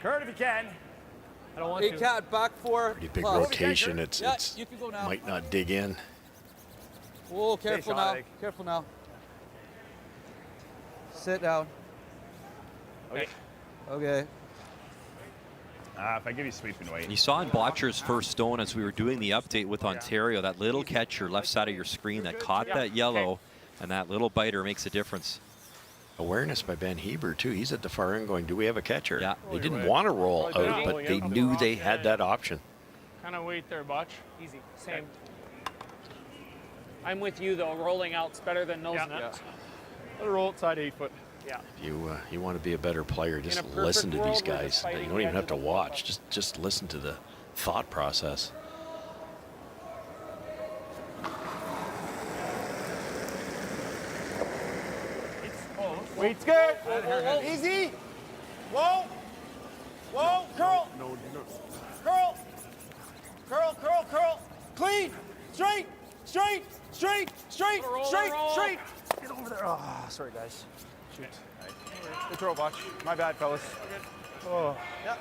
Kurt, if you can. I don't want to. Cat back 4. Pretty big plus. rotation. It's you can go now. might not dig in. Whoa, careful now. Careful now. Sit down. Okay. Okay. If I give you sweeping weight. You saw in Bottcher's first stone as we were doing the update with Ontario, that little catcher left side of your screen that caught that yellow, and that little biter makes a difference. Awareness by Ben Heber, too. He's at the far end going, do we have a catcher? Yeah. They didn't want to roll out, but they knew they had that option. Kind of wait there, Botch. Easy. Same. I'm with you, though. Rolling out's better than nosing it. Let it roll outside 8 foot. Yeah. You want to be a better player, just listen to these guys. You don't even have to watch. Just listen to the thought process. Wait's good. Easy. Whoa. Whoa. Curl. No. Curl. Curl, curl, curl. Clean. Straight. Straight. Straight. Straight. Straight. Straight. Get over there. Oh, sorry, guys. Shoot. Good throw, Botch. My bad, fellas. Oh. Yep.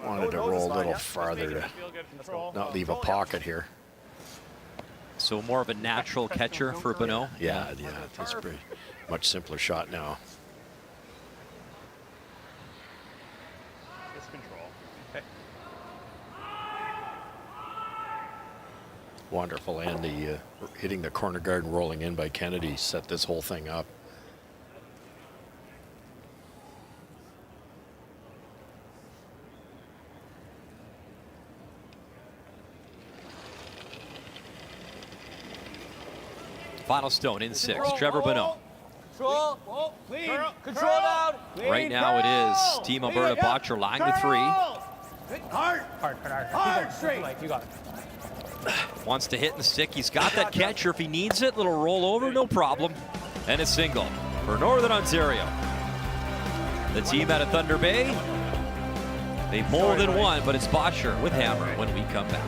Wanted to roll a little farther to not leave a pocket here. So more of a natural catcher for Bonot? Yeah, it's a pretty much simpler shot now. Just control. Okay. Wonderful, and the hitting the corner guard and rolling in by Kennedy set this whole thing up. Final stone in 6. Trevor Bonot. Control. Clean. Control out. Right now it is Team Alberta Bottcher line with 3. Hard. Straight. You got it. Wants to hit and stick. He's got that catcher if he needs it. Little rollover, no problem. And a single for Northern Ontario. The team out of Thunder Bay. They've more than one, but it's Bottcher with hammer when we come back.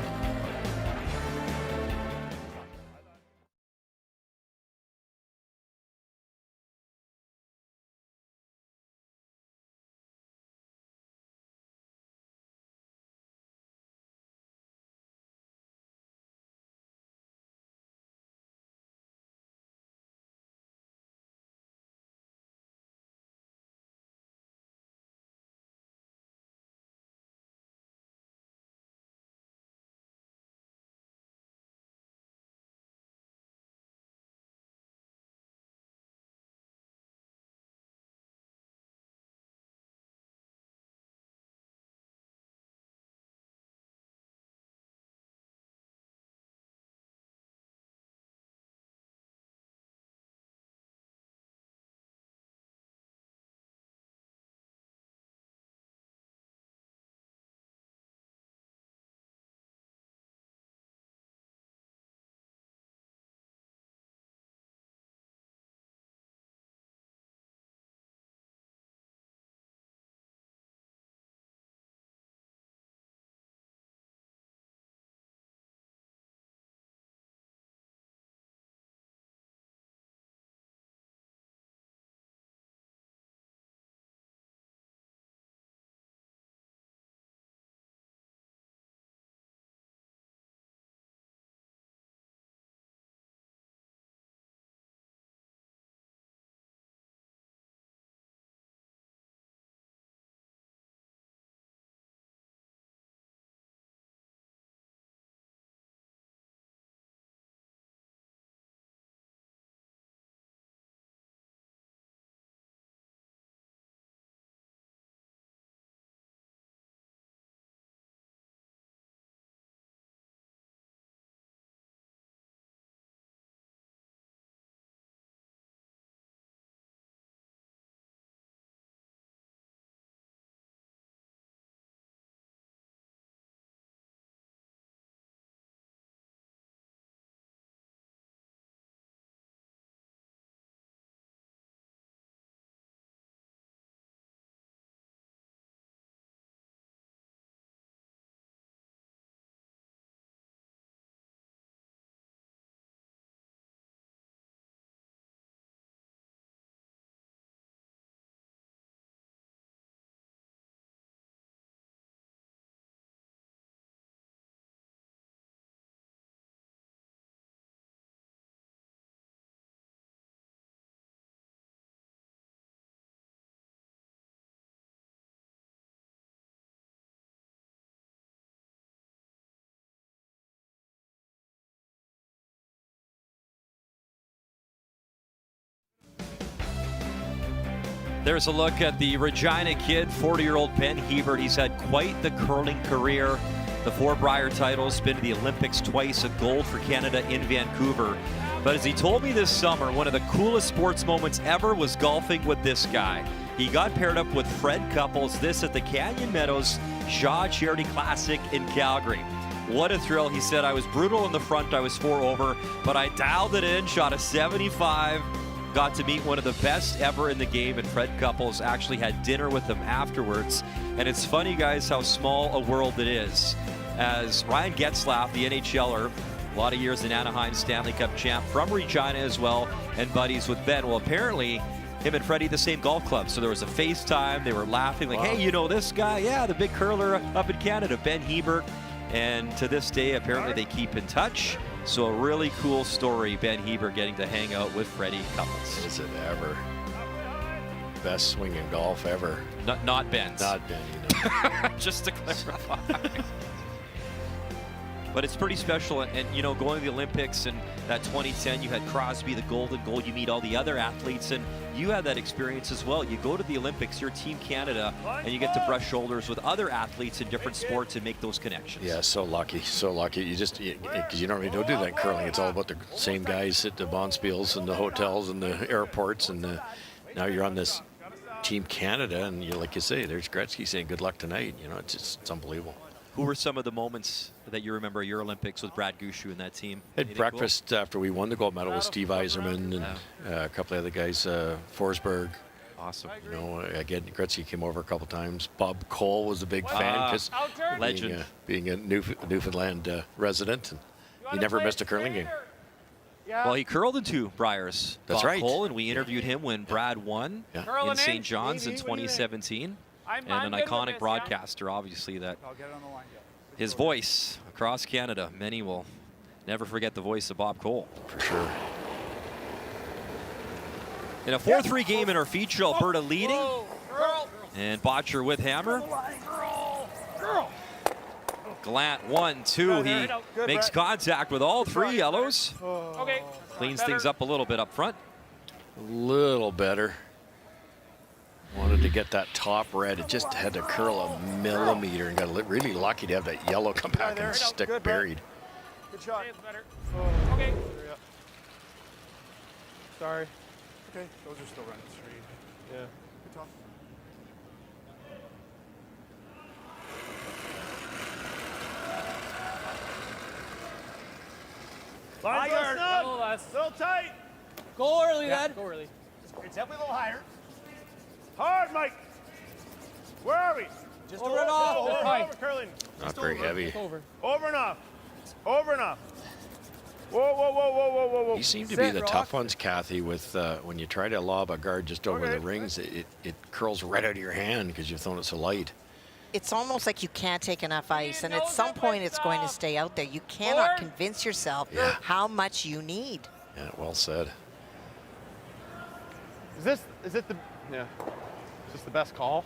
There's a look at the Regina kid, 40-year-old Ben Hebert. He's had quite the curling career. The 4 Brier titles, been to the Olympics twice, a gold for Canada in Vancouver. But as he told me this summer, one of the coolest sports moments ever was golfing with this guy. He got paired up with Fred Couples, this at the Canyon Meadows Shaw Charity Classic in Calgary. What a thrill. He said, I was brutal in the front, I was 4 over, but I dialed it in, shot a 75, got to meet one of the best ever in the game, and Fred Couples actually had dinner with him afterwards. And it's funny, guys, how small a world it is. As Ryan Getzlaf, the NHLer, a lot of years in Anaheim, Stanley Cup champ from Regina as well, and buddies with Ben. Well, apparently, him and Freddie the same golf club. So there was a FaceTime. They were laughing like, hey, you know this guy? Yeah, the big curler up in Canada, Ben Hebert. And to this day, apparently they keep in touch. So a really cool story, Ben Hebert getting to hang out with Freddie Couples. Is it ever? Best swing in golf ever. Not Ben's. Not Ben, you know. Just to clarify. But it's pretty special, and you know, going to the Olympics and that 2010, you had Crosby, the golden goal, you meet all the other athletes, and you had that experience as well. You go to the Olympics, you're Team Canada, and you get to brush shoulders with other athletes in different sports and make those connections. Yeah, so lucky, so lucky. You just, because you normally don't do that in curling. It's all about the same guys at the bonspiels and the hotels and the airports, and now you're on this Team Canada, and you, like you say, there's Gretzky saying good luck tonight. You know, it's unbelievable. Who were some of the moments that you remember your Olympics with Brad Gushue and that team? Had breakfast after we won the gold medal with Steve Yzerman and a couple of other guys, Forsberg. Awesome. You know, again, Gretzky came over a couple times. Bob Cole was a big fan because legend, being a Newfoundland resident, and he never missed a curling game. Well, he curled in 2 Briers. That's Bob right. Cole, and we interviewed him when Brad won in St. John's in 2017. And an iconic broadcaster, obviously, that his voice across Canada, many will never forget the voice of Bob Cole. For sure. In a 4-3 game in our feature, Alberta leading. And Bottcher with hammer. Gallant 1-2. He makes contact with all 3 yellows. Cleans things up a little bit up front. A little better. Wanted to get that top red. It just had to curl a millimeter, and got really lucky to have that yellow come back and stick buried. Good shot. Okay. Sorry. Okay, those are still running straight. Yeah. Good talk. Line guard. A little less. Little tight. Go early, Dad. Go early. It's definitely a little higher. Hard, Mike. Where are we? Just over and off. Over, That's fine. over, curling. Not very heavy. Over. Over and off. Over and off. Whoa, whoa, whoa, whoa, whoa, whoa, whoa. You seem to be the tough ones, Kathy, with when you try to lob a guard just over the rings, it curls right out of your hand because you've thrown it so light. It's almost like you can't take enough ice, and at some point it's going to stay out there. You cannot convince yourself how much you need. Yeah, well said. Is it the, yeah. Is this the best call?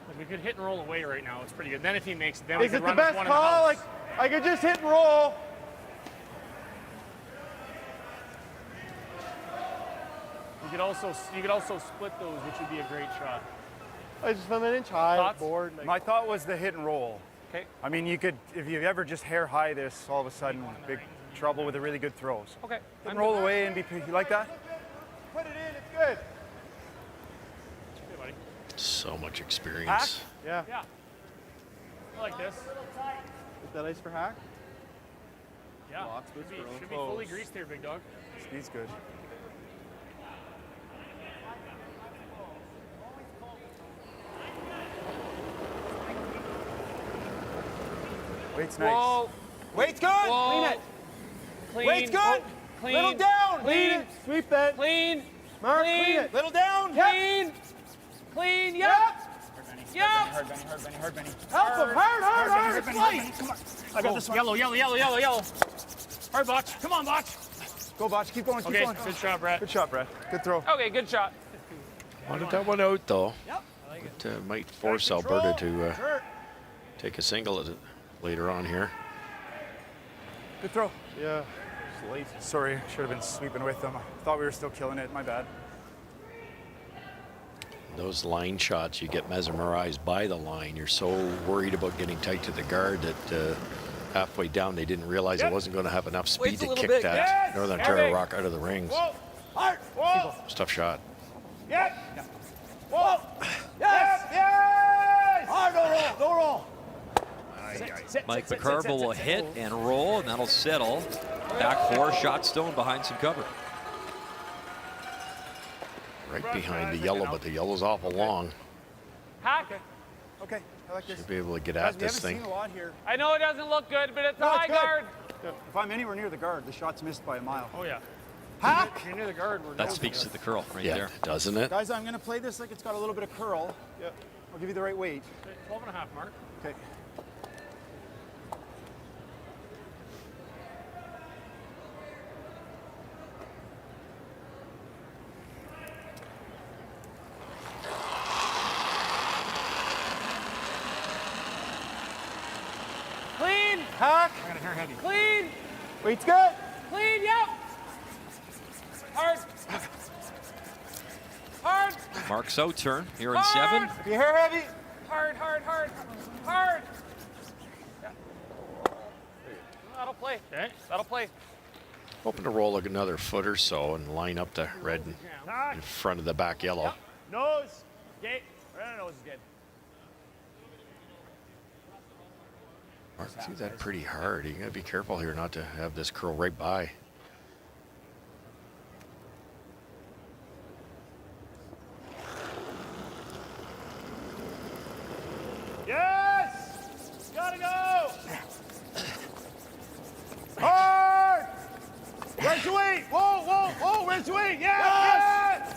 Like we could hit and roll away right now. It's pretty good. Then if he makes it, then Is it the best call? Like, I could just hit and roll. You could also split those, which would be a great shot. I just I'm an inch high. Thoughts? Board. My thought was the hit and roll. Okay. I mean, you could, if you ever just hair high this, all of a sudden, big trouble with the really good throws. Okay. Hit and roll away and be, you like that? Put it in. It's good. Okay, buddy. So much experience. Hack? Yeah. Yeah. I like this. Is that ice for hack? Yeah. Lots of Should be fully greased here, big dog. Speed's good. Weight's nice. Whoa. Weight's good. Whoa. Clean it. Clean. Weight's good. Oh, clean. Little down. Clean. Sweep that. Clean. Mark, Clean. clean it. Little down. Clean. Clean. Yep. Yep. Hard Benny, hard Benny, hard Benny. Help him. Hard. Benny, come on. I got this one. Yellow. Hard, Botch. Come on, Botch. Go, Botch. Keep going, keep Okay, going. good shot, Brett. Good shot, Brett. Good throw. Okay, good shot. Wanted that one out, though. Yep. It might force Alberta to take a single later on here. Good throw. Yeah. It's late. Sorry, should have been sweeping with them. I thought we were still killing it. My bad. those line shots, you get mesmerized by the line. You're so worried about getting tight to the guard that halfway down they didn't realize it wasn't going to have enough speed to kick that Northern Ontario rock out of the rings. Whoa. Hard. Whoa. It's a tough shot. Yep. Whoa. Yes. Yes. Hard. No roll. Mike McCarville will hit and roll, and that'll settle. Back 4, shot Stone behind some cover. Right behind the yellow, but the yellow's awful long. Hack. Okay. I like this. Should be able to get Guys, at this thing. Seen a lot here. I know it doesn't look good, but it's a No, high it's good. guard. If I'm anywhere near the guard, the shot's missed by a mile. Oh, yeah. Hack! You're near the guard. That speaks to the curl right there. Doesn't it? Guys, I'm going to play this like it's got a little bit of curl. Yeah. I'll give you the right weight. 12 and a half, Mark. Okay. Clean. Hack. I got a hair heavy. Clean. Weight's good. Clean, yep. Hard. Hard. Mark's out turn here in Hard. 7. Your hair heavy. Hard, hard, hard. Hard. Yeah. That'll play. Okay. That'll play. Hoping to roll like another foot or so and line up the red in front of the back yellow. Nose. Gate. Right on the nose is good. Mark threw that pretty hard. You gotta be careful here not to have this curl right by. Yes! Gotta go! Hard! Where's the weight? Whoa, whoa, whoa, where's the weight? Yes!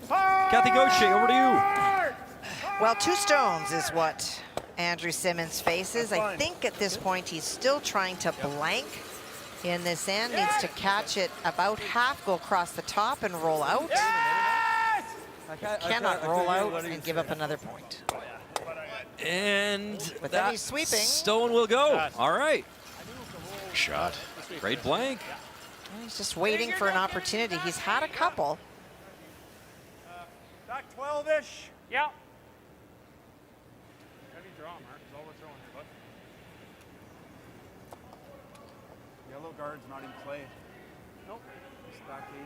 Hard! Kathy Gaucher, over to you. Well, 2 stones is what Andrew Simmons faces. I think at this point he's still trying to blank in this end. Needs to catch it about half, go across the top and roll out. Cannot roll out and give up another point. And But then that he's sweeping. Stone will go. All right. Shot. Great blank. He's just waiting for an opportunity. He's had a couple. Back 12-ish. Yeah. Heavy draw, Mark. That's all we're throwing here, bud. Yellow guard's not in play. Nope. Stack 8.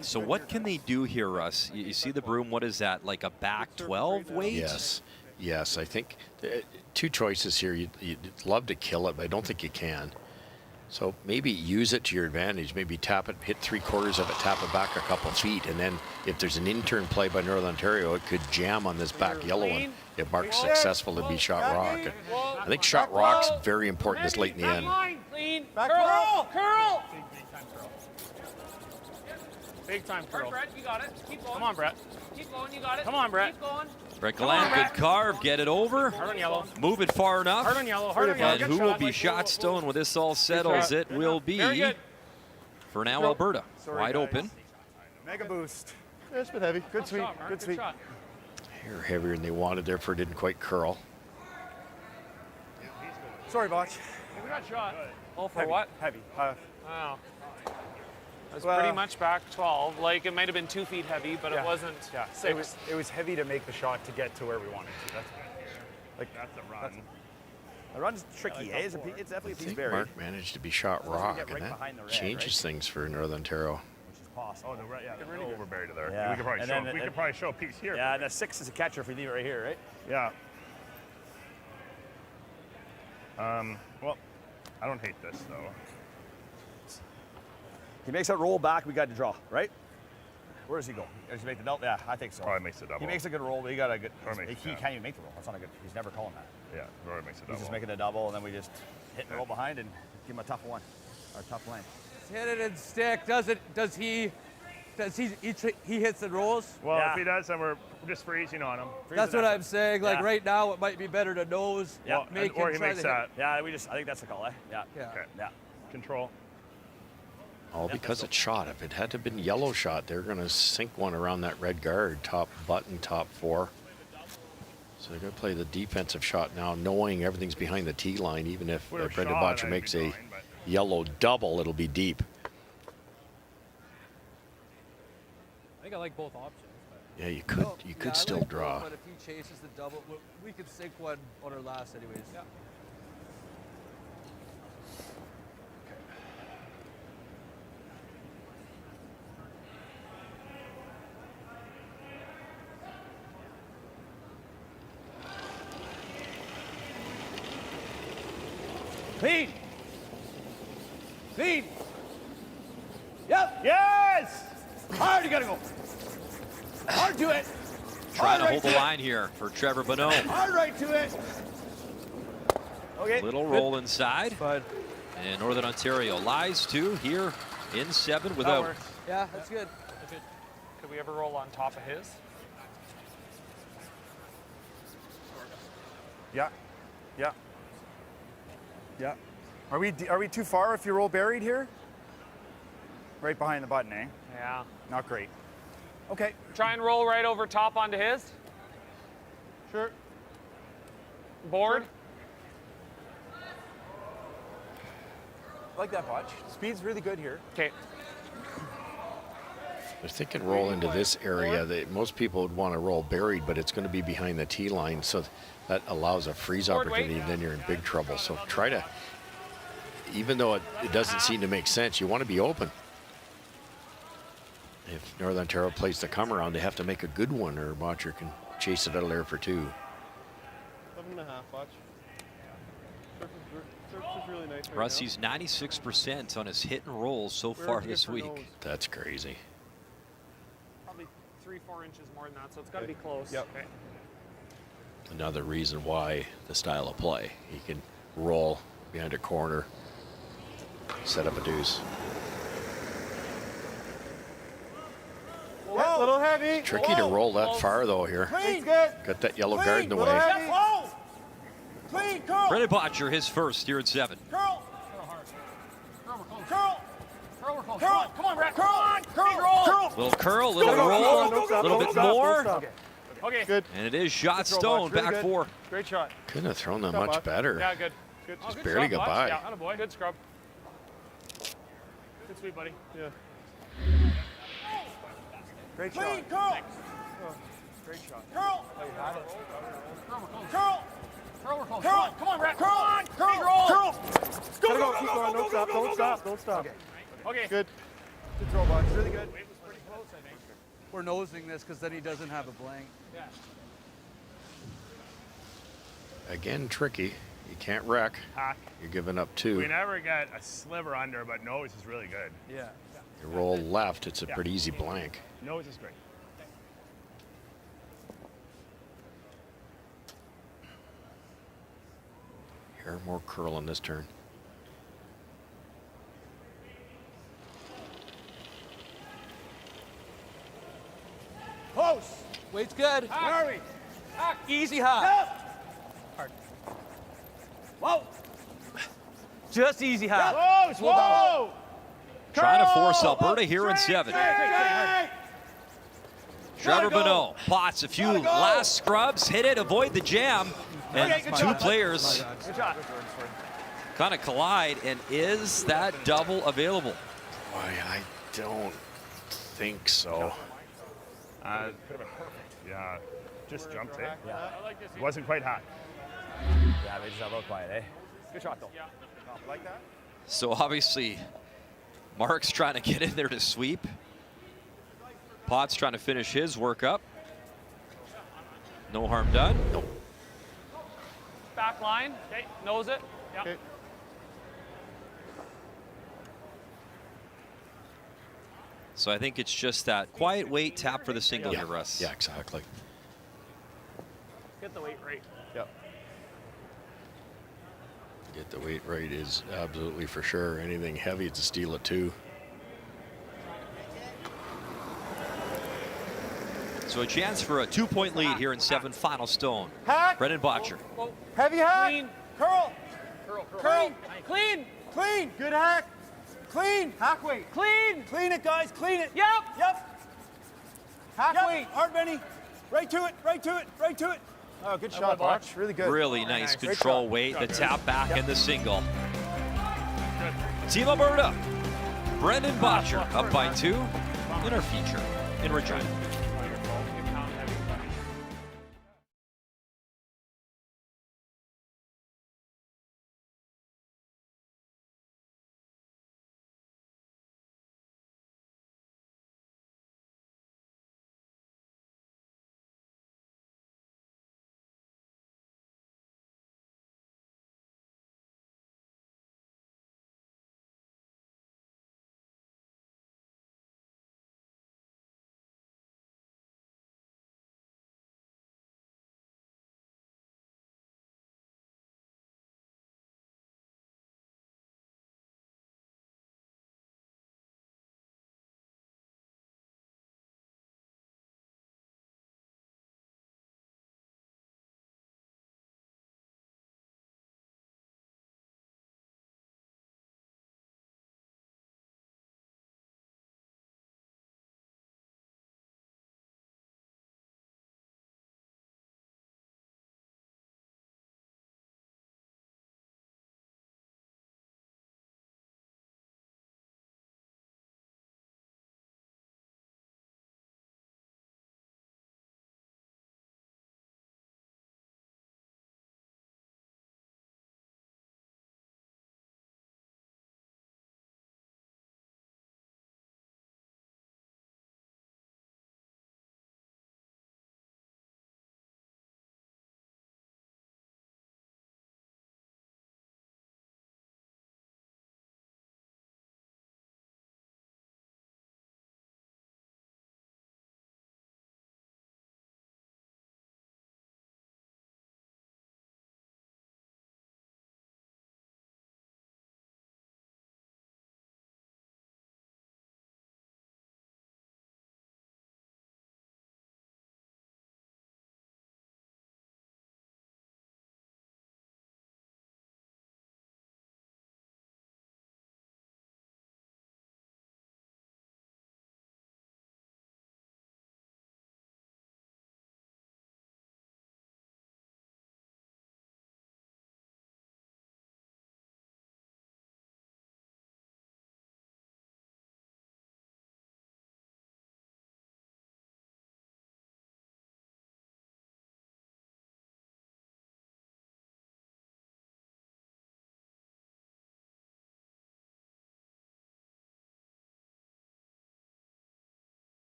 So what can they do here, Russ? You see the broom, what is that, like a back 12 weight? Yes. Yes, I think 2 choices here. You'd love to kill it, but I don't think you can. So maybe use it to your advantage. Maybe tap it, hit 3/4 of it, tap it back a couple feet, and then if there's an in-turn play by Northern Ontario, it could jam on this back yellow one. If Mark's successful to be shot rock. I think shot rock's very important this late in the end. Clean. Back Curl. Curl. Big time curl. Brett, you got it. Keep going. Come on, Brett. Keep going. You got it. Come on, Brett. Keep going. Brett Gallant, good carve, get it over. Hard on yellow. Move it far enough. Hard on yellow. Hard on yellow. And Good who will shot. be shot Stone when this all settles? It will Very be, good. for now, Alberta. Sorry, Wide guys. open. Mega boost. Yeah, it's been heavy. Good sweep. Shot, Mark. Good sweep. shot. Hair heavier than they wanted, therefore didn't quite curl. Sorry, Botch. We got shot. Oh, for Heavy. what? Heavy. Wow. That's Well- pretty much back 12. Like, it might have been 2 feet heavy, but it wasn't 6. It was heavy to make the shot to get to where we wanted to. That's That's a run. The run's tricky, eh? It's definitely a I piece think buried. Mark managed to be shot rock, get right and behind the that red, changes right? things for Northern Ontario. Which is possible. Oh, the right, yeah, the overburied to there. Yeah. We could probably And show. then We could probably show a piece here. Yeah, and a 6 is a catcher if we leave it right here, right? Yeah. Well, I don't hate this though. He makes that roll back, we got to draw, right? Where does he go? Does he make the double? Yeah, I think so. Probably makes the double. He makes a good roll, but he got a good. Or makes- He yeah. can't even make the roll. That's not a good. He's never calling that. Yeah, Rory makes a double. He's just making a double, and then we just hit the roll behind and give him a tough one, or a tough lane. Hit it and stick. He hits the rolls? Well, Yeah. if he does, then we're just freezing on him. That's what I'm saying. Like Yeah. right now, it might be better to nose. Yeah. Well, or he makes that. Yeah, I think that's the call, eh? Yeah. Yeah. Okay. Yeah. Control. All because it's shot. If it had to have been yellow shot, they're going to sink one around that red guard, top button, top 4. So they're going to play the defensive shot now, knowing everything's behind the tee line. Even if If we were Brendan shot, Bottcher I'd makes be a fine, but- yellow double, it'll be deep. I think I like both options. Yeah, you could still draw. But if he chases the double, we could sink one on our last anyways. Yeah. Clean. Clean. Yep. Yes. Hard, you gotta go. Hard to it. Trying to hold the line here for Trevor Bonot. Hard right to it. Okay. Little roll inside. Fine. And Northern Ontario lies to here in 7 without. Yeah, that's good. Could we ever roll on top of his? Yeah. Yeah. Yeah. Are we too far if you roll buried here? Right behind the button, eh? Yeah. Not great. Okay. Try and roll right over top onto his. Sure. Board. I like that, Botch. Speed's really good here. Okay. They're thinking roll into this area. Most people would want to roll buried, but it's going to be behind the tee line, so that allows a freeze opportunity, and then you're in big trouble. So try to, even though it doesn't seem to make sense, you want to be open. If Northern Ontario plays the come around, they have to make a good one, or Bottcher can chase it out of there for 2. 7.5, Watch. Surface is really nice right Rusty's 96% on his hit and rolls so far this week. That's crazy. Probably 3-4 inches more than that, so it's got to be close. Yep. Okay. Another reason why the style of play. He can roll behind a corner, set up a deuce. now. A little heavy. Tricky to roll that far though here. Clean. Good. Got that yellow guard in the Little way. heavy. Clean, curl. Brendan Bottcher, his first here at 7. Curl. Curl. Curl. Come on, Brett. Curl. Curl. Little curl, little roll, a little bit more. Okay. Good. And it is shot stone, back 4. Great shot. Couldn't have thrown that much better. Yeah, good. Good. Just Good barely shot, got Butch. by. Yeah, attaboy. Good scrub. Good sweet, buddy. Yeah. Great Clean, shot. curl. Great shot. Curl. Curl. Curl. Curl. Come on, Brett. Curl. Come on. Curl. Big roll. Curl. Gotta go. Keep going. Don't stop. Don't stop. Don't stop. Okay. Good. Good throw, Botch. Really good. It was pretty close, I think. We're nosing this because then he doesn't have a blank. Yeah. Again, tricky. You can't wreck. Hack. You're giving up We 2. never get a sliver under, but nose is really good. Yeah. You roll left, it's a pretty easy blank. Nose is great. Here, more curl on this turn. Close. Weight's good. Hack. Where are we? Hack. Easy hop. Hard. Whoa. Just easy hop. Close. Whoa. Trying to force Alberta here in 7. Trevor Bonot pots a few last scrubs, hit it, avoid the jam, and 2 players kind of collide. And is that double available? Boy, I don't think so. Could have been perfect. Yeah. Just jumped it. Yeah. Wasn't quite hot. Yeah, they just got a little quiet, eh? Good shot, though. Like that? So obviously, Mark's trying to get in there to sweep. Potts trying to finish his work up. No harm done. Nope. Back line. Okay. Nose it. Yeah. Okay. So I think it's just that quiet wait, tap for the single here, Russ. Yeah, exactly. Get the weight right. Yep. Get the weight right is absolutely for sure. Anything heavy, it's a steal at 2. So a chance for a 2-point lead here in 7, final stone. Hack. Brendan Bottcher. Heavy hack. Clean. Curl. Curl. Clean. Clean. Clean. Good hack. Clean. Hack weight. Clean. Clean it, guys. Clean it. Yep. Yep. Hack Yep. weight. Hard Benny. Right to it. Right to it. Right to it. Oh, good shot, Botch. Really good. Really nice Great control shot. weight, the tap back and the single. Team Alberta, Brendan Bottcher up by 2 in our feature. in Regina.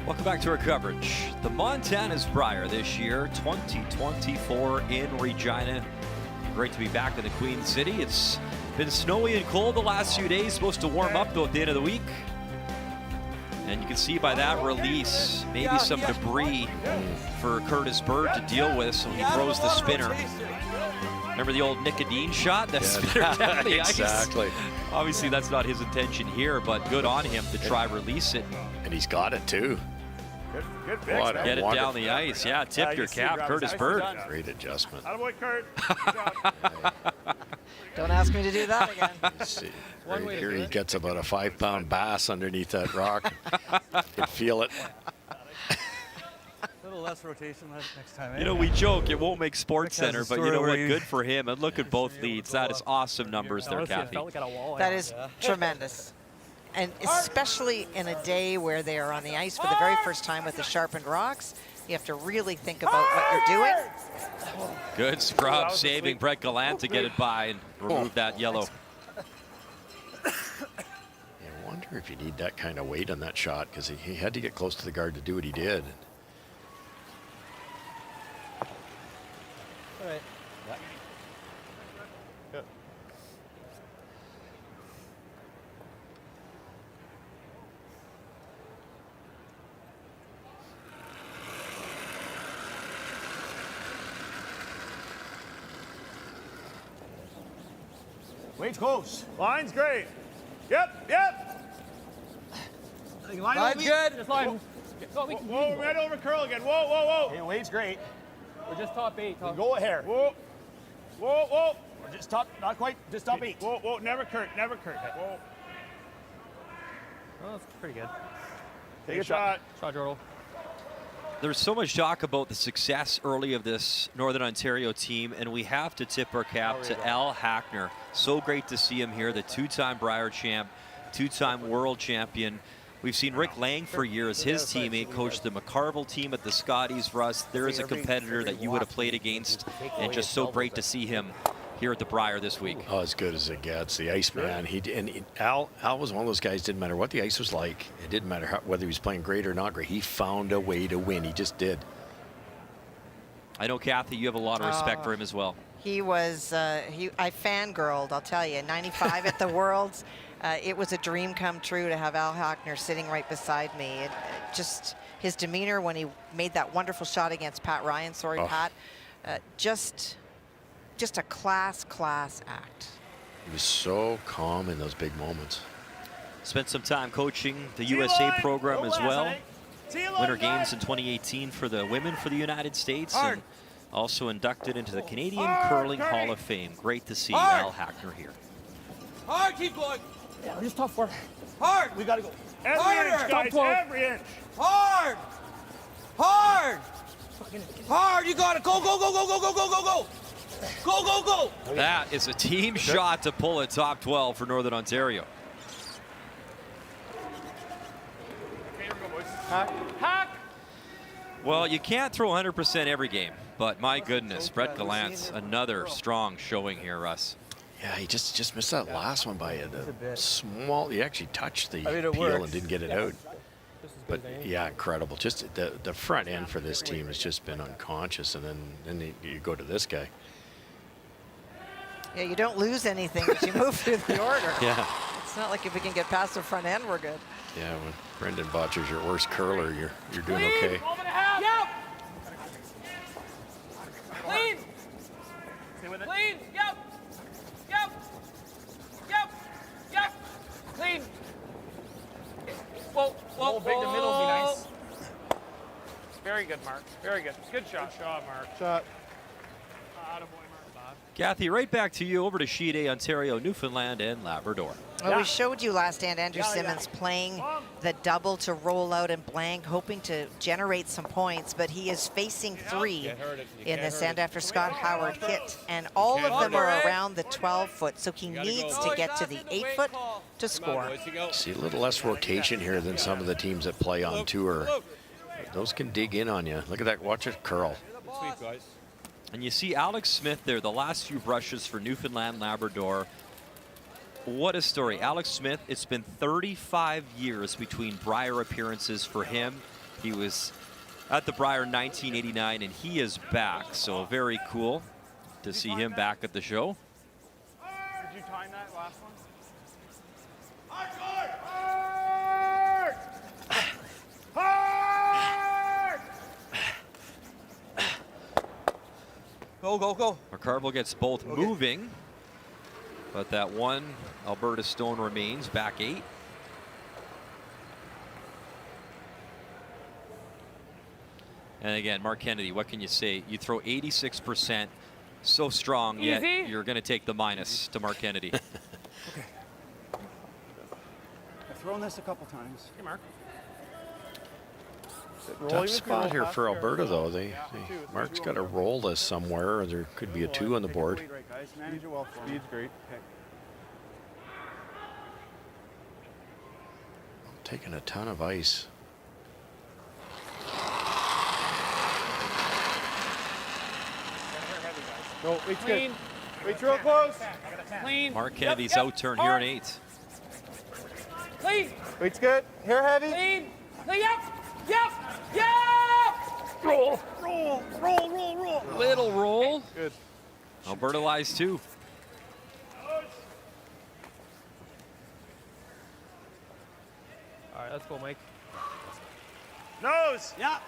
Welcome back to our coverage. The Montana's Brier this year, 2024 in Regina. Great to be back in the Queen City. It's been snowy and cold the last few days. Supposed to warm up though at the end of the week. And you can see by that release, maybe some debris for Curtis Bird to deal with, so he throws the spinner. Remember the old Nicodine shot? That spinner down the ice? Exactly. Obviously, that's not his intention here, but good on him to try release it. And he's got it too. Good fix, What man. Get it down the ice. Yeah, tip your cap, Curtis Bird. Great adjustment. Attaboy, Kurt. Don't ask me to do that again. See, right here he gets about a 5-pound bass underneath that rock. You can feel it. A little less rotation next time. You know, we joke it won't make Sports Rick has Center, a but you story know where what? he- Good for him. And look at both leads. That is awesome numbers there, Kathy. That is tremendous. And especially in a day where they are on the ice for the very first time with the sharpened rocks, you have to really think about what you're doing. Good scrub, saving Brett Gallant to get it by and remove that yellow. I wonder if you need that kind of weight on that shot, because he had to get close to the guard to do what he did. All right. Yep. Wade's close. Line's great. Yep. Line's good. Just line. Whoa, right over curl again. Whoa. Hey, Wade's great. We're just top 8. Go a hair. Whoa. Whoa, whoa. Or just top, not quite, just top 8. Whoa, whoa, never Kurt, never Kurt. Whoa. Oh, that's pretty good. Take a shot. Shot, Jordan. There's so much talk about the success early of this Northern Ontario team, and we have to tip our cap to Al Hackner. So great to see him here, the two-time Brier champ, two-time world champion. We've seen Rick Lang for years, his teammate, coached the McCarville team at the Scotties. Russ, there is a competitor that you would have played against, and just so great to see him here at the Brier this week. Oh, as good as it gets. The Iceman. Al was one of those guys, didn't matter what the ice was like. It didn't matter whether he was playing great or not great. He found a way to win. He just did. I know, Kathy, you have a lot of respect for him as well. He was, I fangirled, I'll tell you. 95 at the Worlds. It was a dream come true to have Al Hackner sitting right beside me. Just his demeanor when he made that wonderful shot against Pat Ryan. Sorry, Pat. Just a class act. He was so calm in those big moments. Spent some time coaching the USA program as well. Winter Games in 2018 for the women for the United States. And also inducted into the Canadian Curling Hall of Fame. Great to see Al Hackner here. Hard, keep going. Yeah, just top 4. Hard. We got to go. Every inch, guys, every inch. Hard. Hard, you got it. Go, go, go, go, go, go, go, go, go. Go, go, go. That is a team shot to pull a top 12 for Northern Ontario. Okay, here we go, boys. Hack. Well, you can't throw 100% every game, but my goodness, Brett Gallant's another strong showing here, Russ. Yeah, he just missed that last one by a small. He actually touched the peel works. and didn't get it out. But yeah, incredible. Just the front end for this team has just been unconscious, and then you go to this guy. Yeah, you don't lose anything as you move through the order. Yeah. It's not like if we can get past the front end, we're good. Yeah, when Brendan Bottcher's your worst curler, you're doing okay. Moment and a half. Yep. Clean. Stay with it. Clean. Yep. Yep. Yep. Yep. Clean. Whoa, whoa, Big to middle would be nice. Very good, Mark. Very good. Good shot. Good shot, Mark. Shot. Attaboy, Mark. Kathy, right back to you over to Sheet A, Ontario, Newfoundland, and Labrador. Well, we showed you last stand Andrew Simmons playing the double to roll out and blank, hoping to generate some points, but he is facing 3 in this end after Scott Howard hit, and all of them are around the 12-foot, so he needs to get to the 8-foot to score. See, a little less rotation here than some of the teams that play on tour. Those can dig in on you. Look at that. Watch it curl. Sweet, guys. And you see Alex Smith there, the last few brushes for Newfoundland, Labrador. What a story. Alex Smith, it's been 35 years between Brier appearances for him. He was at the Brier in 1989, and he is back. So very cool to see him back at the show. Did you time that last one? Go, go, go. McCarville gets both moving, but that one Alberta Stone remains back 8. And again, Mark Kennedy, what can you say? You throw 86%, so strong, yet you're going to take the minus to Mark Kennedy. Okay. I've thrown this a couple times. Hey, Mark. Tough spot here for Alberta, though. Mark's got to roll this somewhere, or there could be a 2 on the board. Right, guys. Manage it well for me. Speed's great. Okay. Taking a ton of ice. No, weight's Clean. good. Weight's real close. Clean. Mark Kennedy's outturn here in 8. Clean. Weight's good. Hair heavy. Clean. Clean. Yep. Yep. Yep. Roll, roll, roll, roll, roll. Little roll. Good. Alberta lies 2. All right, let's go, Mike. Nose. Yeah.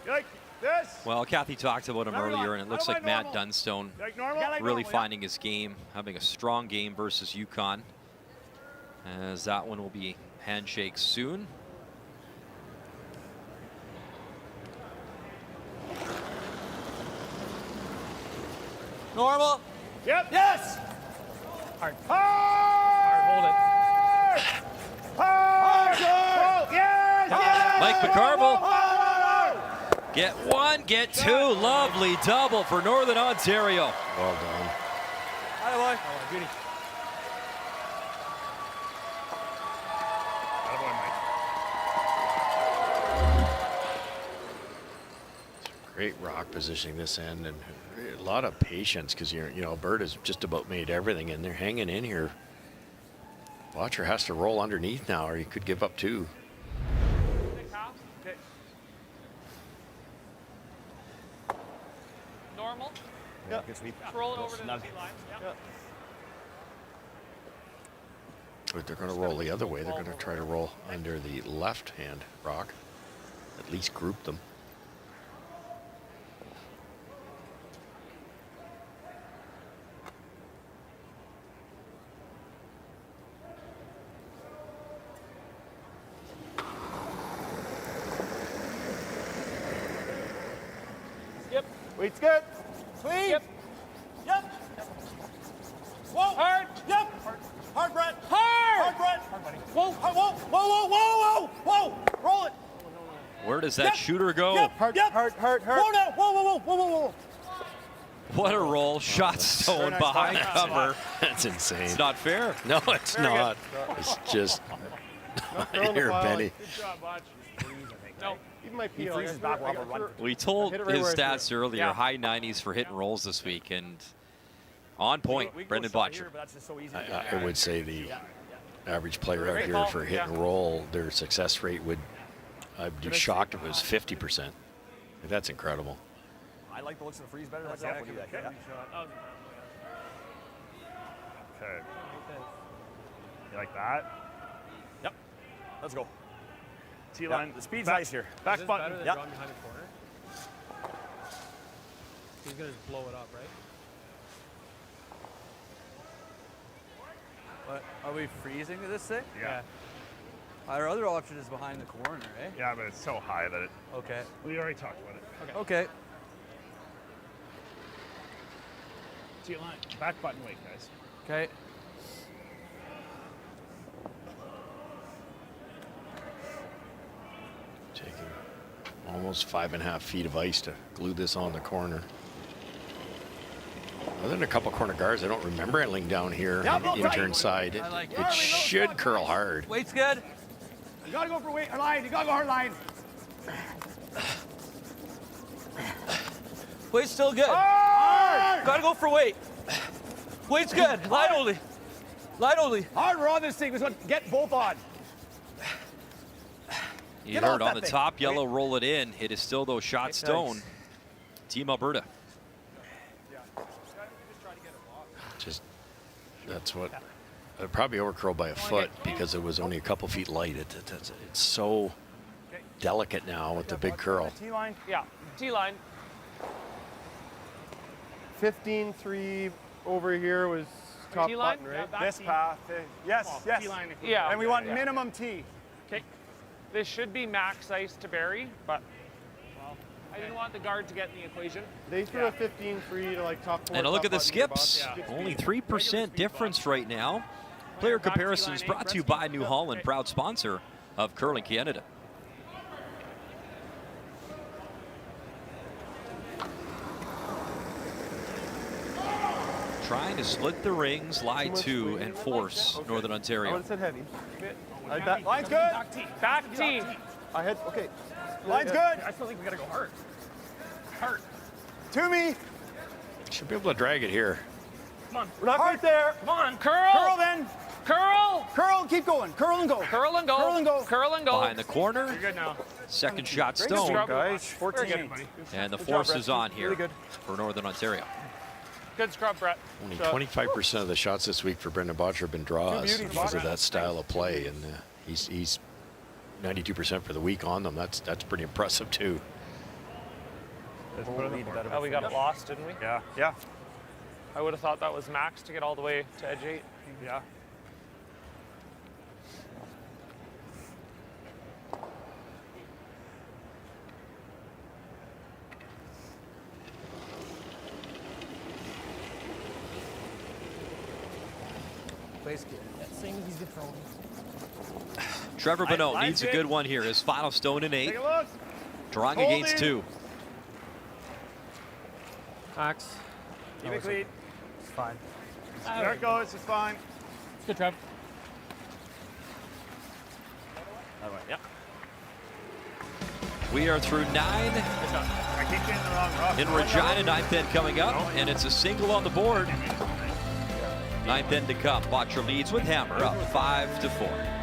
You like this? Well, Kathy talked about him earlier, and it looks like Matt Dunstone Like normal? really finding his game, having a strong game versus Yukon, as that one will be handshake soon. Normal. Yep. Yes. Hard. Hard. Hold it. Hard. Hard. Yes. Yes. Mike McCarville. Hard. Get one, get two. Lovely double for Northern Ontario. Well done. Hi, boy. Beauty. Great rock positioning this end, and a lot of patience because Alberta's just about made everything, and they're hanging in here. Bottcher has to roll underneath now, or he could give up two. Okay. Normal. Yep. Good sweep. Roll it over to the line. Yep. But they're going to roll the other way. They're going to try to roll under the left-hand rock. At least group them. Yep. Weight's good. Clean. Yep. Yep. Whoa. Hard. Yep. Hard, Brett. Hard. Hard, Brett. Hard, buddy. Whoa. Whoa. Whoa. Whoa. Whoa. Whoa. Whoa. Roll it. Where does that Yep. shooter go? Yep. Hard. Yep. Hard. Hard. Hard. Whoa now. Whoa. Whoa. Whoa. Whoa. Whoa. What a roll. Shot stone nice behind spot. cover. That's insane. It's not fair. No, it's not. It's just here, Benny. Good job, Botch. No. Even my He PO. freezes back while we're running. We told hit it right his where I stats threw earlier, Yeah. high 90s for hit and rolls this week, and on point, We go Brendan short Bottcher. here, but that's just so easy. I would say the average player out Great here call. for hit Yeah. and roll, their success rate would, I'd be shocked if it was 50%. That's incredible. I like the looks of the freeze better That's myself. a What do you think? heck of a Yeah. shot. That was Okay. You like that? Yep. Let's go. T-line. The speed's back, nice here. Back Is this button. better than Yep. drawing behind the corner? He's gonna just blow it up, right? What, are we freezing this thing? Yeah. Our other option is behind the corner, eh? Yeah, but it's so high that it. Okay. We already talked about it. Okay. T-line. Back button weight, guys. Okay. Taking almost 5.5 feet of ice to glue this on the corner. Other than a couple corner guards, I don't remember anything down here on the intern side. I like it. It should curl hard. Weight's good. You gotta go for weight or line. You gotta go hard line. Weight's still good. Hard. Gotta go for weight. Weight's good. Light only. Light only. Hard. We're on this thing. We just want to get both on. You Get heard off on that the thing. top yellow, roll it in. It is still though shot stone. Team Alberta. Just that's what I'd probably overcurled by a foot because it was only a couple feet light. It's so delicate now with the big curl. T-line? Yeah. T-line. 15-3 over here was top T-line? button, right? This path. Yes, yes. T-line. Yeah. And we want yeah. minimum T. Okay. This should be max ice to bury, but well, I didn't want the guard to get in the equation. They threw a 15-3 to like top four. And a look top at the button skips. for Bottcher. Only 3% difference right now. Player comparisons brought to you by New Holland, proud sponsor of Curling Canada. Trying to split the rings, lie to, and force Northern I Ontario. would have said heavy. Line's good. Back T. I had, okay. Line's good. I still think we gotta go hard. Hard. To me. Should be able to drag it here. Come on. We're not quite there. Come on. Curl. Curl then. Curl. Curl. Keep going. Curl and go. Curl and go. Curl and go. Curl and go. Behind the corner, You're good now. second shot Great stone, scrub, guys. Very 14. good, buddy. and the Good force job, is Brett. on here Really good. for Northern Ontario. Good scrub, Brett. Only 25% of the shots this week for Brendan Bottcher have been draws beauties, because of Bottcher. that style of play, and he's 92% for the week on them. That's pretty impressive too. Oh, we got it lost, didn't we? Yeah. Yeah. I would have thought that was max to get all the way to edge 8. Yeah. Same as he's been throwing. Trevor Bonot needs a good one here. His final stone in 8. Take a look. Drawing Holding. against 2. Max. Keep it clean. It's fine. There it goes. It's fine. It's good, Trev. That way, yep. We are through 9 I keep getting the wrong rough. in Regina. 9th end coming up, and it's a single on the board. 9th end to come. Bottcher leads with hammer up 5-4.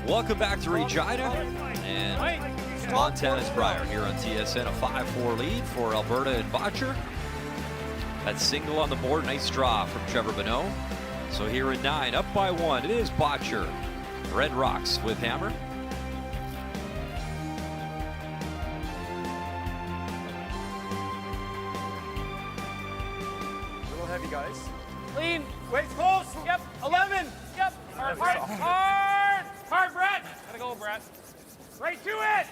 Welcome back to Regina, and Montana's Brier here on TSN. A 5-4 lead for Alberta and Bottcher. That single on the board, nice draw from Trevor Bonot. So here in 9, up by 1, it is Bottcher. Red Rocks with hammer. A little heavy, guys. Clean. Wait, close. Yep. 11. Yep. Hard, Brett. Gotta go, Brett. Right to it.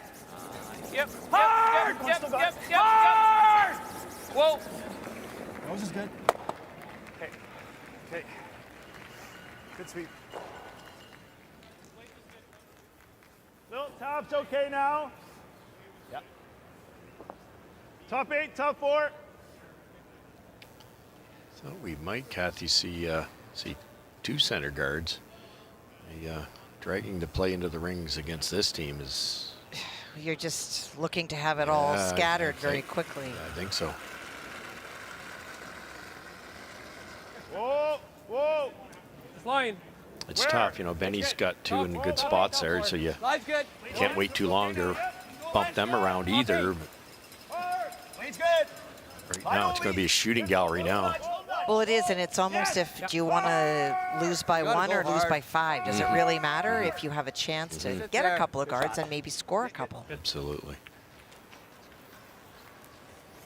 Yep. Hard. Yep. Hard. Whoa. Nose is good. Okay. Okay. Good sweep. No, top's okay now. Yep. Top 8, top 4. So we might, Kathy, see 2 center guards. Dragging the play into the rings against this team is... You're just looking to have it all scattered very quickly. I think so. Whoa, whoa. Line. It's tough, you know. Benny's got 2 in good spots there, so you can't wait too long to bump them around either. Wade's good. Right now, it's going to be a shooting gallery now. Well, it is, and it's almost if do you want to lose by one or lose by 5? Does it really matter if you have a chance to get a couple of guards and maybe score a couple? Absolutely.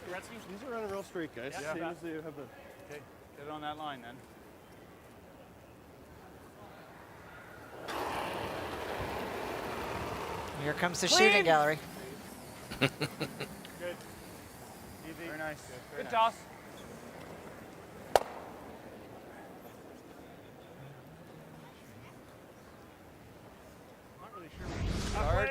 These are on a real streak, guys. Yeah. Same as they have been. Okay, get it on that line then. Here comes the shooting gallery. Good. Easy. Very nice. Good toss. Guard.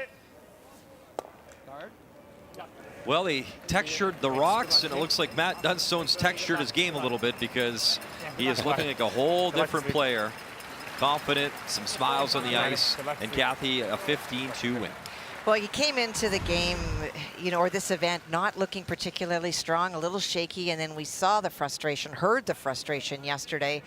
Well, he textured the rocks, and it looks like Matt Dunstone's textured his game a little bit because he is looking like a whole different player. Confident, some smiles on the ice, and Kathy, a 15-2 win. Well, he came into the game, you know, or this event, not looking particularly strong, a little shaky, and then we saw the frustration, heard the frustration yesterday,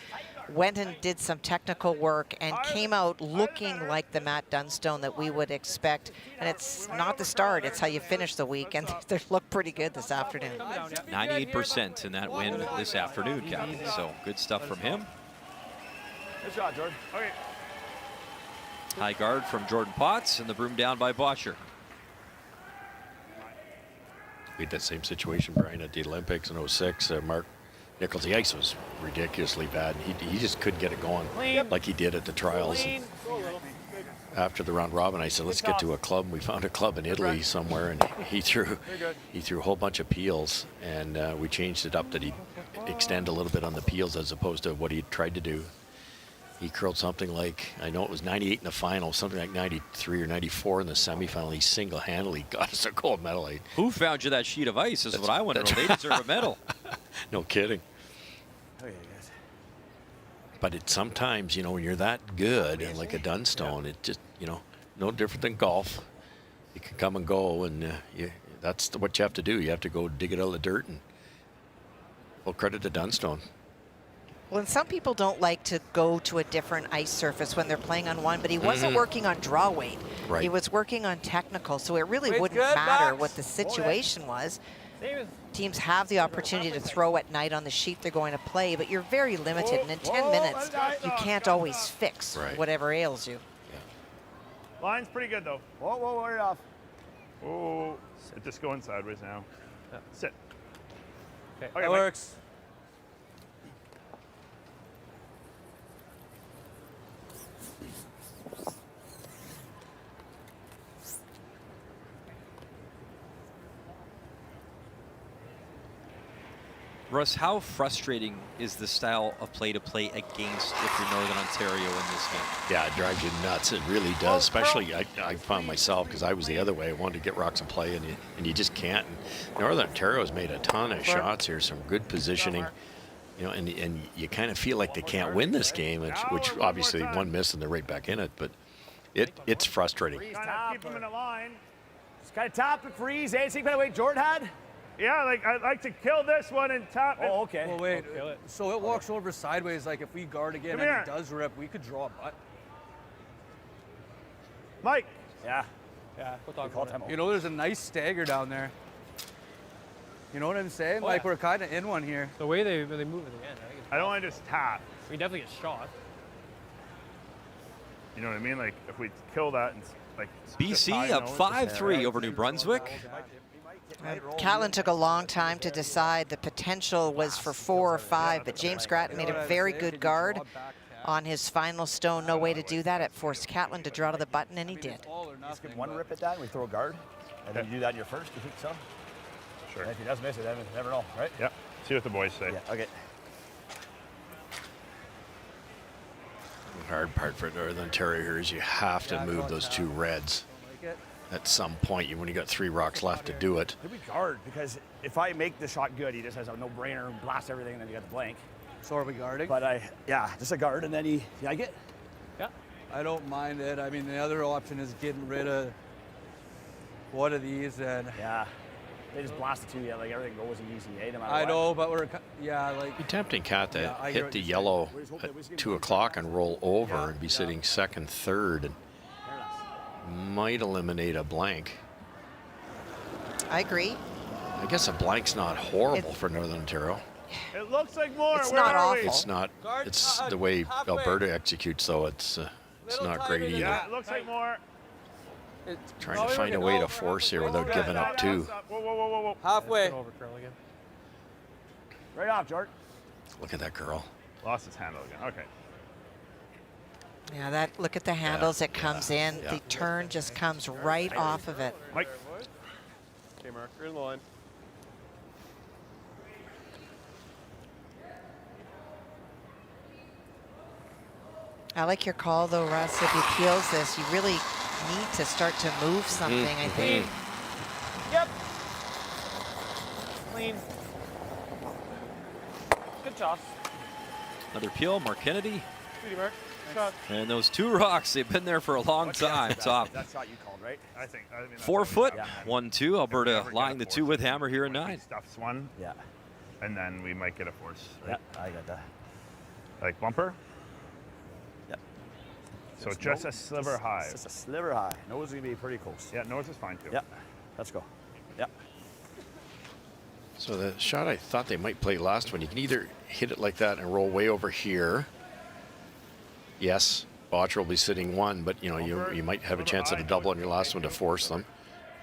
went and did some technical work, and came out looking like the Matt Dunstone that we would expect. And it's not the start, it's how you finish the week, and they look pretty good this afternoon. 98% in that win this afternoon, Kathy. So good stuff from him. Good shot, Jordan. Okay. High guard from Jordan Potts, and the broom down by Bottcher. We had that same situation, Brian, at the Olympics in 06. Mark Nichols, the ice was ridiculously bad. He just couldn't get it going like he did at the trials. And after the round robin, I said, let's get to a club. We found a club in Italy somewhere, and he threw a whole bunch of peels, and we changed it up that he'd extend a little bit on the peels as opposed to what he tried to do. He curled something like, I know it was 98 in the final, something like 93 or 94 in the semifinal. He single-handedly got us a gold medal. Who found you that sheet of ice is what I want to know. They deserve a medal. No kidding. Okay, guys. But it sometimes, you know, when you're that good and like a Dunstone, it just, you know, no different than golf. You can come and go, and that's what you have to do. You have to go dig it out of the dirt, and full credit to Dunstone. Well, and some people don't like to go to a different ice surface when they're playing on one, but he wasn't working on draw weight. Right. He was working on technical, so it really wouldn't matter what the situation was. Teams have the opportunity to throw at night on the sheet they're going to play, but you're very limited, and in 10 minutes, you can't always fix whatever ails you. Line's pretty good, though. Whoa, whoa, right off. Oh, it's just going sideways now. Sit. Okay, that works. Russ, how frustrating is the style of play to play against if you're Northern Ontario in this game? Yeah, it drives you nuts. It really does. Especially, I found myself, because I was the other way. I wanted to get rocks and play, and you just can't. And Northern Ontario's made a ton of shots here, some good positioning. You know, and you kind of feel like they can't win this game, which obviously one miss and they're right back in it. But it's frustrating. Keep them in a line. Just kind of top it, freeze. Any kind of way Jordan had? Yeah, like I'd like to kill this one and top it. Oh, okay. Well, wait. So it walks over sideways. Like if we guard again and it does rip, we could draw a butt. Mike. Yeah. Yeah, we'll talk about it. You know, there's a nice stagger down there. You know what I'm saying? Oh, like yeah. we're kind of in one here. The way they move at the end, I think I don't want to just tap. we definitely get shot. You know what I mean? Like if we kill that and like. BC up 5-3 over New Brunswick. Catlin took a long time to decide. The potential was for 4 or 5, but James Grattan made a very good guard on his final stone. No way to do that. It forced Catlin to draw to the button, and he did. Just give one rip at that, and we throw a guard, and then you do that in your first. You think so? Sure. And if he does miss it, then you never know, right? Yeah. See what the boys say. Yeah. Okay. The hard part for Northern Ontario here is you have to move those 2 reds. At some point, when you got 3 rocks left to do it. Maybe guard, because if I make the shot good, he just has a no-brainer and blast everything, and then you got the blank. So are we guarding? But just a guard, and then you like it? Yeah. I don't mind it. I mean, the other option is getting rid of one of these, and yeah, they just blast the 2. Yeah, like everything goes easy, no matter I what. know, but we're like. Be tempting, Kat, to hit the yellow at 2 o'clock and roll over and be sitting second, third, and might eliminate a blank. I agree. I guess a blank's not horrible for Northern Ontario. It looks like more. It's Where not are we? awful. It's not. It's the way Alberta executes, though. It's not great either. Yeah, it looks like more. Trying to find a way to force here without giving up two. Whoa, whoa, whoa, whoa, whoa. Halfway. Over curl again. Right off, Jordan. Look at that girl. Lost his handle again. Okay. Yeah, that. Look at the handles. It comes in. yeah. The turn just comes right off of it. Mike. Okay, Mark, you're in the line. I like your call, though, Russ. If he peels this, you really need to start to move something, I think. Yep. Clean. Good toss. Another peel, Mark Kennedy. Sweetie, Mark. Shot. And those 2 rocks, they've been there for a long time. Top. That shot you called, right? I think. I mean, that's 4 what we foot, have. 1-2. Alberta Never get lying a the force. 2 with hammer here in When he 9. Stuffs one, Yeah. and then we might get a force. Yeah, Right? I got that. Like bumper. Yep. So just a sliver high. Just a sliver high. Nose is gonna be pretty close. Yeah, nose is fine too. Yeah. Let's go. Yeah. So the shot I thought they might play last one, you can either hit it like that and roll way over here. Yes, Bottcher will be sitting 1, but you might have a chance at a double on your last one to force them.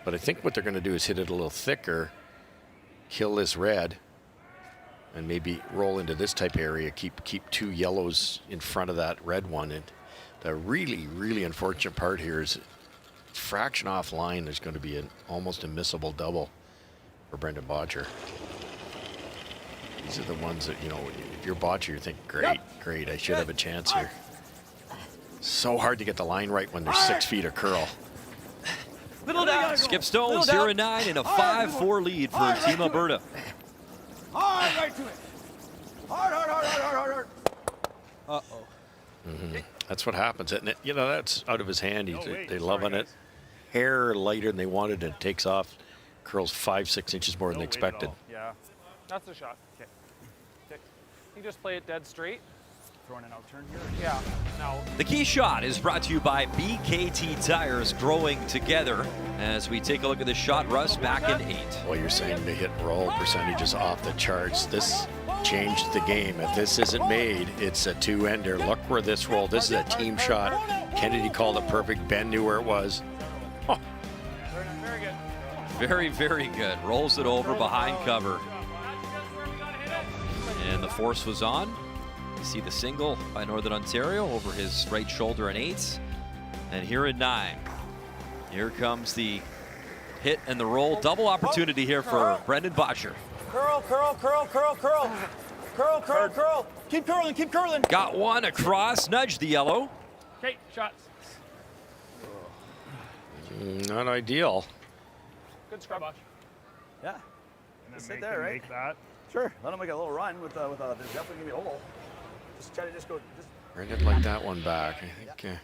But I think what they're going to do is hit it a little thicker, kill this red, and maybe roll into this type of area. Keep 2 yellows in front of that red one. And the really, really unfortunate part here is fraction off line. There's going to be an almost unmissable double for Brendan Bottcher. These are the ones that, if you're Bottcher, you think, great, I should have a chance here. So hard to get the line right when there's 6 feet of curl. Little down. Skip Stones here in 9 and a 5-4 lead for Team Alberta. Hard right to it. Hard. Uh-oh. That's what happens. And that's out of his hand. wait, They're sorry, loving it. guys. Hair lighter than they wanted, and it takes off. Curls 5-6 inches more than No weight at expected. all. Yeah. That's the shot. Okay. You just play it dead straight. Throwing an out turn here. Yeah. Now. The key shot is brought to you by BKT Tires, growing together. As we take a look at the shot, Russ back in 8. Well, you're saying the hit and roll percentage is off the charts. This changed the game. If this isn't made, it's a 2-ender. Look where this rolled. This is a team shot. Kennedy called it perfect. Ben knew where it was. Oh. Very good. Very, very good. Rolls it over behind cover. And the force was on. You see the single by Northern Ontario over his right shoulder in 8. And here in 9, here comes the hit and the roll. Double opportunity here for Brendan Bottcher. Curl. Keep curling. Got one across, nudged the yellow. Okay, shots. Not ideal. Good scrub. Yeah. And then Sit make there, him right? make that. Sure. Let him make a little run with there's definitely gonna be a hole. Just try to go. Brendan like that one back. I think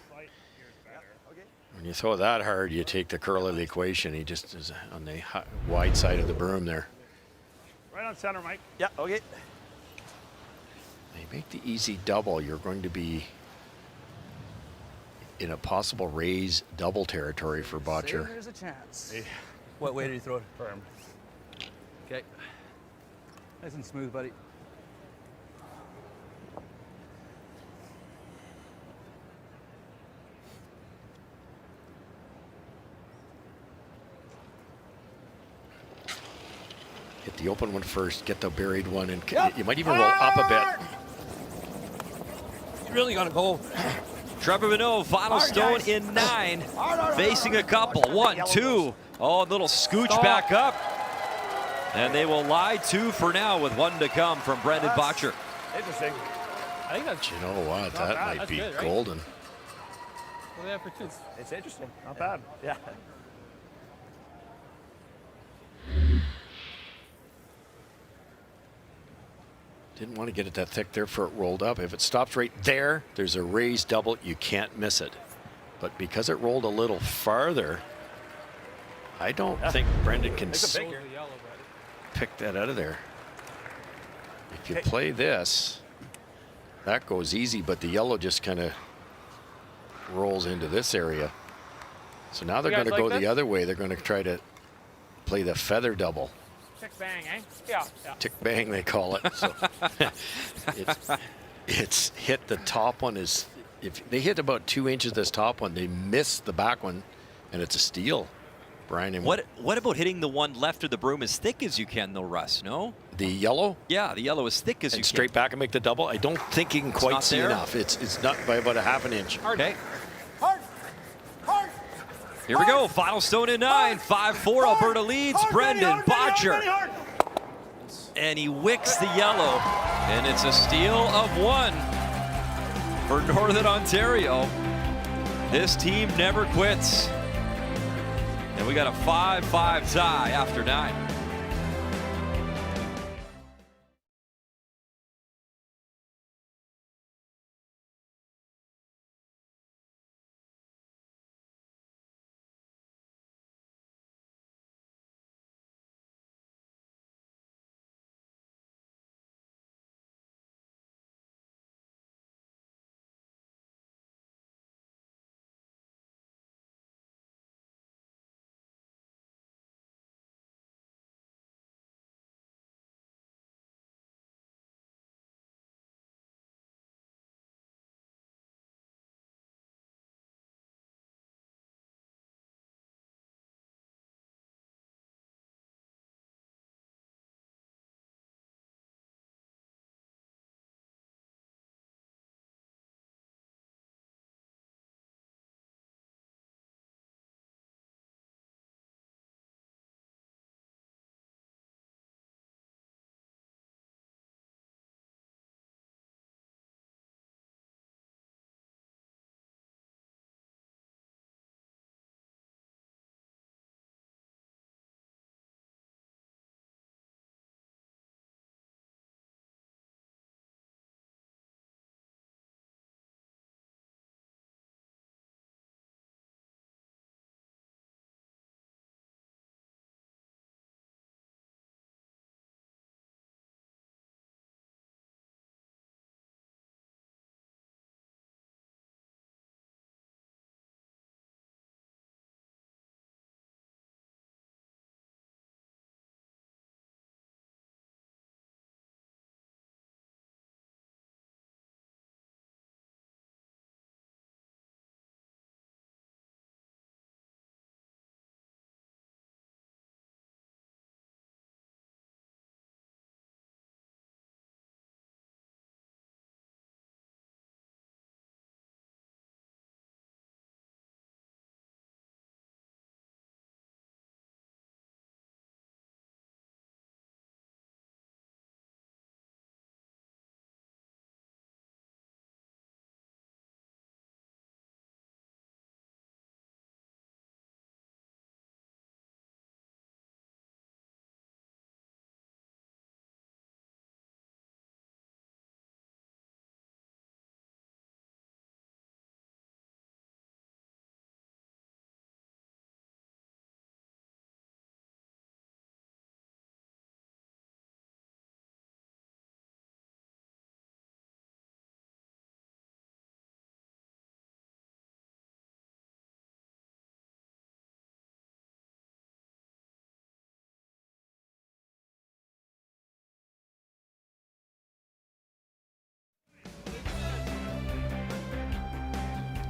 when you throw that hard, you take the curl of the equation. He just is on the wide side of the broom there. Right on center, Mike. Yeah. Okay. They make the easy double. You're going to be in a possible raise double territory for Bottcher. There's a chance. What way do you throw it? Firm. Okay. Nice and smooth, buddy. Hit the open one first, get the buried one, and you might even roll up a bit. You really got to go. Trevor Bonot, final stone in 9. Facing a couple. 1, 2. Oh, a little scooch back up. And they will lie 2 for now with 1 to come from Brendan Bottcher. Interesting. I think that's. You know what? That bad. might That's be good, right? golden. What do they have for 2? It's interesting. Not bad. Yeah. Didn't want to get it that thick there for it rolled up. If it stops right there, there's a raised double. You can't miss it. But because it rolled a little farther, I don't think Brendan can pick that out of there. If you play this, that goes easy, but the yellow just kind of rolls into this area. So now they're going to go the other way. They're going to try to play the feather double. Tick bang, eh? Yeah. Tick bang, they call it. So it's hit the top one is, if they hit about 2 inches this top one, they miss the back one, and it's a steal. Brian, and what about hitting the one left of the broom as thick as you can, though, Russ? No. The yellow? Yeah, the yellow as thick as you can. Straight back and make the double. I don't think he can quite see enough. It's not by about a half an inch. Okay. Hard. Here we go. Final stone in 9. 5-4. Alberta leads. Brendan Bottcher. And he wicks the yellow. And it's a steal of 1 for Northern Ontario. This team never quits. And we got a 5-5 tie after 9.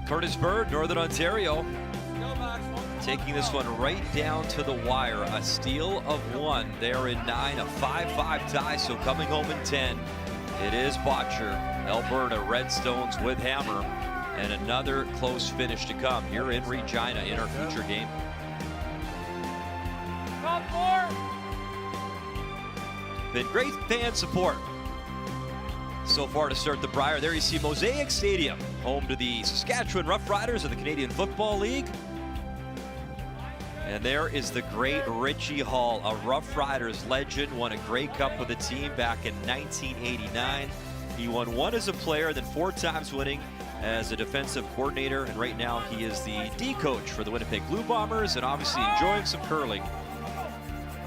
Curtis Bird, Northern Ontario, taking this one right down to the wire. A steal of 1. They're in 9, a 5-5 tie, so coming home in 10. It is Bottcher, Alberta Redstones with hammer, and another close finish to come here in Regina in our future game. Top 4. Been great fan support so far to start the Brier. There you see Mosaic Stadium, home to the Saskatchewan Roughriders of the Canadian Football League. And there is the great Richie Hall, a Roughriders legend, won a Grey Cup with the team back in 1989. He won 1 as a player, then 4 times winning as a defensive coordinator, and right now he is the D coach for the Winnipeg Blue Bombers, and obviously enjoying some curling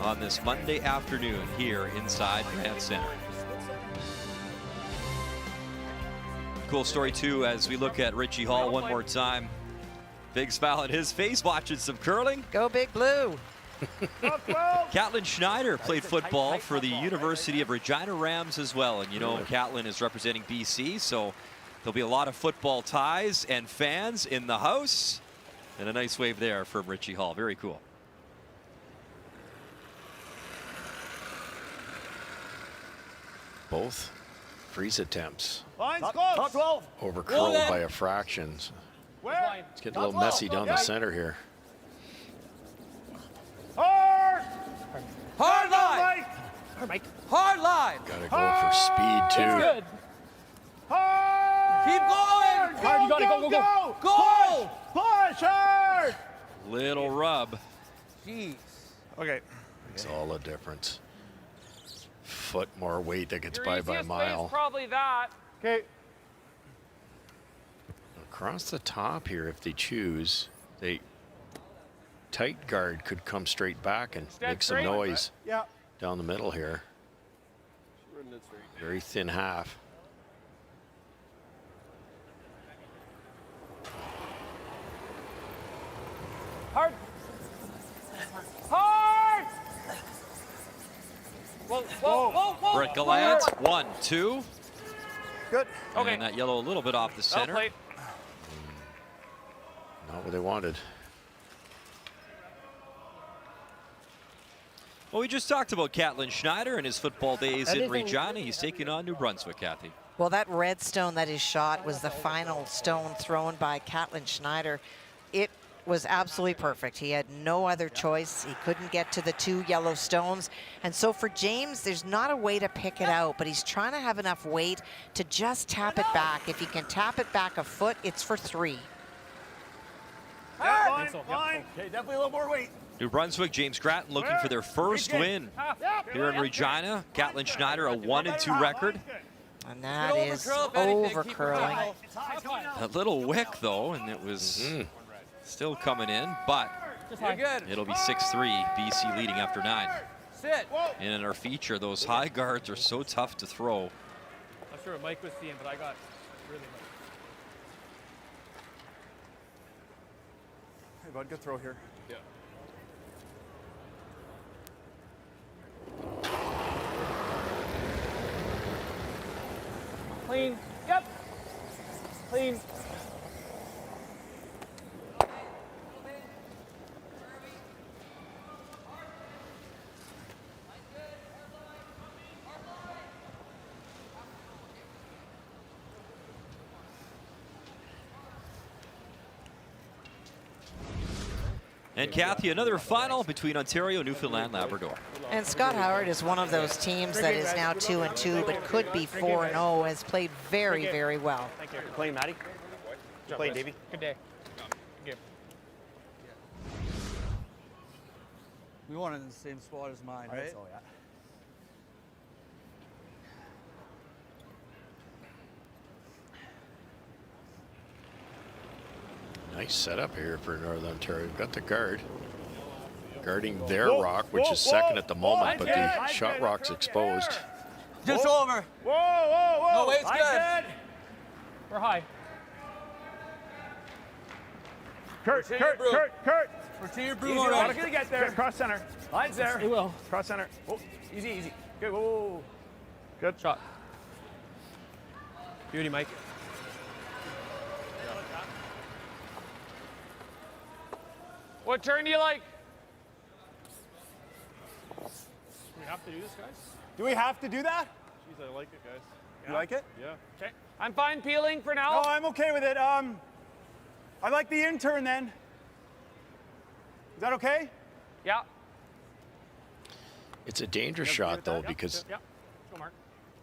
on this Monday afternoon here inside Grant Center. Cool story too as we look at Richie Hall one more time. Big smile on his face watching some curling. Go Big Blue. Catlin Schneider played football for the University of Regina Rams as well. And you know, Catlin is representing BC, so there'll be a lot of football ties and fans in the house. And a nice wave there from Richie Hall. Very cool. Both freeze attempts Line's close. Top 12. overcurled by a fraction. Where? It's getting a little messy down the center here. Hard. Hard line. Mike. Mike. Hard line. Got to go for speed too. Good. Hard. Keep going. Hard. You got to go. Go. Push hard. Little rub. Jeez. Okay. Makes all the difference. Foot more weight that gets Your by a easiest play is mile. probably that. Okay. Across the top here, if they choose, they tight guard could come straight back and Stand make some straight. noise Yeah. down the middle here. Very thin half. Hard. Hard. Whoa, whoa, whoa, whoa. Brett Gallant, 1, 2. Good. Okay. And that yellow a little bit off the Well center. played. Not what they wanted. Well, we just talked about Catlin Schneider and his football days in Regina. He's taking on New Brunswick, Kathy. Well, that red stone that is shot was the final stone thrown by Catlin Schneider. It was absolutely perfect. He had no other choice. He couldn't get to the 2 yellow stones. And so for James, there's not a way to pick it out, but he's trying to have enough weight to just tap it back. If he can tap it back a foot, it's for 3. Line. Line. Okay, definitely a little more weight. New Brunswick, James Grattan looking for their first win here in Regina. Catlin Schneider, a 1-2 record. And that is over curling. A little wick though, and it was still coming in, but You're good. it'll be 6-3, BC leading after 9. Sit. And in our feature, those high guards are so tough to throw. Not sure what Mike was seeing, but I got really much. Hey, bud, good throw here. Yeah. Clean. Yep. Clean. And Kathy, another final between Ontario, Newfoundland, Labrador. And Scott Howard is one of those teams that is now 2-2, but could be 4-0, has played very, very well. Thank you. You're playing, Matty? You're playing, Davey? Good day. Good game. We want it in the same spot as mine, right? So, yeah. Nice setup here for Northern Ontario. We've got the guard guarding their rock, which is second at the moment, but the shot rock's exposed. Just over. Whoa, whoa, whoa. No, weight's good. We're high. Kurt. We're to your brew Easy, already. Rock's gonna get there. Cross center. Line's there. It will. Cross center. Oh, easy, easy. Good. Whoa. Good Shot. Beauty, Mike. What turn do you like? Do we have to do this, guys? Do we have to do that? Jeez, I like it, guys. You like it? Yeah. Okay. I'm fine peeling for now. No, I'm okay with it. I like the intern then. Is that okay? Yeah. It's a dangerous shot though, because Yeah. Go, Mark.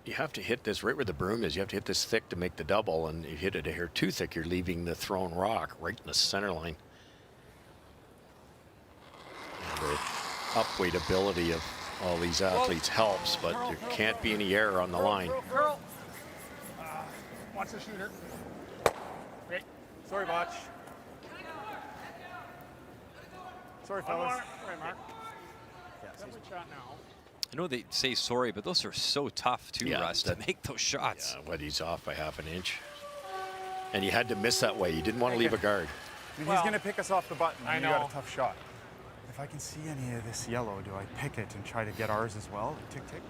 you have to hit this right where the broom is. You have to hit this thick to make the double, and if you hit it here too thick, you're leaving the thrown rock right in the center line. The upweight ability of all these athletes helps, but there can't be any error on the line. Curl. Watch the shooter. Okay. Sorry, Botch. Sorry, fellas. All right, Mark. Separate shot now. I know they say sorry, but those are so tough too, Yeah, Russ, to make those shots. Yeah, what, he's off by half an inch. And you had to miss that way. You didn't want to leave a guard. I mean, he's going to pick us off the button. I and You got know. a tough shot. If I can see any of this yellow, do I pick it and try to get ours as well? Tick, tick.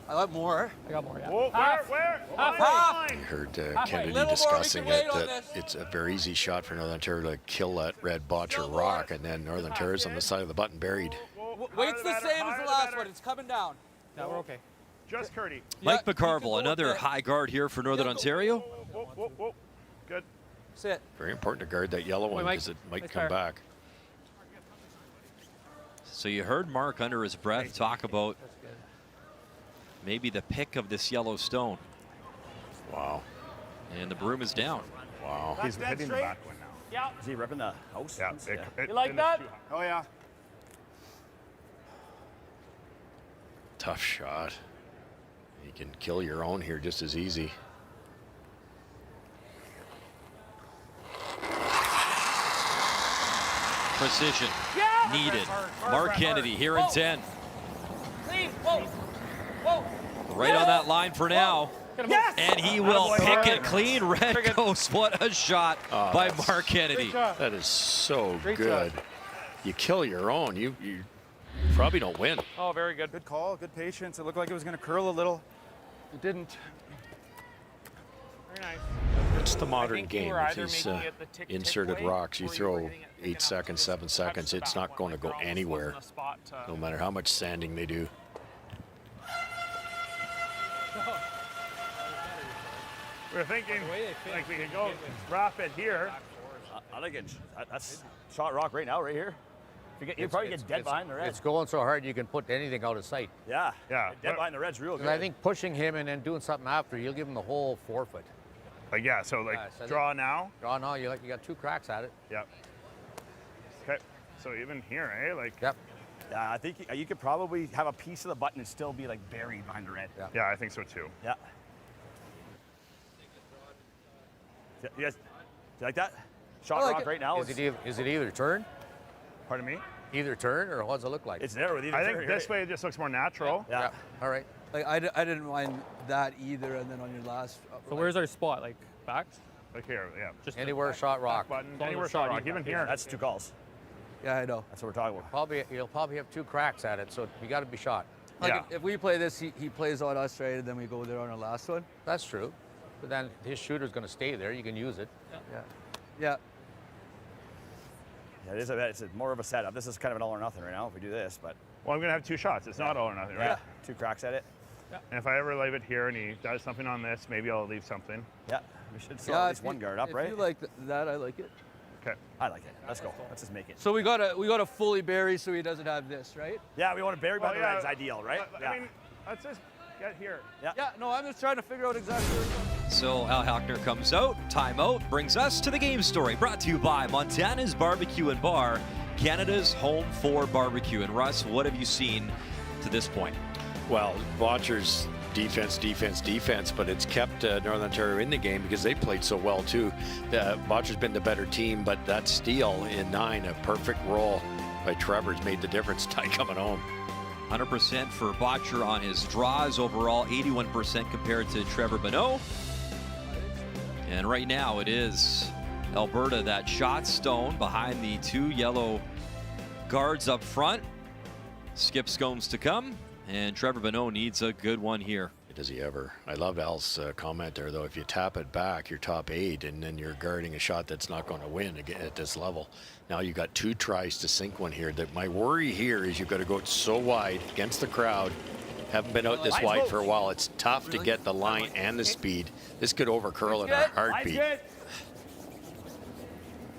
I got more. I got more, yeah. Whoa, where? Half. I heard Halfway. Kennedy Little more, we discussing can wait it, on that this. it's a very easy shot for Northern Ontario to kill that red Bottcher rock, and then Northern Ontario's on the side of the button buried. Weight's the same as the last one. It's coming down. No, we're okay. Just Curdy. Mike Yeah, McCarville, another high guard here for Northern Ontario. Whoa. Good. Sit. Very important to guard that yellow one Mike. because it might Nice come fire. back. So you heard Mark under his breath talk about maybe the pick of this yellow stone. Wow. And the broom is down. Wow. He's hitting the back one now. Yeah. Is he ripping the house? Yeah. You like that? Oh, yeah. Tough shot. You can kill your own here just as easy. Precision Yeah! needed. Hard, Mark hard, Kennedy hard. here in Whoa. 10. Clean. Whoa. Right on that line for now. Yes! And he will Attaboy, pick Mark. it clean. Red goes. What a shot by Mark Kennedy. That is so Great good. shot. You kill your own, you probably don't win. Oh, very good. Good call, good patience. It looked like it was going to curl a little. It didn't. Very nice. It's the modern think you game. were With either these making it the tick-tick inserted way, rocks, you or you were throw hitting it 8 seconds, 7 seconds, it's not going to go anywhere, no matter how much sanding they do. We're thinking like we could go drop it here. I like it. That's shot rock right now, right here. You probably get dead behind the red. It's going so hard you can put anything out of sight. Yeah. Yeah. Dead behind the red's real good. And I think pushing him and then doing something after, you'll give him the whole 4 foot. Like, yeah, so like so draw now. Draw now, you got 2 cracks at it. Yep. Okay. So even here, eh? Like. Yep. Yeah, I think you could probably have a piece of the button and still be like buried behind the red. Yeah, I think so too. Yeah. You guys, do you like that? Shot I like rock it. right now. Is it either turn? Pardon me? Either turn, or what does it look like? It's there with either I turn. think this way it just looks more natural. Yeah. All right. Like I didn't mind that either. And then on your last. So where's our spot? Like back? Like here, yeah. Just Anywhere shot rock. Button, As long as anywhere it's shot shot rock, deep even back. here. That's 2 calls. Yeah, I know. That's what we're talking about. You'll probably have 2 cracks at it, so you got to be shot. Like Yeah. if we play this, he plays on us, right? And then we go there on our last one. That's true. But then his shooter's going to stay there. You can use it. Yeah. Yeah. Yeah, it's more of a setup. This is kind of an all or nothing right now if we do this, but Well, I'm gonna have 2 shots. It's not all or nothing, right? yeah, 2 cracks at it. And if I ever leave it here and he does something on this, maybe I'll leave something. Yeah, we should still Yeah, at least if one you- guard up, if right? you like that, I like it. Okay. I like it. Let's go. Let's just make it. So we gotta fully bury so he doesn't have this, right? Yeah, we want to bury by Well, the yeah, red's ideal, right? Yeah. I mean, let's just get here. Yeah. No, I'm just trying to figure out exactly where we're going. So Al Hackner comes out. Timeout brings us to the game story. Brought to you by Montana's Barbecue and Bar, Canada's home for barbecue. And Russ, what have you seen to this point? Well, Bottcher's defense, but it's kept Northern Ontario in the game because they played so well too. Bottcher's been the better team, but that steal in 9, a perfect roll by Trevor's made the difference. Tie coming home. 100% for Bottcher on his draws. Overall, 81% compared to Trevor Bonot. And right now it is Alberta that shot stone behind the 2 yellow guards up front. Skip Scones to come, and Trevor Bonot needs a good one here. Does he ever? I love Al's comment there, though. If you tap it back, you're top 8, and then you're guarding a shot that's not going to win again at this level. Now you got 2 tries to sink one here. My worry here is you've got to go so wide against the crowd. Haven't been out this wide for a while. It's tough to get the line and the speed. This could over-curl in a heartbeat.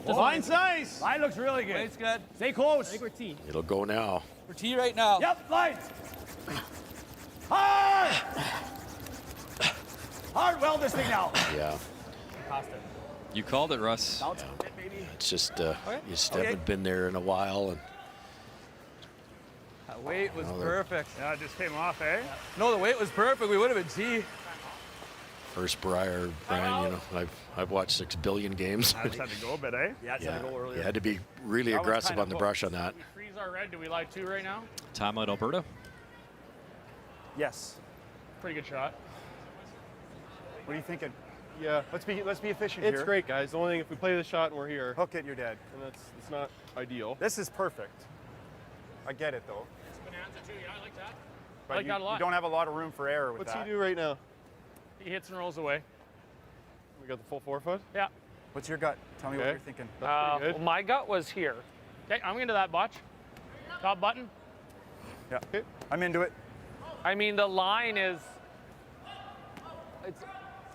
Line's nice. Line looks really good. It's good. Stay close. I think we're T. It'll go now. We're T right now. Yep, line. Hard. Hard weld this thing now. Yeah. You called it, Russ. Bounce a bit, maybe. It's just you just haven't been there in a while, and That weight was No, they're- perfect. Yeah, it just came off, eh? No, the weight was perfect. We would have been T. first Brier, Brian, you know, I've watched 6 billion games. I just had to go a bit, eh? Yeah, it's had to go earlier. You had to be really That was aggressive kinda on the close. brush on that. Freeze our red. Do we lie 2 right now? Timeout, Alberta. Yes. Pretty good shot. What are you thinking? Yeah. Let's be efficient It's here. great, guys. The only thing, if we play the shot and we're here, Hook it, you're dead. and it's not ideal. This is perfect. I get it though. It's bonanza too. Yeah, I like that. But I like that a lot. You don't have a lot of room for error with What's that. he do right now? He hits and rolls away. We got the full 4-foot. Yeah. What's your gut? Tell me what Okay. you're thinking. That's pretty good. Well, my gut was here. Okay, I'm into that, Botch. Top button. Yeah. Okay. I'm into it. I mean, the line is,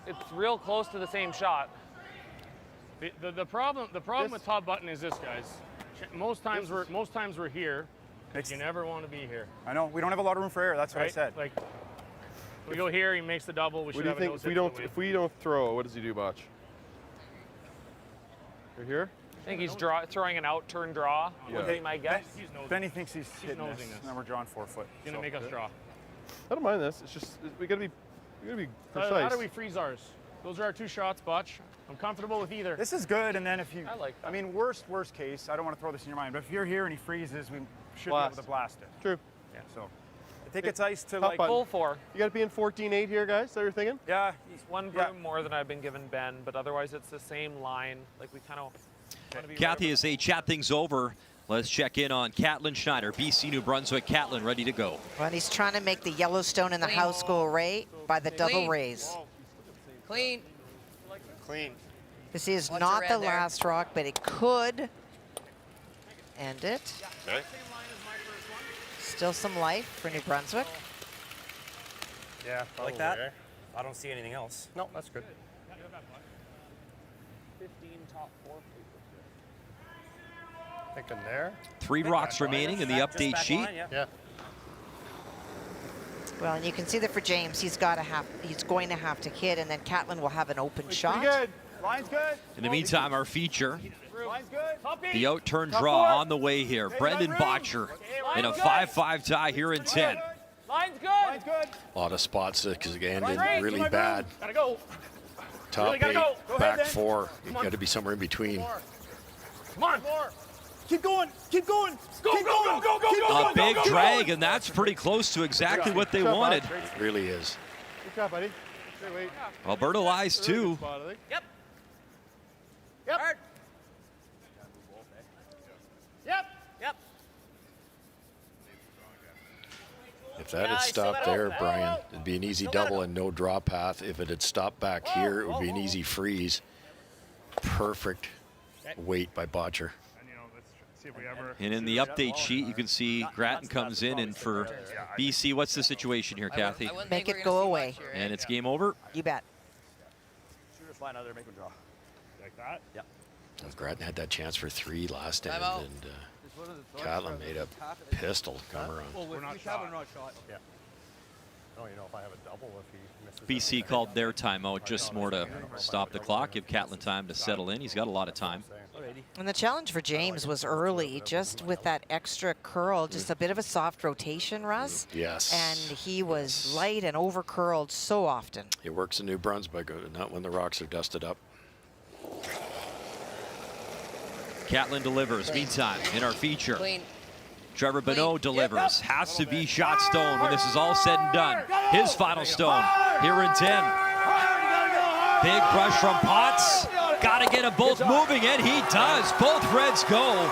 it's real close to the same shot. The problem with top button is this, guys. Most times we're here. You never want to be here. I know. We don't have a lot of room for error. That's what I Right? said. Like, we go here, he makes the double. We What should do you have a think? nose If we hit don't, to the if we don't throw, what does he do, Botch? You're here. I think he's throwing an out turn draw. Yeah. Would be my guess. Benny thinks he's hitting nosing this, this. and then we're drawing 4 foot. He's gonna make us draw. I don't mind this. It's just we gotta be precise. How do we freeze ours? Those are our 2 shots, Botch. I'm comfortable with either. This is good, and then if you, I like that. I mean, worst case, I don't want to throw this in your mind, but if you're here and he freezes, we should be able to blast it. True. Yeah. So, I think it's ice to Top like button. Full 4. You gotta be in 14-8 here, guys. Is that what you're thinking? Yeah. It's one broom more than I've been given Ben, but otherwise it's the same line. Like we kind of. Kathy, as they chat things over, let's check in on Catlin Schneider, BC New Brunswick. Catlin, ready to go. Well, he's trying to make the Yellowstone and the house go right by the double raise. Clean. Clean. This is Watch not your the red there. last rock, but it could end it. Okay. Still some life for New Brunswick. Yeah, Like that? I don't see anything else. No, that's good. 15 top 4. Thinking there. 3 rocks remaining in the update sheet. Yeah. Well, and you can see that for James, he's going to have to hit, and then Catlin will have an open shot. Pretty good. Line's good. In the meantime, our feature, Line's good. the out-turn draw on the way here. Brendan Bottcher in a 5-5 tie here in 10. Line's good. Line's good. A lot of spots that ended Great. really bad. Gotta go. Top Really gotta 8, go. Go back ahead, then. 4. You got to be somewhere in between. Come on. Keep going. Keep going. Go, Keep go, going. go, go, go, go. A big drag, and that's pretty close to exactly what they wanted. It really is. Good job, buddy. Great weight. Alberta lies too. Spot, I think. Yep. Hard. Yep. Yep. If that had stopped there, Brian, it'd be an easy double and no draw path. If it had stopped back here, it would be an easy freeze. Perfect weight by Bottcher. And you know, let's see if we ever. And in the update sheet, you can see Grattan comes in, and for BC, what's the situation here, Kathy? Make it go away. And it's game over. You bet. Shooters flying out there, make them draw. Like that? Yep. Grattan had that chance for 3 last end, Timeout. and Catlin made a pistol come around. We're not shot. Yeah. Oh, you know, if I have a double, if he misses. BC called their timeout just more to stop the clock, give Catlin time to settle in. He's got a lot of time. And the challenge for James was early, just with that extra curl, just a bit of a soft rotation, Russ. Yes. And he was light and over curled so often. It works in New Brunswick, not when the rocks are dusted up. Catlin delivers. Meantime, in our feature, Clean. Trevor Bonot delivers. Has to be shot stone when this is all said and done. His final stone here in 10. Big brush from Potts. Got to get them both moving, and he does. Both Reds go.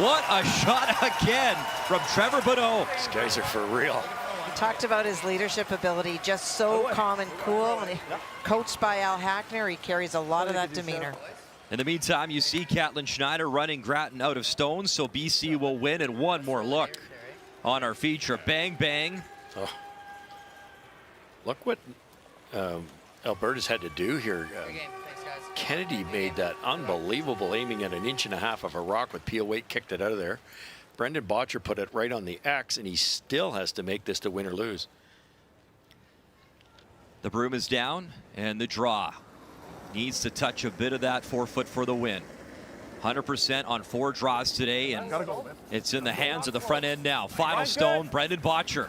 What a shot again from Trevor Bonot. These guys are for real. He talked about his leadership ability, just so calm and cool. And coached by Al Hackner, he carries a lot of that demeanor. In the meantime, you see Catlin Schneider running Grattan out of stones, so BC will win. And one more look on our feature. Bang, bang. Oh. Look what Alberta's had to do here. Kennedy made that unbelievable aiming at 1.5 inches of a rock with peel weight, kicked it out of there. Brendan Bottcher put it right on the X, and he still has to make this to win or lose. The broom is down, and the draw needs to touch a bit of that 4 foot for the win. 100% on 4 draws today, and it's in the hands of the front end now. Final stone, Brendan Bottcher.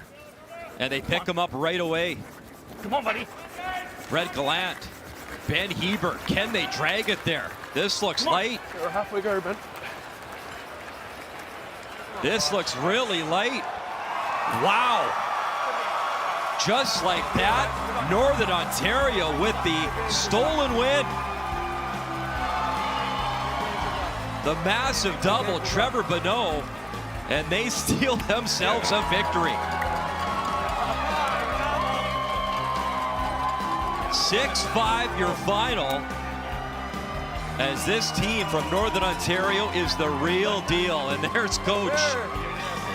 And they pick him up right away. Come on, buddy. Brett Gallant, Ben Hebert. Can they drag it there? This looks light. We're halfway guard, Ben. This looks really light. Wow. Just like that, Northern Ontario with the stolen win. The massive double, Trevor Bonot, and they steal themselves a victory. 6-5 your final, as this team from Northern Ontario is the real deal. And there's Coach.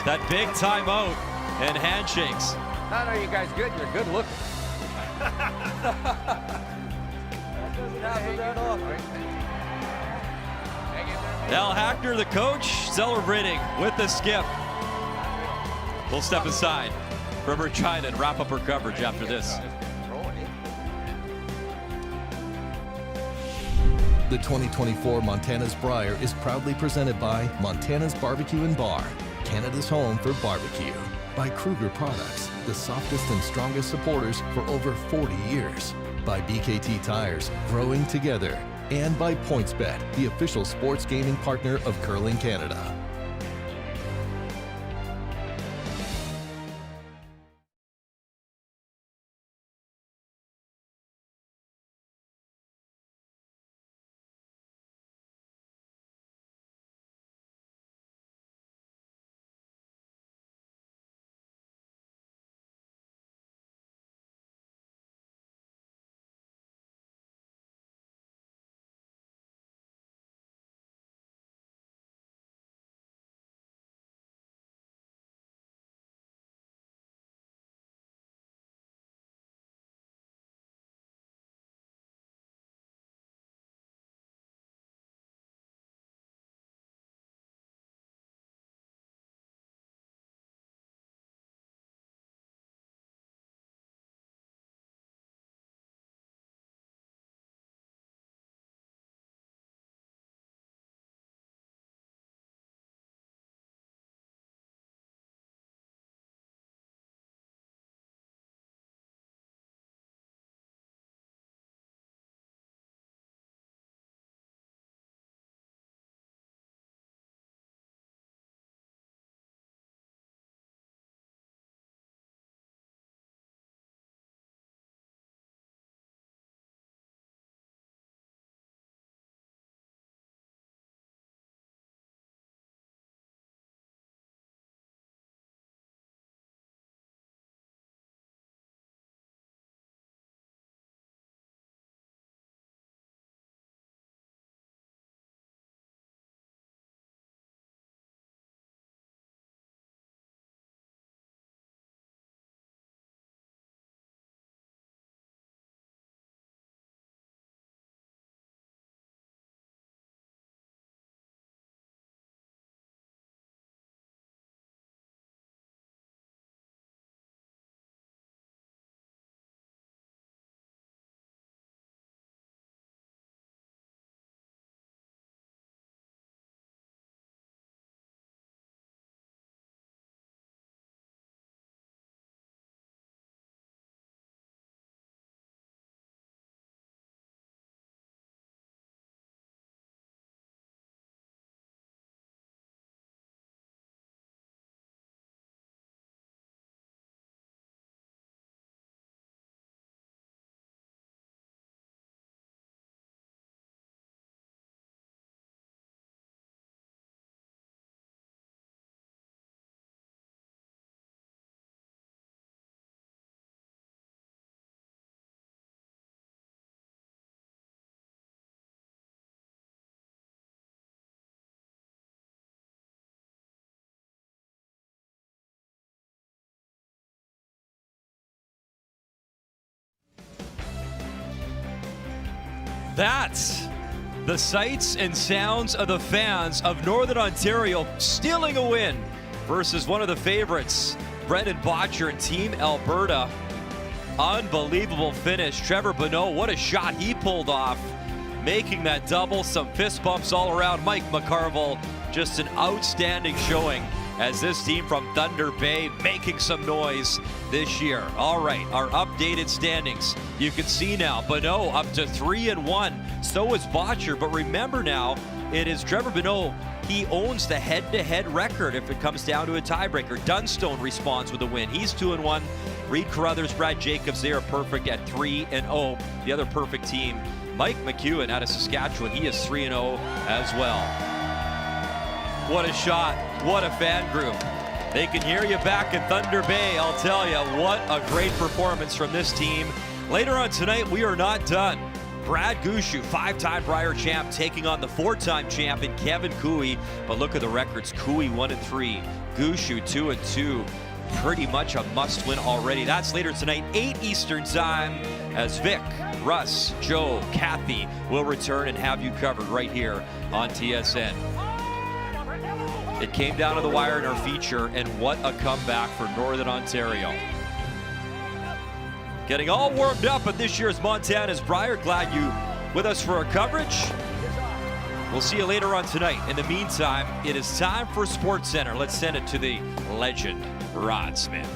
That big timeout and handshakes. Not are you guys good? You're good looking. Al Hackner, the coach, celebrating with the skip. We'll step aside from Regina and wrap up her coverage after this. The 2024 Montana's Brier is proudly presented by Montana's Barbecue and Bar, Canada's home for barbecue. By Kruger Products, the softest and strongest supporters for over 40 years. By BKT Tires, growing together. And by PointsBet, the official sports gaming partner of Curling Canada. That's the sights and sounds of the fans of Northern Ontario stealing a win versus one of the favorites, Brendan Bottcher and Team Alberta. Unbelievable finish. Trevor Bonot, what a shot he pulled off, making that double. Some fist bumps all around. Mike McCarville, just an outstanding showing as this team from Thunder Bay making some noise this year. All right, our updated standings. You can see now, Bonot up to 3-1. So is Bottcher, but remember now, it is Trevor Bonot. He owns the head-to-head record if it comes down to a tiebreaker. Dunstone responds with a win. He's 2-1. Reed Carruthers, Brad Jacobs, they are perfect at 3-0. The other perfect team, Mike McEwen out of Saskatchewan, he is 3-0 as well. What a shot, what a fan group. They can hear you back in Thunder Bay, I'll tell you. What a great performance from this team. Later on tonight, we are not done. Brad Gushue, 5-time Brier champ, taking on the 4-time champion Kevin Cooey. But look at the records, Cooey 1-3, Gushue 2-2. Pretty much a must-win already. That's later tonight, 8 Eastern time, as Vic, Russ, Joe, Kathy will return and have you covered right here on TSN. It came down to the wire in our feature, and what a comeback for Northern Ontario. Getting all warmed up at this year's Montana's Brier. Glad you with us for our coverage. We'll see you later on tonight. In the meantime, it is time for SportsCenter. Let's send it to the legend, Rod Smith.